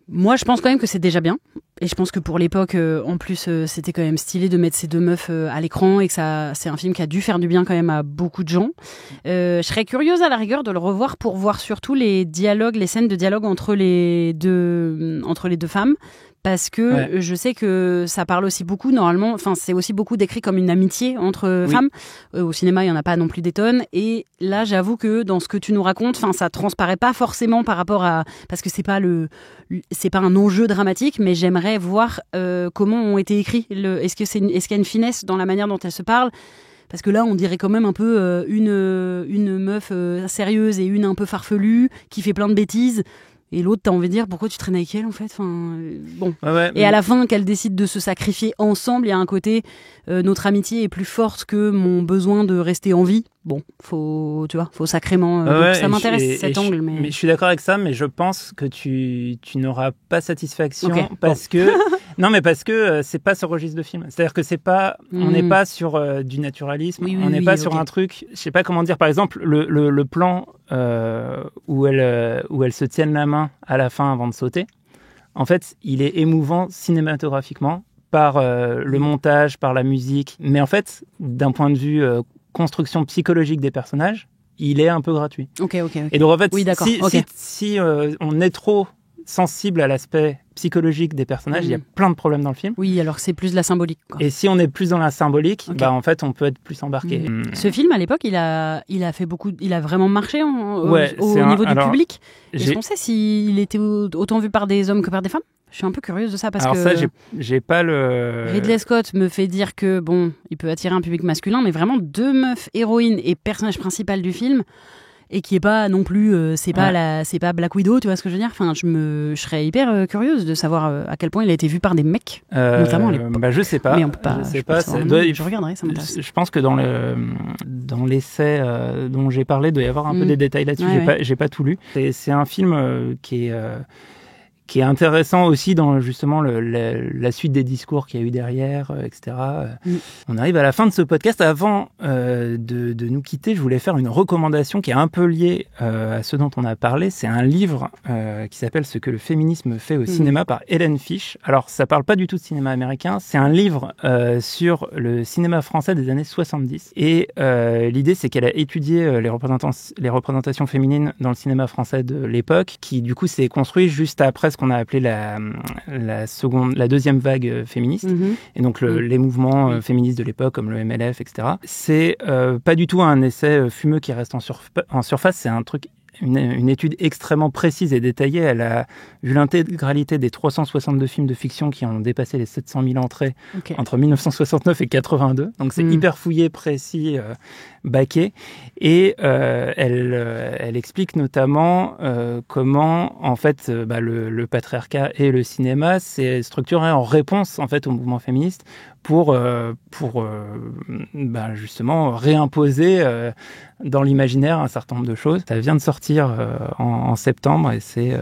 Moi, je pense quand même que c'est déjà bien. Et je pense que pour l'époque, en plus, c'était quand même stylé de mettre ces deux meufs à l'écran, et que c'est un film qui a dû faire du bien quand même à beaucoup de gens. Je serais curieuse à la rigueur de le revoir pour voir surtout les scènes de dialogue entre les deux femmes. Parce que je sais que ça parle aussi beaucoup, normalement, enfin, c'est aussi beaucoup décrit comme une amitié entre femmes. Au cinéma, il n'y en a pas non plus des tonnes. Et là, j'avoue que dans ce que tu nous racontes, enfin, ça transparaît pas forcément par rapport à, parce que c'est pas un enjeu dramatique, mais j'aimerais voir comment ont été écrits. Est-ce qu'il y a une finesse dans la manière dont elles se parlent? Parce que là, on dirait quand même un peu une meuf sérieuse et une un peu farfelue qui fait plein de bêtises. Et l'autre, t'as envie de dire, pourquoi tu traînes avec elle, en fait? Enfin, bon. Et à la fin, qu'elle décide de se sacrifier ensemble, il y a un côté, notre amitié est plus forte que mon besoin de rester en vie. Bon, faut sacrément... ça m'intéresse, cet angle.
Mais je suis d'accord avec ça, mais je pense que tu n'auras pas satisfaction parce que... Non, mais parce que c'est pas ce registre de film. C'est-à-dire que c'est pas... On n'est pas sur du naturalisme, on n'est pas sur un truc... Je sais pas comment dire, par exemple, le plan où elles se tiennent la main à la fin avant de sauter, en fait, il est émouvant cinématographiquement par le montage, par la musique. Mais en fait, d'un point de vue construction psychologique des personnages, il est un peu gratuit.
Ok.
Et donc, en fait, si on est trop sensible à l'aspect psychologique des personnages, il y a plein de problèmes dans le film.
Oui, alors c'est plus de la symbolique, quoi.
Et si on est plus dans la symbolique, en fait, on peut être plus embarqué.
Ce film, à l'époque, il a vraiment marché au niveau du public. Est-ce qu'on sait s'il était autant vu par des hommes que par des femmes? Je suis un peu curieuse de ça parce
que... Alors ça, j'ai pas le...
Ridley Scott me fait dire que, bon, il peut attirer un public masculin, mais vraiment deux meufs héroïnes et personnage principal du film... et qui est pas non plus c'est pas Black Widow, tu vois ce que je veux dire. Enfin, je serais hyper curieuse de savoir à quel point il a été vu par des mecs, notamment à l'époque.
Je sais pas.
Mais on peut pas. Je regarderai, ça m'intéresse.
Je pense que dans l'essai dont j'ai parlé, il doit y avoir un peu des détails là-dessus. J'ai pas tout lu. C'est un film qui est intéressant aussi dans justement la suite des discours qu'il y a eu derrière, etc. On arrive à la fin de ce podcast. Avant de nous quitter, je voulais faire une recommandation qui est un peu liée à ce dont on a parlé. C'est un livre qui s'appelle « Ce que le féminisme fait au cinéma » par Hélène Fish. Alors, ça parle pas du tout de cinéma américain. C'est un livre sur le cinéma français des années 70. Et l'idée, c'est qu'elle a étudié les représentations féminines dans le cinéma français de l'époque, qui du coup s'est construit juste après ce qu'on a appelé la deuxième vague féministe, et donc les mouvements féministes de l'époque comme le MLF, etc. C'est pas du tout un essai fumeux qui reste en surface, c'est un truc, une étude extrêmement précise et détaillée. Elle a vu l'intégralité des 362 films de fiction qui ont dépassé les 700 000 entrées entre 1969 et 82. Donc c'est hyper fouillé, précis, baqué. Et elle explique notamment comment en fait le patriarcat et le cinéma s'est structuré en réponse en fait au mouvement féministe pour justement réimposer dans l'imaginaire un certain nombre de choses. Ça vient de sortir en septembre et c'est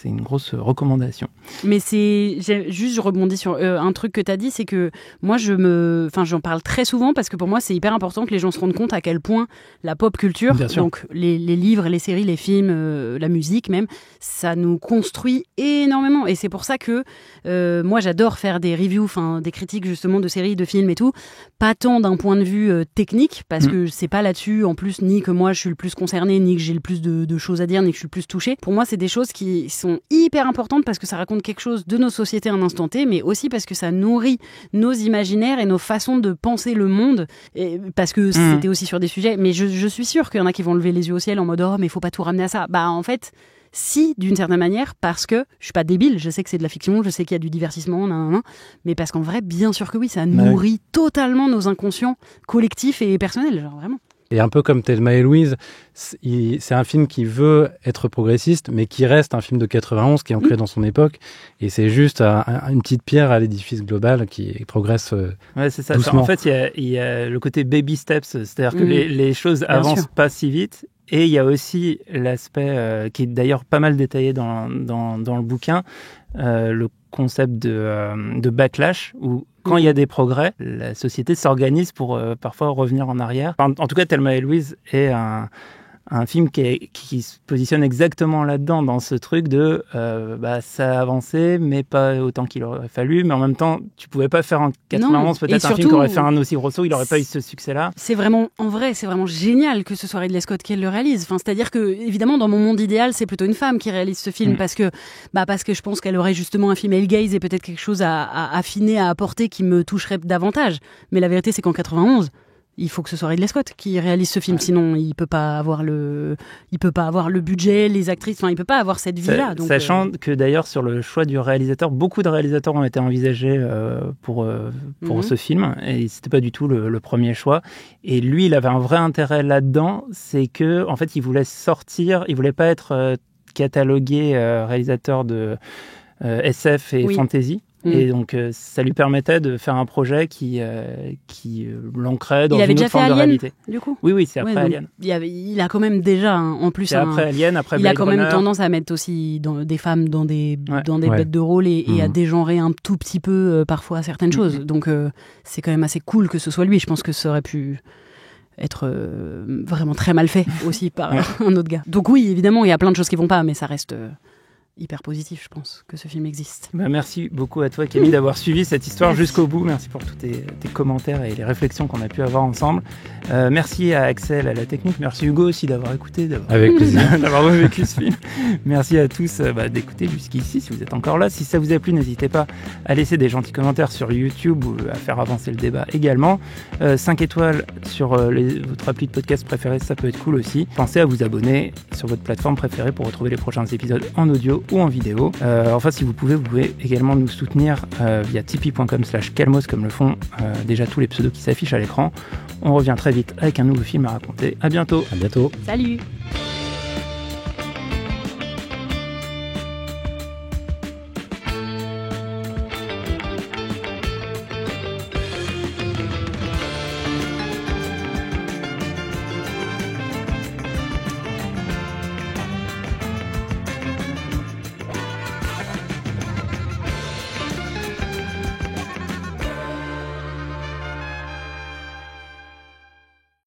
une grosse recommandation.
Mais je rebondis sur un truc que tu as dit, c'est que moi j'en parle très souvent parce que pour moi c'est hyper important que les gens se rendent compte à quel point la pop culture, donc les livres, les séries, les films, la musique même, ça nous construit énormément. Et c'est pour ça que moi j'adore faire des reviews, des critiques justement de séries, de films et tout, pas tant d'un point de vue technique, parce que c'est pas là-dessus en plus ni que moi je suis le plus concerné, ni que j'ai le plus de choses à dire, ni que je suis le plus touchée. Pour moi c'est des choses qui sont hyper importantes parce que ça raconte quelque chose de nos sociétés à un instant T, mais aussi parce que ça nourrit nos imaginaires et nos façons de penser le monde, et parce que c'était aussi sur des sujets, mais je suis sûre qu'il y en a qui vont lever les yeux au ciel en mode « Oh mais faut pas tout ramener à ça ». Bah en fait, si, d'une certaine manière, parce que je suis pas débile, je sais que c'est de la fiction, je sais qu'il y a du divertissement, mais parce qu'en vrai, bien sûr que oui, ça nourrit totalement nos inconscients collectifs et personnels, genre vraiment.
Et un peu comme Thelma et Louise, c'est un film qui veut être progressiste, mais qui reste un film de 91, qui est ancré dans son époque. Et c'est juste une petite pierre à l'édifice global qui progresse
c'est ça.
doucement.
En fait, il y a le côté baby steps, c'est-à-dire que les choses avancent pas si vite. Et il y a aussi l'aspect qui est d'ailleurs pas mal détaillé dans le bouquin, le concept de backlash, où quand il y a des progrès, la société s'organise pour parfois revenir en arrière. En tout cas, Thelma et Louise est un film qui se positionne exactement là-dedans, dans ce truc de ça a avancé, mais pas autant qu'il aurait fallu. Mais en même temps, tu pouvais pas faire en 91 peut-être un film qui aurait fait un aussi gros saut, il aurait pas eu ce succès-là.
C'est vraiment, en vrai, c'est vraiment génial que ce soit Ridley Scott qui le réalise. C'est-à-dire que, évidemment, dans mon monde idéal, c'est plutôt une femme qui réalise ce film parce que je pense qu'elle aurait justement un female gaze et peut-être quelque chose à affiner, à apporter qui me toucherait davantage. Mais la vérité, c'est qu'en 91, il faut que ce soit Ridley Scott qui réalise ce film, sinon il peut pas avoir le budget, les actrices, il peut pas avoir cette vie-là. Donc,
sachant que d'ailleurs sur le choix du réalisateur, beaucoup de réalisateurs ont été envisagés pour ce film, et c'était pas du tout le premier choix. Et lui, il avait un vrai intérêt là-dedans, c'est que en fait, il voulait pas être catalogué réalisateur de SF et fantasy. Et donc, ça lui permettait de faire un projet qui l'ancrait dans une autre forme de réalité.
Du coup.
Oui, c'est après Alien.
Il a quand même déjà, en plus,
c'est après Alien, après Blade
il a quand même
Runner.
Tendance à mettre aussi des femmes dans des bêtes de rôle et à dégenrer un tout petit peu parfois certaines choses. Donc, c'est quand même assez cool que ce soit lui. Je pense que ça aurait pu être vraiment très mal fait aussi par un autre gars. Donc oui, évidemment, il y a plein de choses qui vont pas, mais ça reste hyper positif, je pense, que ce film existe.
Merci beaucoup à toi, Camille, d'avoir suivi cette histoire jusqu'au bout. Merci pour tous tes commentaires et les réflexions qu'on a pu avoir ensemble. Merci à Axel, à la technique. Merci Hugo aussi d'avoir écouté,
avec plaisir,
d'avoir revécu ce film. Merci à tous d'écouter jusqu'ici, si vous êtes encore là. Si ça vous a plu, n'hésitez pas à laisser des gentils commentaires sur YouTube ou à faire avancer le débat également. 5 étoiles sur votre appli de podcast préférée, ça peut être cool aussi. Pensez à vous abonner sur votre plateforme préférée pour retrouver les prochains épisodes en audio ou en vidéo. Si vous pouvez également nous soutenir via tipeee.com/calmos, comme le font déjà tous les pseudos qui s'affichent à l'écran. On revient très vite avec un nouveau film à raconter. À bientôt.
À bientôt.
Salut.